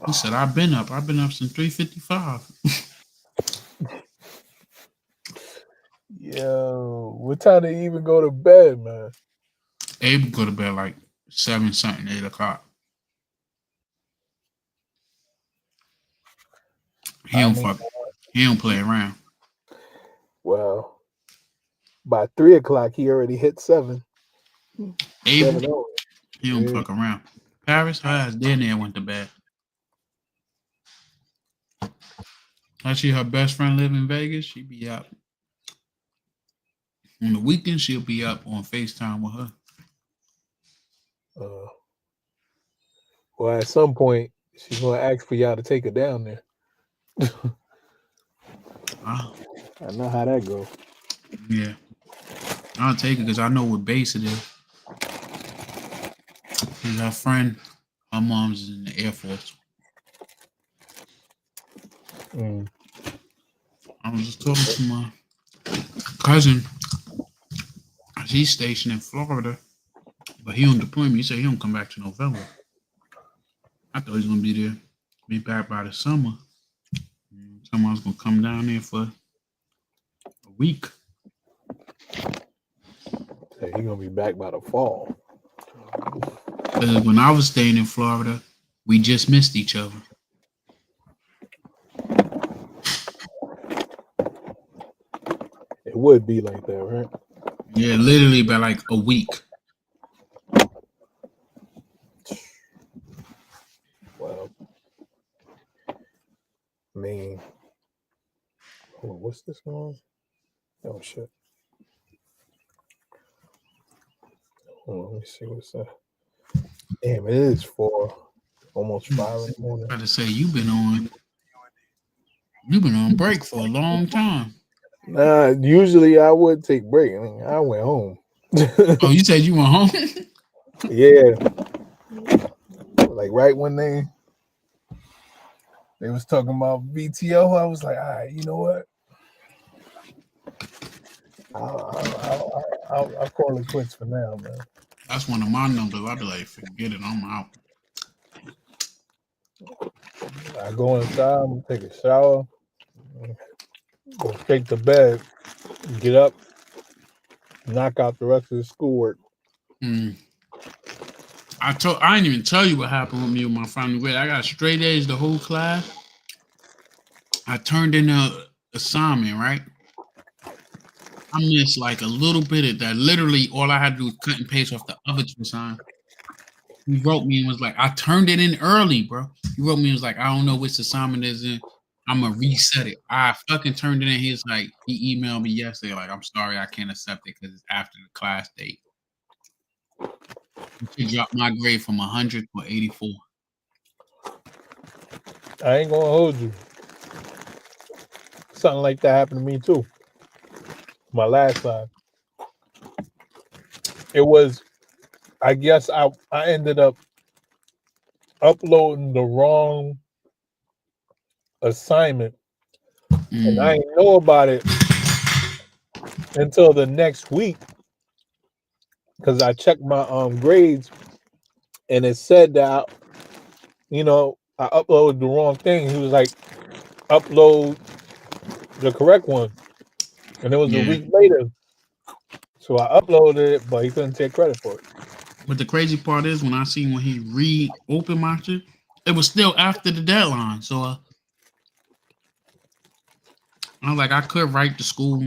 He said, I've been up since 3:55. Yo, what time they even go to bed, man? Abe go to bed like 7 something, 8 o'clock. He don't play around. Well, by 3 o'clock, he already hit 7. Abe, 7-0. he don't fuck around. Paris, her ass then there went to bed. Actually, her best friend live in Vegas. She be up. On the weekend, she'll be up on FaceTime with her. Well, at some point, she's gonna ask for y'all to take her down there. I know how that go. Yeah. I'll take it because I know what base it is. Because her friend, her mom's in the Air Force. I was just talking to my cousin. He's stationed in Florida, but he on deployment. He said he don't come back to November. I thought he was gonna be there, be back by the summer. Someone's gonna come down there for a week. Hey, he gonna be back by the fall. Because when I was staying in Florida, we just missed each other. It would be like that, right? Yeah, literally by like a week. Well, I mean, hold on, what's this going on? Oh shit. Hold on, let me see what's that. Damn, it is 4, almost 5 in the morning. I to say you've been on break for a long time. Nah, usually I would take break. I mean, I went home. Oh, you said you went home? Yeah. Like right when they was talking about VTO, I was like, all right, you know what? I'll call it quits for now, man. That's one of my numbers. I'd be like, forget it, I'm out. I go inside, I'm take a shower, go straight to bed, get up, knock out the rest of the schoolwork. I didn't even tell you what happened with me with my final grade. I got straight A's the whole class. I turned in a assignment, right? I missed like a little bit of that. Literally, all I had to do was cut and paste off the other two assignments. He wrote me and was like, I turned it in early, bro. He wrote me and was like, I don't know which assignment is in. I'm gonna reset it. I fucking turned it in. He emailed me yesterday, like, I'm sorry, I can't accept it because it's after the class date. He dropped my grade from 100 to 84. I ain't gonna hold you. Something like that happened to me too. My last time. It was, I guess I ended up uploading the wrong assignment. And I didn't know about it until the next week. Because I checked my grades and it said that, I uploaded the wrong thing. He was like, upload the correct one. And it was a week later. So I uploaded it, but he couldn't take credit for it. But the crazy part is when he reopened my shit, it was still after the deadline. So I was like, I could write to school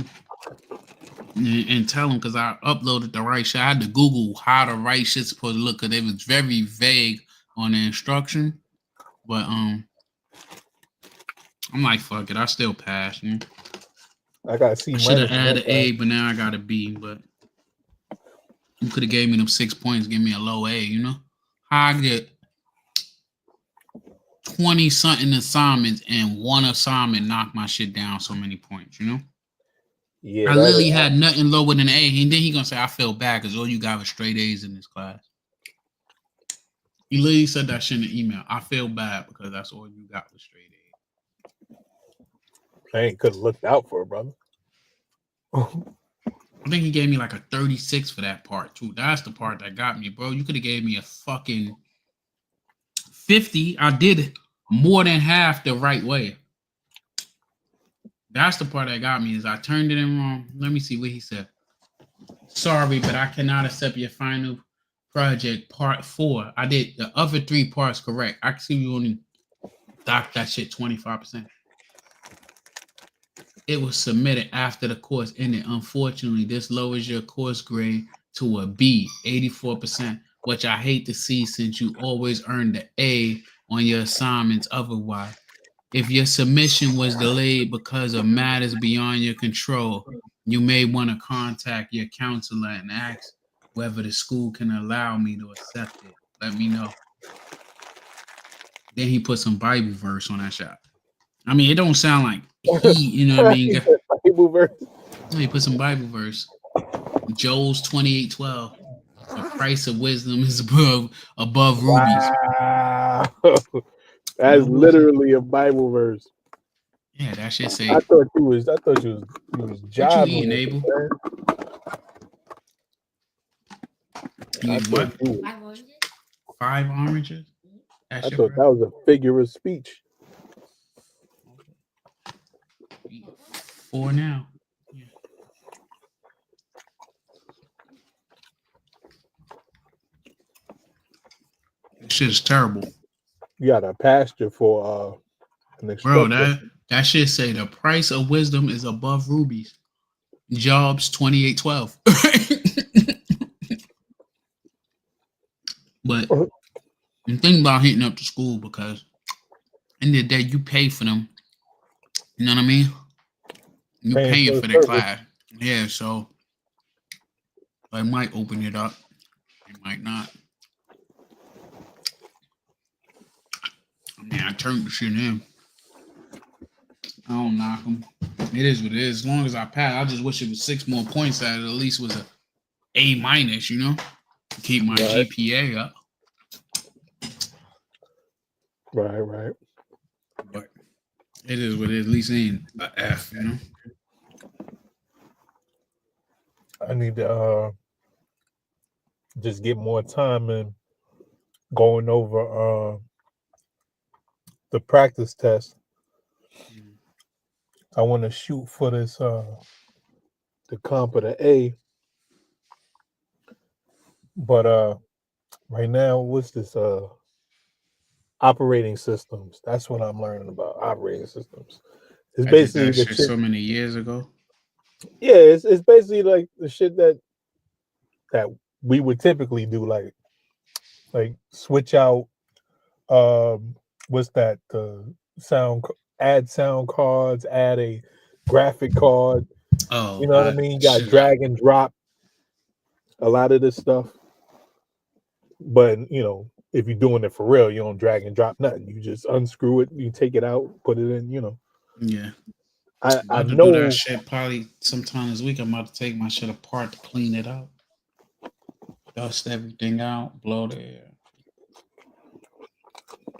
and tell them because I uploaded the right shit. I had to Google how the right shit's supposed to look because it was very vague on the instruction. But I'm like, fuck it, I still passed. I got C. I should have had an A, but now I got a B. But you could have gave me them 6 points, give me a low A. How I get 20 something assignments and one assignment knocked my shit down so many points. Yeah, I literally had nothing lower than an A, and then he gonna say I feel bad because all you got was straight A's in this class. He literally said that shit in the email. I feel bad because that's all you got was straight A's. I ain't could have looked out for it, brother. I think he gave me like a 36 for that part too. That's the part that got me, bro. You could have gave me a fucking 50. I did more than half the right way. That's the part that got me is I turned it in wrong. Let me see what he said. Sorry, but I cannot accept your final project part 4. I did the other 3 parts correct. I can see you only docked that shit 25%. It was submitted after the course ended. Unfortunately, this lowers your course grade to a B, 84%, which I hate to see since you always earned the A on your assignments otherwise. If your submission was delayed because of matters beyond your control, you may want to contact your counselor and ask whether the school can allow me to accept it. Let me know. Then he put some Bible verse on that shot. I mean, it don't sound like he, what I mean? Bible verse. He put some Bible verse. Joel's 28:12. The price of wisdom is above rubies. Wow. That's literally a Bible verse. Yeah, that shit say. I thought you was jobbing. What you eating, Abel? You eat what? 5 oranges? I thought that was a figure of speech. 4 now. Yeah. This shit is terrible. You got a pasture for an Bro, instructor. that shit say the price of wisdom is above rubies. Jobs 28:12. But I'm thinking about hitting up the school because in the day you pay for them. You know what I mean? You paying for the class. Yeah, so I might open it up. It might not. I mean, I turned the shit in. I don't knock them. It is what it is. As long as I pass, I just wish it was 6 more points that it at least was a A-, to keep my GPA up. Right. But it is what it is. At least it ain't an F, I need to just get more time in going over the practice test. I want to shoot for this the comp of the A But right now, what's this? Operating systems. That's what I'm learning about. Operating systems. It's I did basically that the shit shit. so many years ago. Yeah, it's basically like the shit that we would typically do, like switch out what's that add sound cards, add a graphic card. Oh, You know what I mean? You got drag and drop a lot of this stuff. But if you're doing it for real, you don't drag and drop nothing. You just unscrew it, you take it out, put it in, Yeah. I about to do know that shit probably sometime this week. I'm about to take my shit apart to clean it out, dust everything out, blow the air.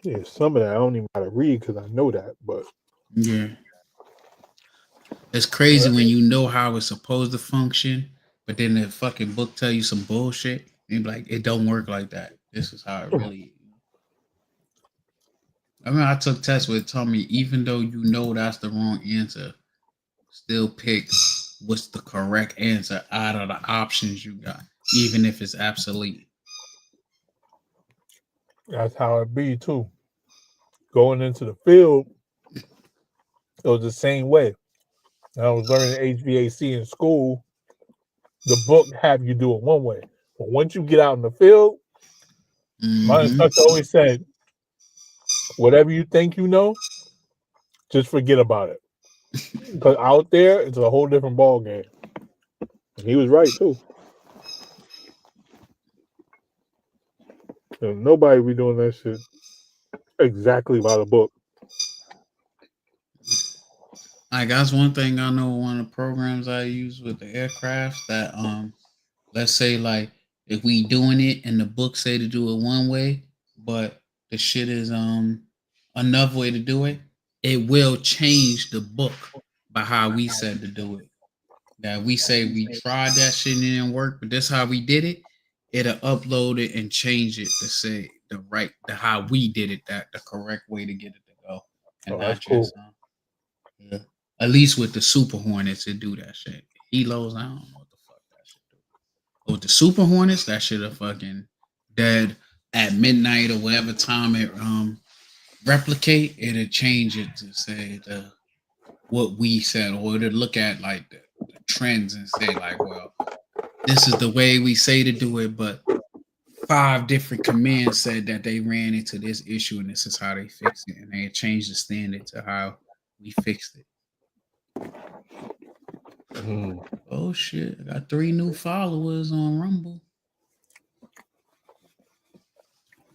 yeah, some of that I don't even gotta read because I know that, but Yeah. It's crazy when you know how it's supposed to function, but then the fucking book tell you some bullshit. And you be like, it don't work like that. This is how it really. I mean, I took tests where it told me even though you know that's the wrong answer, still pick what's the correct answer out of the options you got, even if it's obsolete. that's how it be too. Going into the field, it was the same way. I was learning HVAC in school. The book have you do it one way, but once you get out in the field, my instructor always said, "Whatever you think you know, just forget about it." Because out there, it's a whole different ball game. And he was right too. And nobody be doing that shit exactly by the book. Like that's one thing I know. One of the programs I use with the aircraft that let's say like if we doing it and the book say to do it one way, but the shit is another way to do it, it will change the book by how we said to do it. That we say we tried that shit and it didn't work, but that's how we did it. It'll upload it and change it to say the how we did it, that the correct way to get it to go, and Oh, not that's cool. just yeah. At least with the Super Hornets, it do that shit. Helos, I don't know what the fuck that shit do. But with the Super Hornets, that shit are fucking dead at midnight or whatever time it replicate. It'll change it to say what we said, or to look at like the trends and say like, well, this is the way we say to do it, but 5 different commands said that they ran into this issue and this is how they fixed it, and they changed the standard to how we fixed it. Oh shit! I got 3 new followers on Rumble.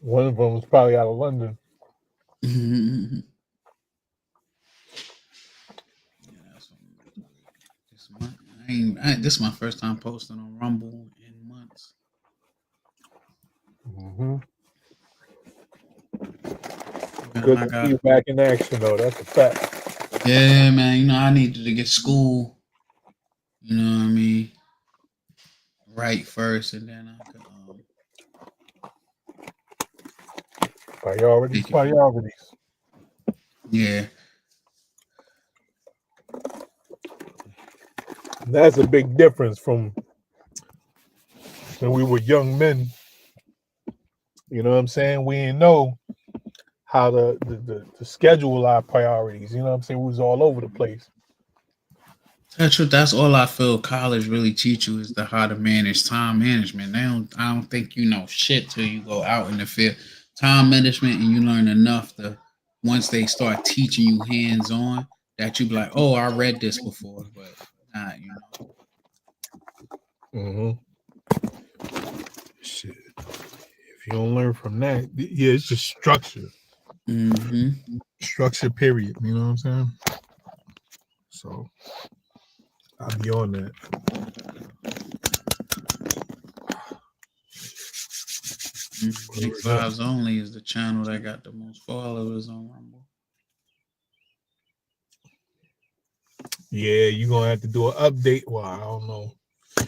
One of them was probably out of London. This is my first time posting on Rumble in months. Good to see you back in action, though. That's a fact. Yeah, man. I needed to get school. You know what I mean? Right first, and then I could. Priorities. Yeah. That's a big difference from when we were young men. You know what I'm saying? We didn't know how to schedule our priorities. You know what I'm saying? We was all over the place. That's all I feel college really teach you is how to manage time management. I don't think you know shit till you go out in the field. Time management, and you learn enough to once they start teaching you hands on that you be like, oh, I read this before, but not, Shit. If you don't learn from that, yeah, it's just structure. Structure, period. You know what I'm saying? So I'll be on that. Big Vibes Only is the channel that got the most followers on Rumble. Yeah, you're gonna have to do an update. Well, I don't know.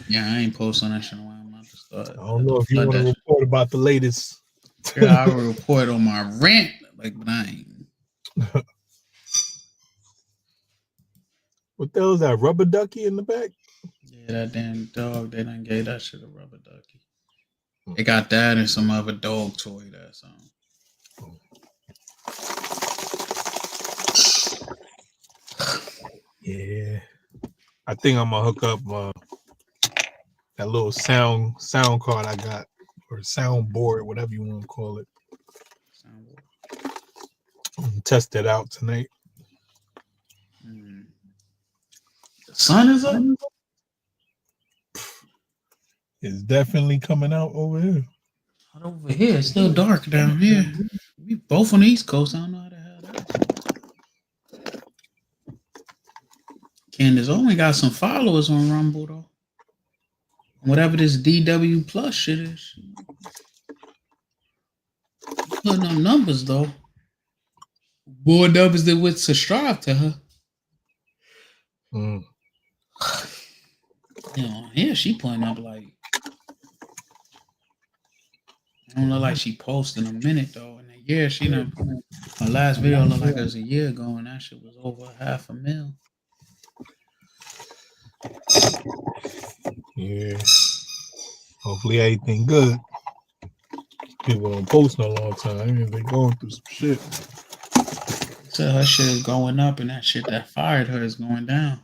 Yeah, I ain't posting that shit. I'm about to start. I don't know if you want to report about the latest. Yeah, I will report on my rant, but I ain't. What the hell is that? Rubber ducky in the back? Yeah, that damn dog. They done gave that shit a rubber ducky. They got that and some other dog toy that's Yeah, I think I'm gonna hook up that little sound card I got, or soundboard, whatever you want to call it. Test it out tonight. The sun is up. It's definitely coming out over here. Not over here. It's still dark down here. We both on the East Coast. I don't know how the hell that. Candace only got some followers on Rumble though. Whatever this DW Plus shit is. Putting up numbers though. More numbers than would subscribe to her. You know, yeah, she putting up like, I don't look like she posted in a minute though. In a year, she done, her last video looked like it was a year ago, and that shit was over 500,000. Yeah. Hopefully everything good. People don't post in a long time. They going through some shit. So her shit is going up, and that shit that fired her is going down.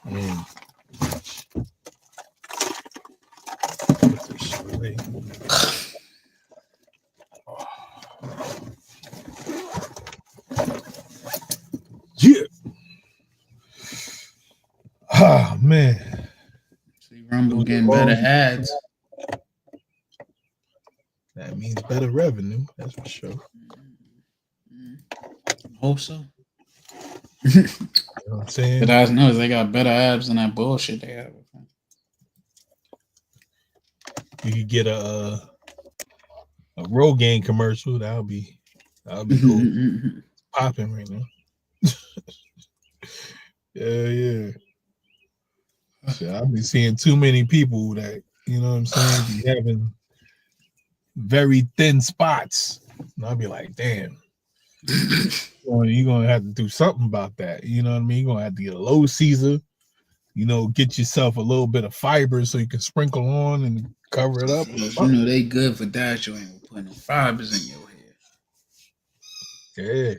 Yeah. Ah, man. See, Rumble getting better ads. That means better revenue. That's for sure. Hope so. You know what I'm saying? But I know they got better ads than that bullshit they have. You could get a Rogaine commercial. That'll be cool. Popping right now. Yeah. Shit, I've been seeing too many people that, you know what I'm saying, be having very thin spots. And I'll be like, damn. You're gonna have to do something about that. You know what I mean? You're gonna have to get a low Caesar, you know, get yourself a little bit of fiber so you can sprinkle on and cover it up. You know they good for that. You ain't putting no fibers in your head. Yeah.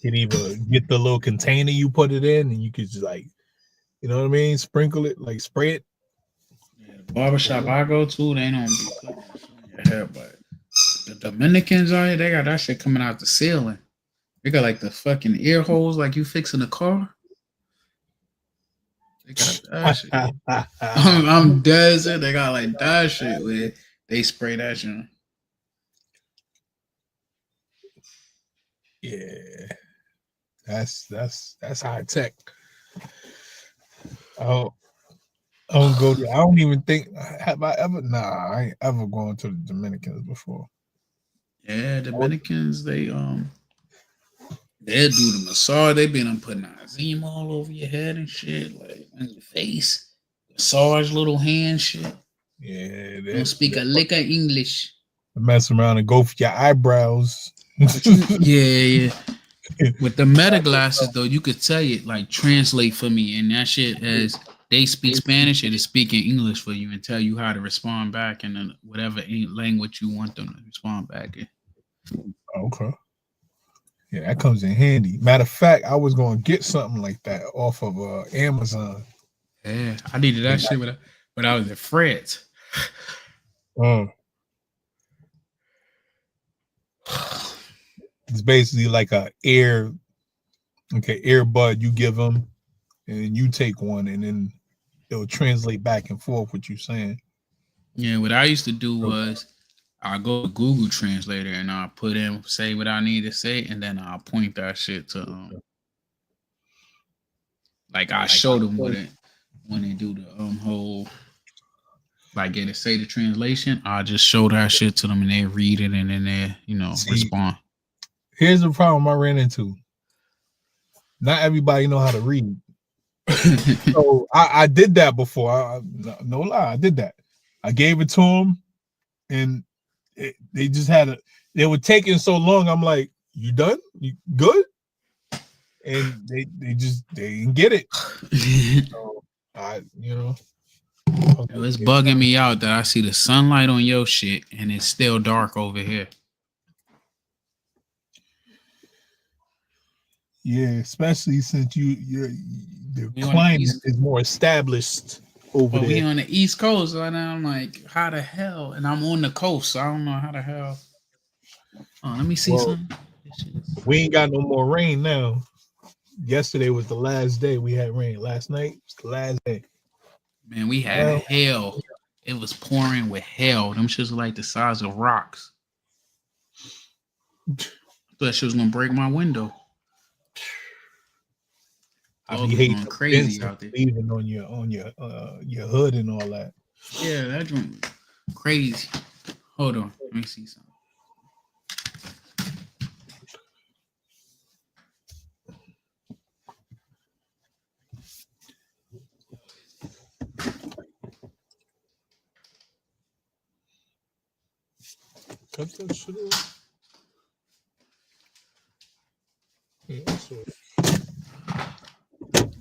You can either get the little container you put it in, and you could just like, you know what I mean, sprinkle it, like spray it. Yeah, the barbershop I go to, they don't be putting this in your hair, but the Dominicans out here, they got that shit coming out the ceiling. They got like the fucking ear holes like you fixing a car. They got that shit. I'm dead set. They got like that shit where they spray that shit. Yeah. That's high tech. I don't go there. I don't even think, have I ever? Nah, I ain't ever gone to the Dominicans before. Yeah, Dominicans, they'll do the massage. They been putting Azim all over your head and shit, like on your face. Massage little hand shit. Yeah, don't speak a lick of English. Mess around and go for your eyebrows. Yeah. With the meta glasses though, you could tell it like translate for me, and that shit as they speak Spanish, it is speaking English for you and tell you how to respond back in whatever language you want them to respond back in. Okay. Yeah, that comes in handy. Matter of fact, I was gonna get something like that off of Amazon. Yeah, I needed that shit, but I was at Fred's. It's basically like a earbud you give them, and then you take one, and then it'll translate back and forth what you're saying. Yeah, what I used to do was I'll go to Google Translator and I'll put in, say what I need to say, and then I'll point that shit to like I show them what it when they do the whole like get to say the translation. I'll just show that shit to them and they read it and then they respond. Here's the problem I ran into. Not everybody know how to read. So I did that before. No lie, I did that. I gave it to them, and they just had they were taking so long. I'm like, you done? You good? And they didn't get it. So It's bugging me out that I see the sunlight on your shit and it's still dark over here. Yeah, especially since the We on the climate east- is more established over But we there. on the East Coast right now. I'm like, how the hell? And I'm on the coast, so I don't know how the hell. Oh, let me see Well, something. We ain't got no more rain now. Yesterday was the last day we had rain. Last night was the last day. Man, we had Well, hail. It was pouring with hail. Them shits were like the size of rocks. I thought she was gonna break my window. I Dogs be was hating going the crazy fence out there. leaving on your hood and all that. Yeah, that joint crazy. Hold on, let me see something. Cut that shit off. Yeah, so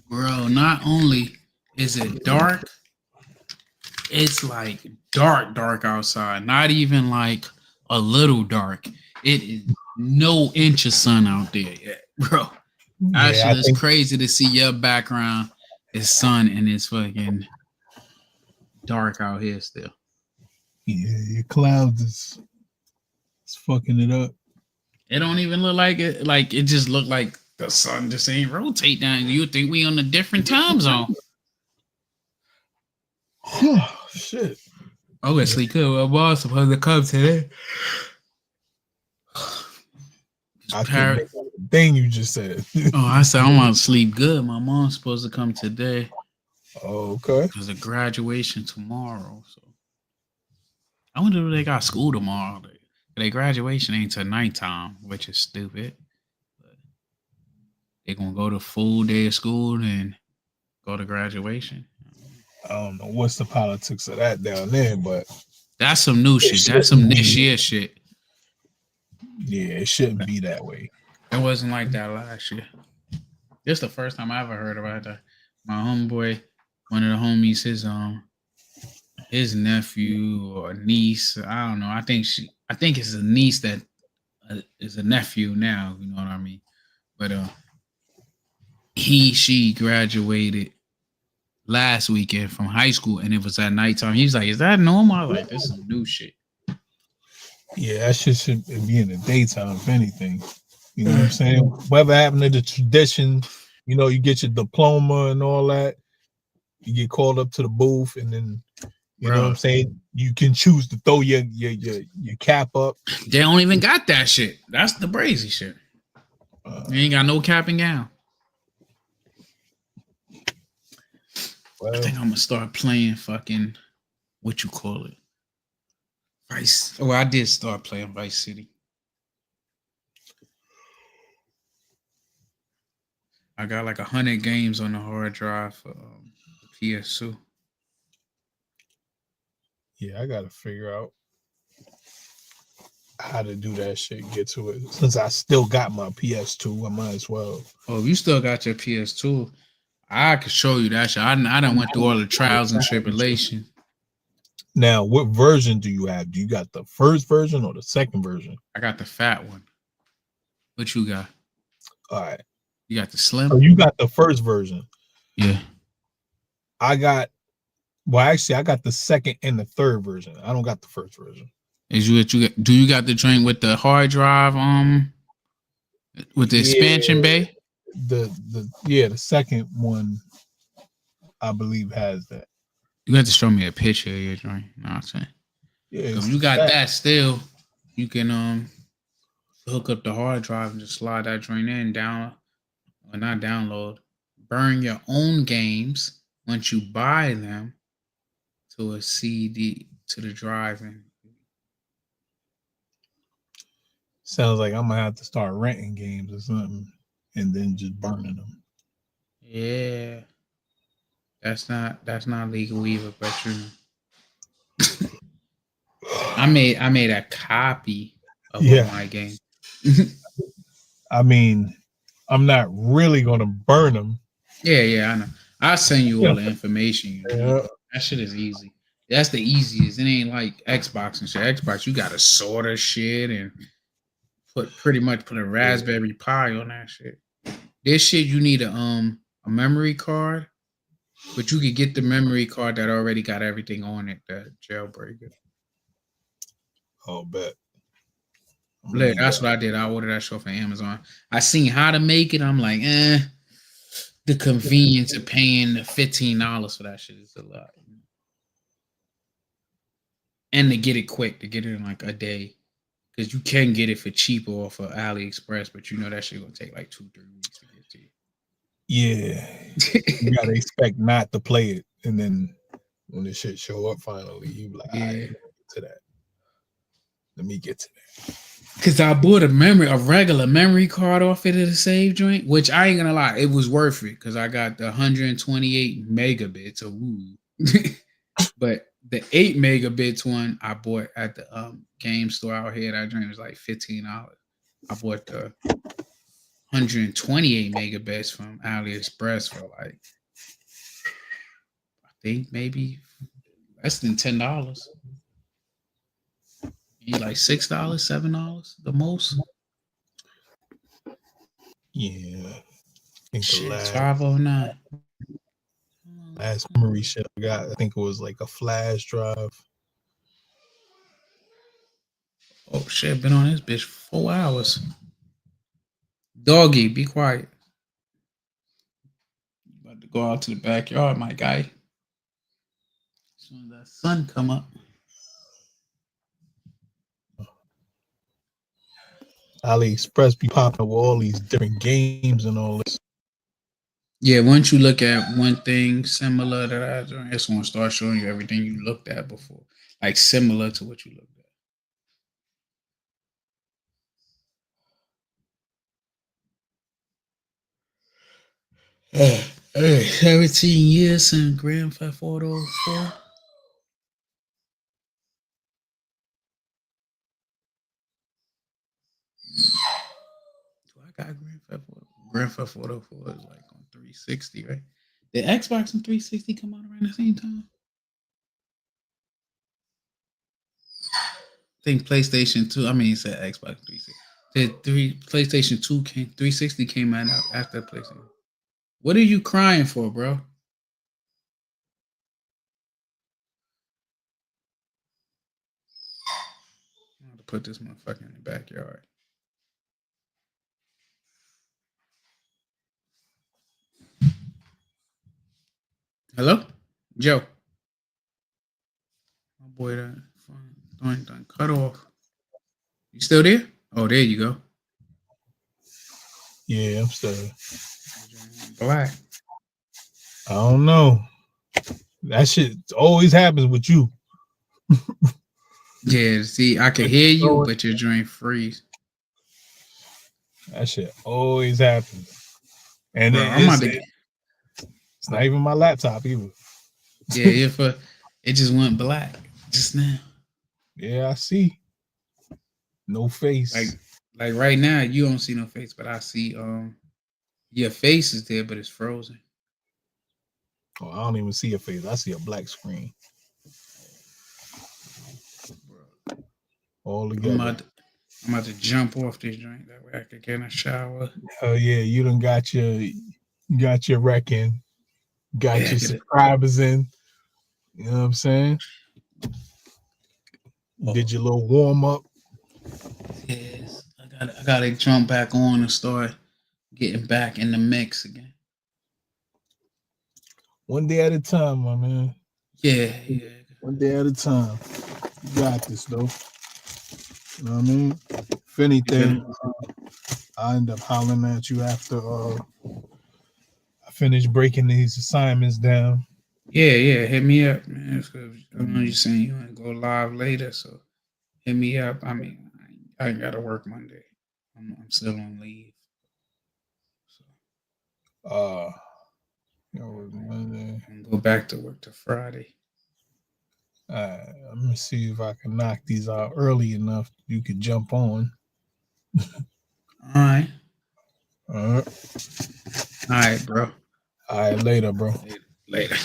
Bro, not only is it dark, it's like dark outside. Not even like a little dark. It is no inch of sun out there yet, bro. That Yeah, shit I is think- crazy to see your background is sun and it's fucking dark out here still. yeah, your clouds is it's fucking it up. It don't even look like it. Like it just look like the sun just ain't rotate down. You would think we on a different time zone. Shit. Obviously, good. I was supposed to come today. I couldn't make out the thing you just said. Oh, I said I want to sleep good. My mom's supposed to come today. Oh, okay. Because of graduation tomorrow. So I wonder if they got school tomorrow. Their graduation ain't till nighttime, which is stupid. But they're gonna go to full day of school and go to graduation. I don't know what's the politics of that down there, but That's some new shit. That's some this year shit. yeah, it shouldn't be that way. It wasn't like that last year. This the first time I ever heard about that. My homeboy, one of the homies, his nephew or niece, I don't know. I think it's a niece that is a nephew now. You know what I mean? But she graduated last weekend from high school, and it was at nighttime. He's like, "Is that normal?" I was like, "This is some new shit." Yeah, that shit should be in the daytime, if anything. You know what I'm saying? Whatever happened to the tradition, you know, you get your diploma and all that, you get called up to the booth, and then you know what I'm saying? You can choose to throw your cap up. They don't even got that shit. That's the brazy shit. They ain't got no cap and gown. Well, I think I'm gonna start playing fucking what you call it. Vice. Well, I did start playing Vice City. I got like 100 games on the hard drive for the PS2. Yeah, I gotta figure out how to do that shit, get to it. Since I still got my PS2, I might as well. Oh, if you still got your PS2, I could show you that shit. I done went through all the trials and tribulation. Now, what version do you have? Do you got the first version or the second version? I got the fat one. What you got? All right. You got the slim? So you got the first version. Yeah. I got the second and the third version. I don't got the first version. Is you do you got the joint with the hard drive with the expansion bay? The second one I believe has that. You have to show me a picture of your joint. No, I'm saying. Yeah, If it's you got fat. that still, you can hook up the hard drive and just slide that joint in, down, or not download, burn your own games once you buy them to a CD to the drive. And Sounds like I'm gonna have to start renting games or something and then just burning them. yeah, that's not legal either, but you know. I made a copy of Yeah. all my games. I mean, I'm not really gonna burn them. Yeah, I know. I'll send you all the information. You need. Yeah, That shit is easy. That's the easiest. It ain't like Xbox and shit. Xbox, you gotta sorter shit and put a Raspberry Pi on that shit. This shit you need a memory card, but you could get the memory card that already got everything on it. That jailbreak it. Oh, bet. Look, that's what I did. I ordered that shit from Amazon. I seen how to make it. I'm like, the convenience of paying the $15 for that shit is a lot. And to get it quick, to get it in like a day. Because you can get it for cheaper off of AliExpress, but you know that shit gonna take like 2-3 weeks to get to you. Yeah. You gotta expect not to play it. And then when the shit show up finally, you be like, all right, let me get to that. Let me get to that. Cause I bought a regular memory card off it at a save joint, which I ain't gonna lie, it was worth it because I got the 128 megabits of woo. But the 8 megabits one I bought at the game store out here. That joint was like $15. I bought the 128 megabits from AliExpress for like, I think maybe less than $10. Like $6, $7 the most. Yeah. I think Shit, the last $509. Last memory shit I got, I think it was like a flash drive. Oh shit, been on this bitch for 4 hours. Doggy, be quiet. About to go out to the backyard, my guy. As soon as that sun come up. AliExpress be popping up with all these different games and all this. Yeah, once you look at one thing similar to that, it's gonna start showing you everything you looked at before. Like similar to what you looked at. 17 years since Grand Theft Auto 4. I got Grand Theft Auto. Grand Theft Auto 4 is like on 360, right? Did Xbox and 360 come out around the same time? I think PlayStation 2. I mean, it said Xbox 360. PlayStation 2 came. 360 came out after PlayStation. What are you crying for, bro? I'm going to put this motherfucker in the backyard. Hello? Joe. My boy done cut off. You still there? Oh, there you go. Yeah, I'm still Black. I don't know. That shit always happens with you. Yeah, see, I can hear you, but your joint freeze. That shit always happens. And Bro, it's not even my laptop either. Yeah, it just went black just now. Yeah, I see. No face. Like right now, you don't see no face, but I see your face is there, but it's frozen. Oh, I don't even see a face. I see a black screen. All together. I'm about to jump off this joint that way I can get in a shower. Oh yeah, you done got your rec in, got your subscribers in. You know what I'm saying? Did your little warm up. Yes, I gotta jump back on and start getting back in the mix again. One day at a time, my man. Yeah. One day at a time. You got this though. You know what I mean? If anything, I end up hollering at you after I finish breaking these assignments down. Yeah, hit me up, man. I know you're saying you want to go live later, so hit me up. I mean, I ain't got to work Monday. I'm still on leave. Monday. Go back to work to Friday. Let me see if I can knock these out early enough you could jump on. All right. All right, All right, bro. All right, later, bro. Later.